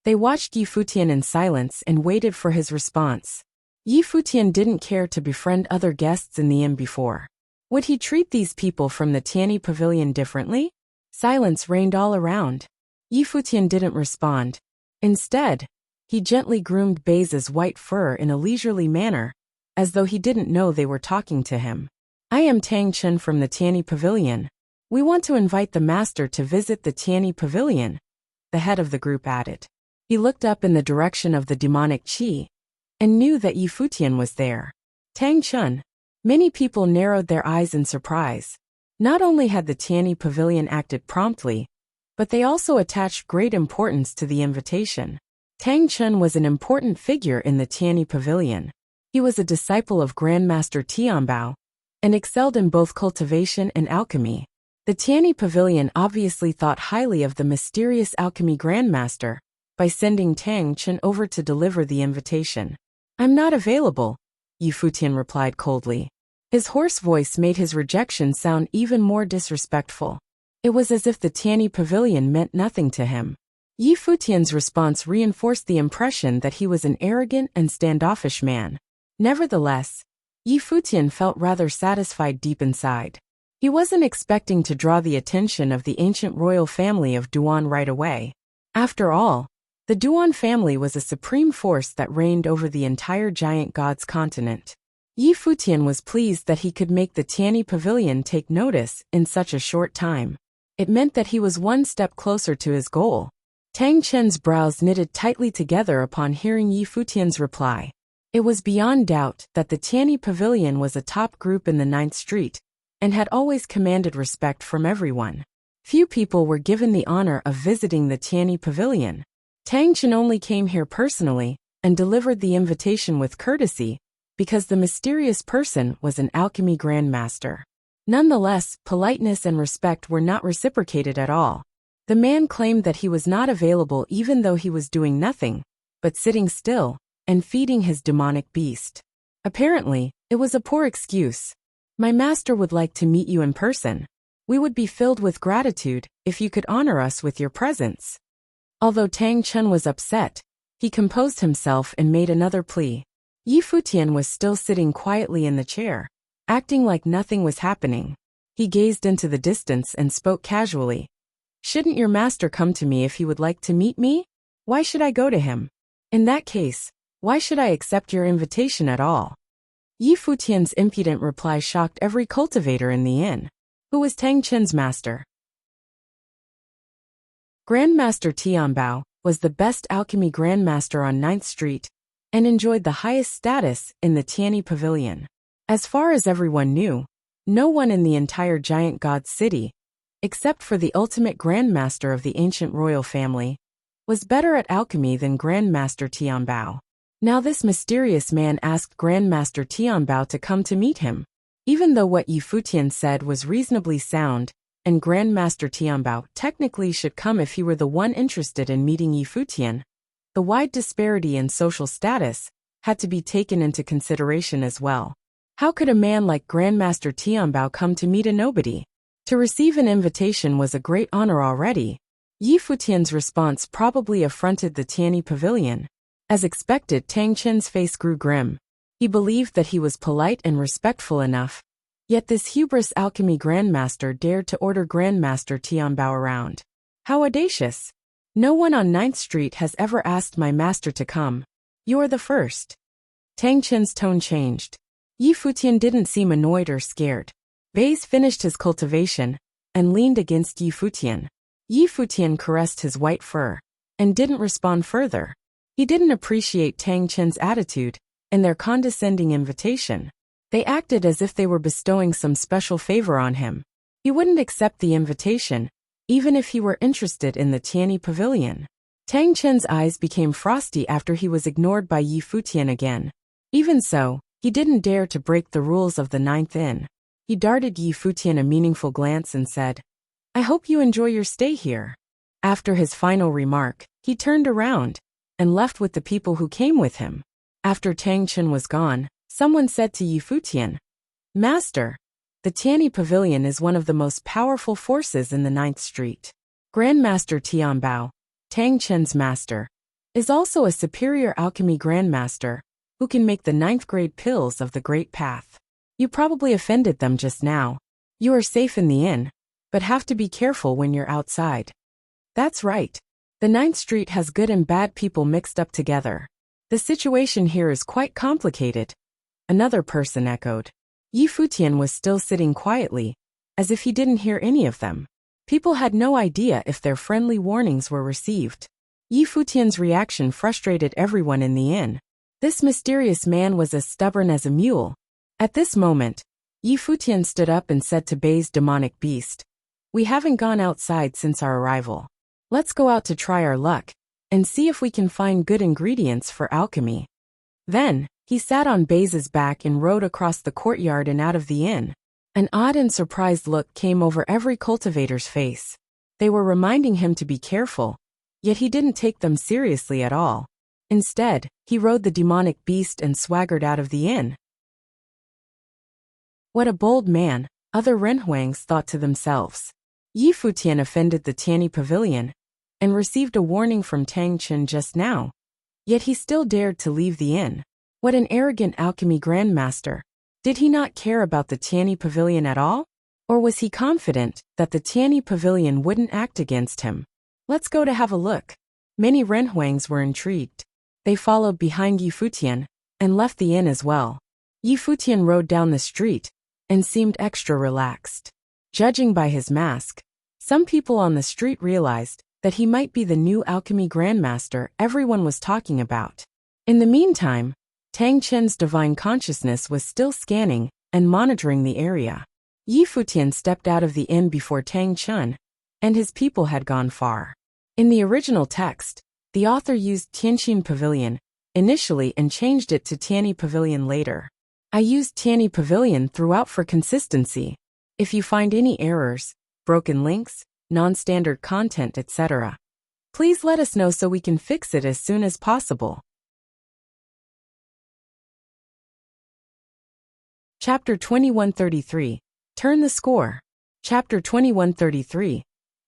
They watched Futian in silence and waited for his response. Futian didn't care to befriend other guests in the inn before. Would he treat these people from the Tianyi Pavilion differently? Silence reigned all around. Futian didn't respond. Instead, he gently groomed Baze's white fur in a leisurely manner, as though he didn't know they were talking to him. "I am Tang Chen from the Tianyi Pavilion. We want to invite the master to visit the Tianyi Pavilion," the head of the group added. He looked up in the direction of the demonic chi and knew that Futian was there. Tang Chen. Many people narrowed their eyes in surprise. Not only had the Tianyi Pavilion acted promptly, but they also attached great importance to the invitation. Tang Chen was an important figure in the Tianyi Pavilion. He was a disciple of Grandmaster Tianbao and excelled in both cultivation and alchemy. The Tianyi Pavilion obviously thought highly of the mysterious alchemy grandmaster by sending Tang Chen over to deliver the invitation. "I'm not available," Futian replied coldly. His hoarse voice made his rejection sound even more disrespectful. It was as if the Tianyi Pavilion meant nothing to him. Futian's response reinforced the impression that he was an arrogant and standoffish man. Nevertheless, Futian felt rather satisfied deep inside. He wasn't expecting to draw the attention of the ancient royal family of Duan right away. After all, The Duan family was a supreme force that reigned over the entire giant god's continent. Yi Futian was pleased that he could make the Tianyi Pavilion take notice in such a short time. It meant that he was one step closer to his goal. Tang Chen's brows knitted tightly together upon hearing Yi Futian's reply. It was beyond doubt that the Tianyi Pavilion was a top group in the 9th Street, and had always commanded respect from everyone. Few people were given the honor of visiting the Tianyi Pavilion. Tang Chen only came here personally, and delivered the invitation with courtesy, because the mysterious person was an alchemy grandmaster. Nonetheless, politeness and respect were not reciprocated at all. The man claimed that he was not available even though he was doing nothing, but sitting still, and feeding his demonic beast. Apparently, it was a poor excuse. My master would like to meet you in person. We would be filled with gratitude if you could honor us with your presence. Although Tang Chen was upset, he composed himself and made another plea. Yi Futian was still sitting quietly in the chair, acting like nothing was happening. He gazed into the distance and spoke casually. Shouldn't your master come to me if he would like to meet me? Why should I go to him? In that case, why should I accept your invitation at all? Yi Futian's impudent reply shocked every cultivator in the inn. Who was Tang Chen's master? Grandmaster Tianbao was the best alchemy grandmaster on 9th Street, and enjoyed the highest status in the Tianyi Pavilion. As far as everyone knew, no one in the entire giant god city, except for the ultimate grandmaster of the ancient royal family, was better at alchemy than Grandmaster Tianbao. Now this mysterious man asked Grandmaster Tianbao to come to meet him. Even though what Yi Futian said was reasonably sound, and Grandmaster Tianbao technically should come if he were the one interested in meeting Yi Futian, the wide disparity in social status had to be taken into consideration as well. How could a man like Grandmaster Tianbao come to meet a nobody? To receive an invitation was a great honor already. Yi Futian's response probably affronted the Tianyi Pavilion. As expected, Tang Chen's face grew grim. He believed that he was polite and respectful enough, yet this hubris alchemy grandmaster dared to order Grandmaster Tianbao around. How audacious! No one on 9th Street has ever asked my master to come. You are the first. Tang Chen's tone changed. Yi Futian didn't seem annoyed or scared. Vase finished his cultivation, and leaned against Yi Futian. Yi Futian caressed his white fur, and didn't respond further. He didn't appreciate Tang Chen's attitude, and their condescending invitation. They acted as if they were bestowing some special favor on him. He wouldn't accept the invitation, even if he were interested in the Tianyi Pavilion. Tang Chen's eyes became frosty after he was ignored by Yi Futian again. Even so, he didn't dare to break the rules of the 9th Inn. He darted Yi Futian a meaningful glance and said, I hope you enjoy your stay here. After his final remark, he turned around, and left with the people who came with him. After Tang Chen was gone, someone said to Yi Futian, Master, the Tianyi Pavilion is one of the most powerful forces in the 9th Street. Grandmaster Tianbao, Tang Chen's master, is also a superior alchemy grandmaster, who can make the 9th grade pills of the Great Path. You probably offended them just now. You are safe in the inn, but have to be careful when you're outside. That's right. The 9th Street has good and bad people mixed up together. The situation here is quite complicated. Another person echoed. Yi Futian was still sitting quietly, as if he didn't hear any of them. People had no idea if their friendly warnings were received. Yi Futian's reaction frustrated everyone in the inn. This mysterious man was as stubborn as a mule. At this moment, Yi Futian stood up and said to Bei's demonic beast, We haven't gone outside since our arrival. Let's go out to try our luck, and see if we can find good ingredients for alchemy. Then, he sat on Bei's back and rode across the courtyard and out of the inn. An odd and surprised look came over every cultivator's face. They were reminding him to be careful, yet he didn't take them seriously at all. Instead, he rode the demonic beast and swaggered out of the inn. What a bold man, other Renhuangs thought to themselves. Yi Futian offended the Tianyi Pavilion, and received a warning from Tang Chen just now. Yet he still dared to leave the inn. What an arrogant alchemy grandmaster. Did he not care about the Tianyi Pavilion at all? Or was he confident that the Tianyi Pavilion wouldn't act against him? Let's go to have a look. Many Renhuangs were intrigued. They followed behind Yi Futian and left the inn as well. Yi Futian rode down the street and seemed extra relaxed. Judging by his mask, some people on the street realized that he might be the new alchemy grandmaster everyone was talking about. In the meantime, Tang Chen's divine consciousness was still scanning and monitoring the area. Yi Futian stepped out of the inn before Tang Chen and his people had gone far. In the original text, the author used Tianqin Pavilion initially and changed it to Tianyi Pavilion later. I used Tianyi Pavilion throughout for consistency. If you find any errors, broken links, non-standard content, etc., please let us know so we can fix it as soon as possible. Chapter 2133. Turn the score. Chapter 2133.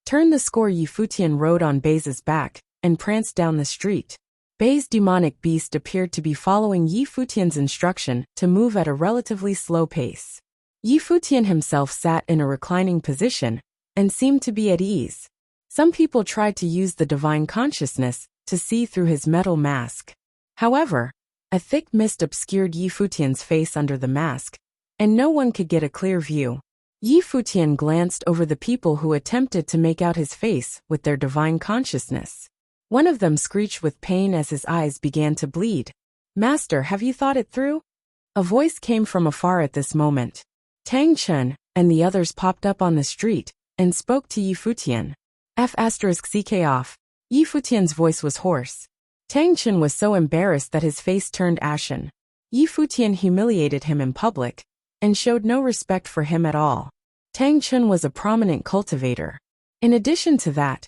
Turn the score. Yi Futian rode on Bei's back and pranced down the street. Bei's demonic beast appeared to be following Yi Futian's instruction to move at a relatively slow pace. Yi Futian himself sat in a reclining position and seemed to be at ease. Some people tried to use the divine consciousness to see through his metal mask. However, a thick mist obscured Yi Futian's face under the mask, and no one could get a clear view. Yi Futian glanced over the people who attempted to make out his face with their divine consciousness. One of them screeched with pain as his eyes began to bleed. "Master, have you thought it through?" A voice came from afar at this moment. Tang Chen and the others popped up on the street and spoke to Yi Futian. F***ck off. Yi Futian's voice was hoarse. Tang Chen was so embarrassed that his face turned ashen. Yi Futian humiliated him in public and showed no respect for him at all. Tang Chen was a prominent cultivator. In addition to that,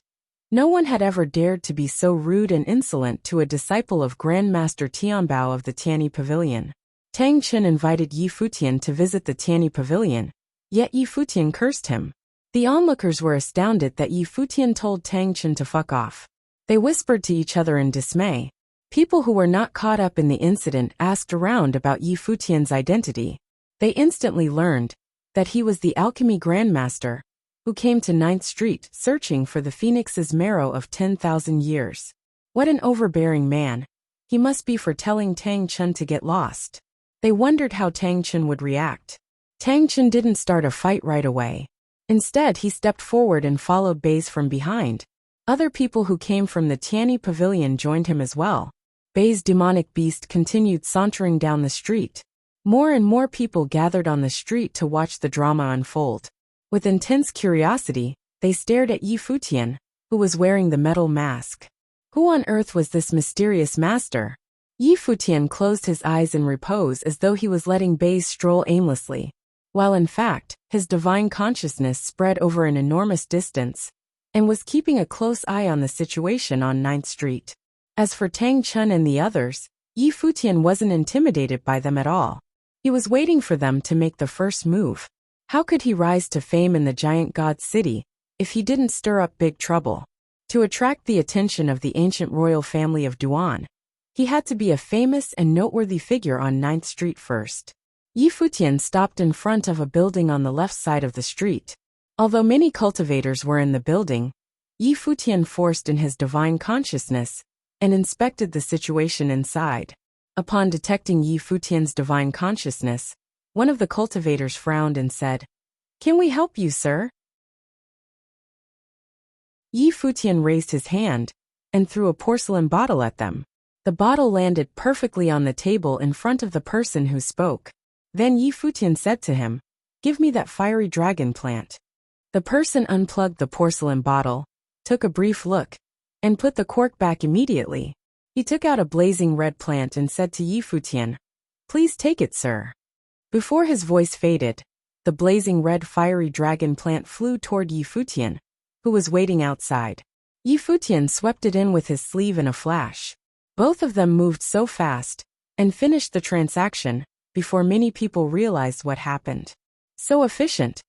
no one had ever dared to be so rude and insolent to a disciple of Grandmaster Tianbao of the Tianyi Pavilion. Tang Chen invited Yi Futian to visit the Tianyi Pavilion, yet Yi Futian cursed him. The onlookers were astounded that Yi Futian told Tang Chen to fuck off. They whispered to each other in dismay. People who were not caught up in the incident asked around about Yi Futian's identity. They instantly learned that he was the alchemy grandmaster who came to 9th Street searching for the phoenix's marrow of 10,000 years. What an overbearing man he must be for telling Tang Chen to get lost. They wondered how Tang Chen would react. Tang Chen didn't start a fight right away. Instead, he stepped forward and followed Bei from behind. Other people who came from the Tianyi Pavilion joined him as well. Bei's demonic beast continued sauntering down the street. More and more people gathered on the street to watch the drama unfold. With intense curiosity, they stared at Yi Futian, who was wearing the metal mask. Who on earth was this mysterious master? Yi Futian closed his eyes in repose as though he was letting Bei stroll aimlessly, while in fact, his divine consciousness spread over an enormous distance and was keeping a close eye on the situation on 9th Street. As for Tang Chen and the others, Yi Futian wasn't intimidated by them at all. He was waiting for them to make the first move. How could he rise to fame in the giant god city if he didn't stir up big trouble? To attract the attention of the ancient royal family of Duan, he had to be a famous and noteworthy figure on 9th Street first. Yi Futian stopped in front of a building on the left side of the street. Although many cultivators were in the building, Yi Futian forced in his divine consciousness and inspected the situation inside. Upon detecting Yi Futian's divine consciousness, one of the cultivators frowned and said, "Can we help you, sir?" Yi Futian raised his hand and threw a porcelain bottle at them. The bottle landed perfectly on the table in front of the person who spoke. Then Yi Futian said to him, "Give me that fiery dragon plant." The person unplugged the porcelain bottle, took a brief look, and put the cork back immediately. He took out a blazing red plant and said to Yi Futian, "Please take it, sir." Before his voice faded, the blazing red fiery dragon plant flew toward Yi Futian, who was waiting outside. Yi Futian swept it in with his sleeve in a flash. Both of them moved so fast and finished the transaction before many people realized what happened. So efficient.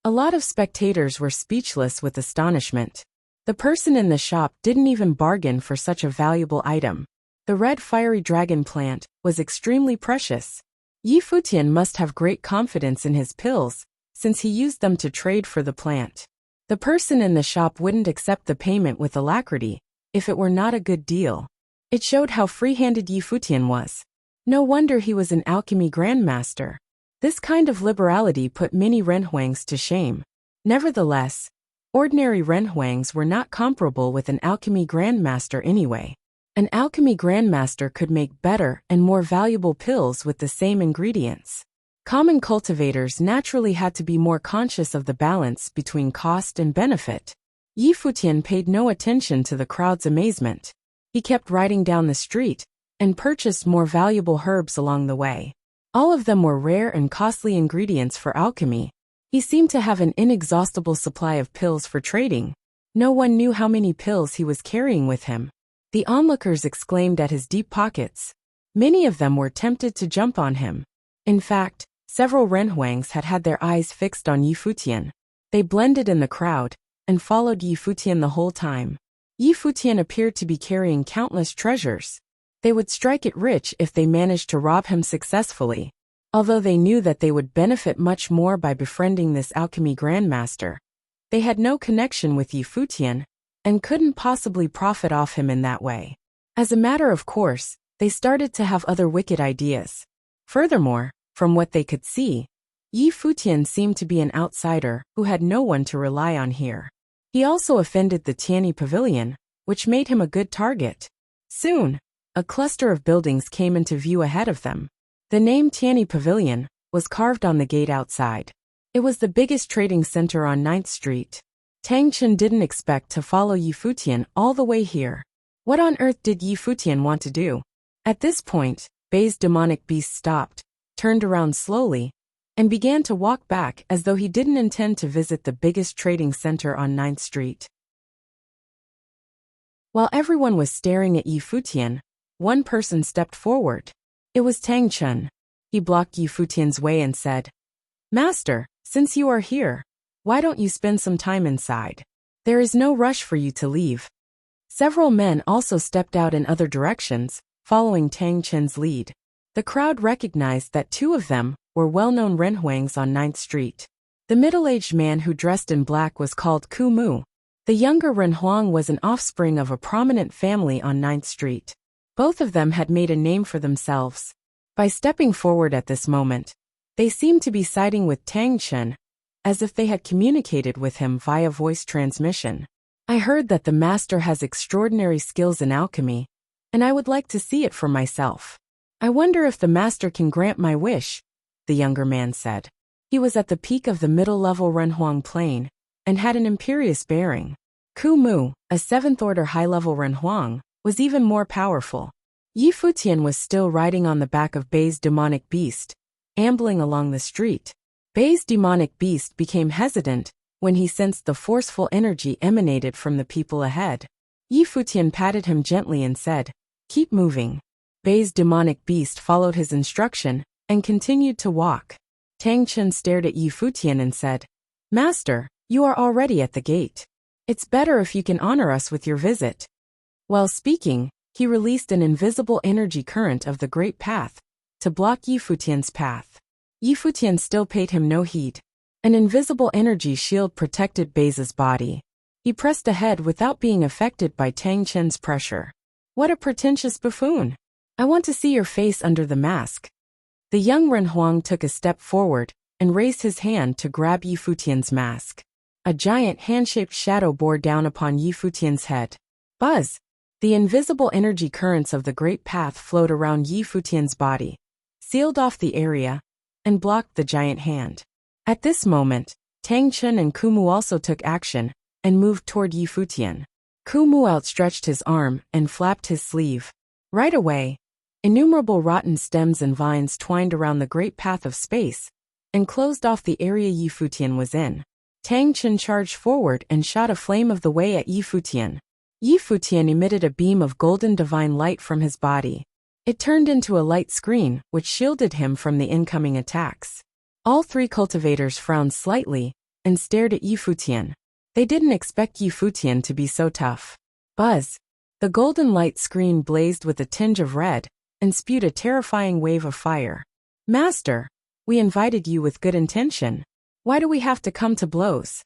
A lot of spectators were speechless with astonishment. The person in the shop didn't even bargain for such a valuable item. The red fiery dragon plant was extremely precious. Yi Futian must have great confidence in his pills, since he used them to trade for the plant. The person in the shop wouldn't accept the payment with alacrity, if it were not a good deal. It showed how free-handed Yi Futian was. No wonder he was an alchemy grandmaster. This kind of liberality put many renhuangs to shame. Nevertheless, ordinary renhuangs were not comparable with an alchemy grandmaster anyway. An alchemy grandmaster could make better and more valuable pills with the same ingredients. Common cultivators naturally had to be more conscious of the balance between cost and benefit. Yi Futian paid no attention to the crowd's amazement. He kept riding down the street and purchased more valuable herbs along the way. All of them were rare and costly ingredients for alchemy. He seemed to have an inexhaustible supply of pills for trading. No one knew how many pills he was carrying with him. The onlookers exclaimed at his deep pockets. Many of them were tempted to jump on him. In fact, several renhuangs had had their eyes fixed on Yi Futian. They blended in the crowd and followed Yi Futian the whole time. Yi Futian appeared to be carrying countless treasures. They would strike it rich if they managed to rob him successfully. Although they knew that they would benefit much more by befriending this alchemy grandmaster, they had no connection with Yi Futian and couldn't possibly profit off him in that way. As a matter of course, they started to have other wicked ideas. Furthermore, from what they could see, Yi Futian seemed to be an outsider who had no one to rely on here. He also offended the Tianyi Pavilion, which made him a good target. Soon, a cluster of buildings came into view ahead of them. The name Tianyi Pavilion was carved on the gate outside. It was the biggest trading center on 9th Street. Tang Chen didn't expect to follow Yi Futian all the way here. What on earth did Yi Futian want to do? At this point, Bei's demonic beast stopped, turned around slowly, and began to walk back as though he didn't intend to visit the biggest trading center on 9th Street. While everyone was staring at Yi Futian, one person stepped forward. It was Tang Chen. He blocked Yi Futian's way and said, "Master, since you are here, why don't you spend some time inside? There is no rush for you to leave." Several men also stepped out in other directions, following Tang Chen's lead. The crowd recognized that two of them were well-known renhuangs on 9th Street. The middle-aged man who dressed in black was called Ku Mu. The younger renhuang was an offspring of a prominent family on 9th Street. Both of them had made a name for themselves. By stepping forward at this moment, they seemed to be siding with Tang Chen, as if they had communicated with him via voice transmission. "I heard that the master has extraordinary skills in alchemy, and I would like to see it for myself. I wonder if the master can grant my wish," the younger man said. He was at the peak of the middle-level renhuang plane and had an imperious bearing. Ku Mu, a 7th-order high-level renhuang, was even more powerful. Yi Futian was still riding on the back of Bei's demonic beast, ambling along the street. Bei's demonic beast became hesitant when he sensed the forceful energy emanated from the people ahead. Yi Futian patted him gently and said, "Keep moving." Bei's demonic beast followed his instruction and continued to walk. Tang Chen stared at Yi Futian and said, "Master, you are already at the gate. It's better if you can honor us with your visit." While speaking, he released an invisible energy current of the Great Path to block Yi Futian's path. Yi Futian still paid him no heed. An invisible energy shield protected Bei's body. He pressed ahead without being affected by Tang Chen's pressure. "What a pretentious buffoon! I want to see your face under the mask." The young renhuang took a step forward and raised his hand to grab Yi Futian's mask. A giant hand-shaped shadow bore down upon Yi Futian's head. Buzz! The invisible energy currents of the Great Path flowed around Yi Futian's body, sealed off the area, and blocked the giant hand. At this moment, Tang Chen and Ku Mu also took action and moved toward Yi Futian. Ku Mu outstretched his arm and flapped his sleeve. Right away, innumerable rotten stems and vines twined around the Great Path of space and closed off the area Yi Futian was in. Tang Chen charged forward and shot a flame of the way at Yi Futian. Yi Futian emitted a beam of golden divine light from his body. It turned into a light screen which shielded him from the incoming attacks. All three cultivators frowned slightly and stared at Yi Futian. They didn't expect Yi Futian to be so tough. Buzz! The golden light screen blazed with a tinge of red and spewed a terrifying wave of fire. "Master, we invited you with good intention. Why do we have to come to blows?"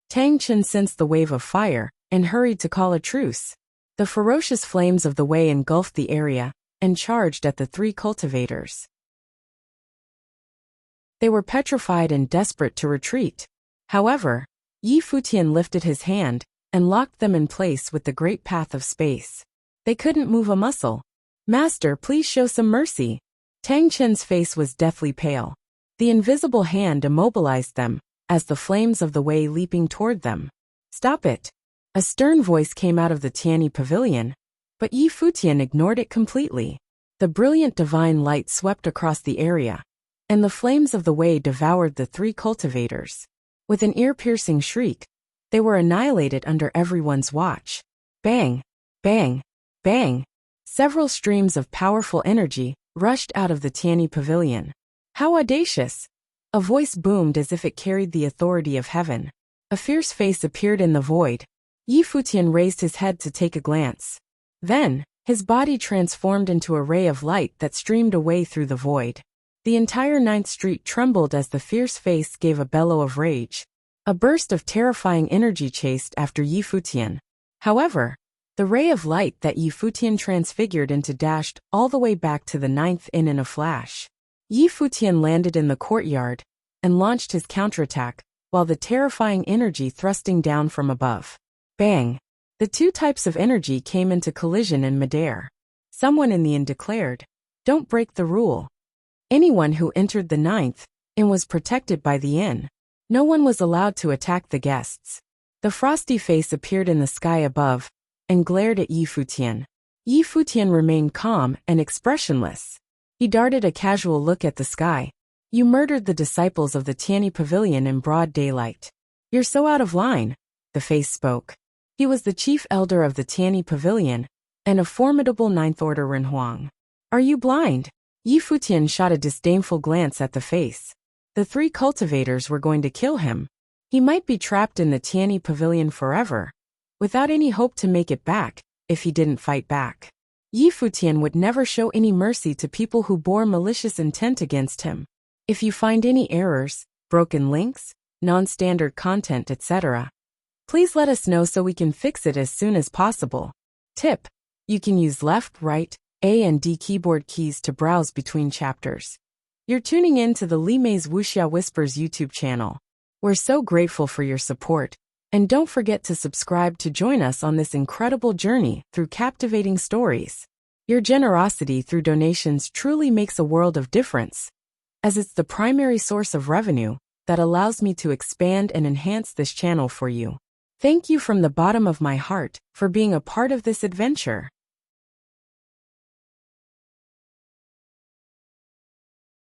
Tang Chen sensed the wave of fire and hurried to call a truce. The ferocious flames of the Wei engulfed the area and charged at the three cultivators. They were petrified and desperate to retreat. However, Futian lifted his hand and locked them in place with the great path of space. They couldn't move a muscle. "Master, please show some mercy." Tang Chen's face was deathly pale. The invisible hand immobilized them, as the flames of the Wei leaping toward them. "Stop it!" A stern voice came out of the Tianyi pavilion, but Futian ignored it completely. The brilliant divine light swept across the area, and the flames of the Wei devoured the three cultivators. With an ear-piercing shriek, they were annihilated under everyone's watch. Bang! Bang! Bang! Several streams of powerful energy rushed out of the Tianyi pavilion. "How audacious!" A voice boomed as if it carried the authority of heaven. A fierce face appeared in the void. Futian raised his head to take a glance. Then, his body transformed into a ray of light that streamed away through the void. The entire 9th Street trembled as the fierce face gave a bellow of rage. A burst of terrifying energy chased after Futian. However, the ray of light that Futian transfigured into dashed all the way back to the 9th Inn in a flash. Futian landed in the courtyard and launched his counterattack, while the terrifying energy thrusting down from above. Bang! The two types of energy came into collision in midair. Someone in the inn declared, "Don't break the rule." Anyone who entered the 9th Inn was protected by the inn. No one was allowed to attack the guests. The frosty face appeared in the sky above and glared at Futian. Futian remained calm and expressionless. He darted a casual look at the sky. "You murdered the disciples of the Tianyi pavilion in broad daylight. You're so out of line," the face spoke. He was the chief elder of the Tianyi pavilion and a formidable 9th Order Renhuang. "Are you blind?" Futian shot a disdainful glance at the face. The three cultivators were going to kill him. He might be trapped in the Tianyi pavilion forever, without any hope to make it back, if he didn't fight back. Futian would never show any mercy to people who bore malicious intent against him. If you find any errors, broken links, non-standard content, etc., please let us know so we can fix it as soon as possible. Tip: you can use left, right, A and D keyboard keys to browse between chapters. You're tuning in to the Li Mei's Wuxia Whispers YouTube channel. We're so grateful for your support, and don't forget to subscribe to join us on this incredible journey through captivating stories. Your generosity through donations truly makes a world of difference, as it's the primary source of revenue that allows me to expand and enhance this channel for you. Thank you from the bottom of my heart for being a part of this adventure.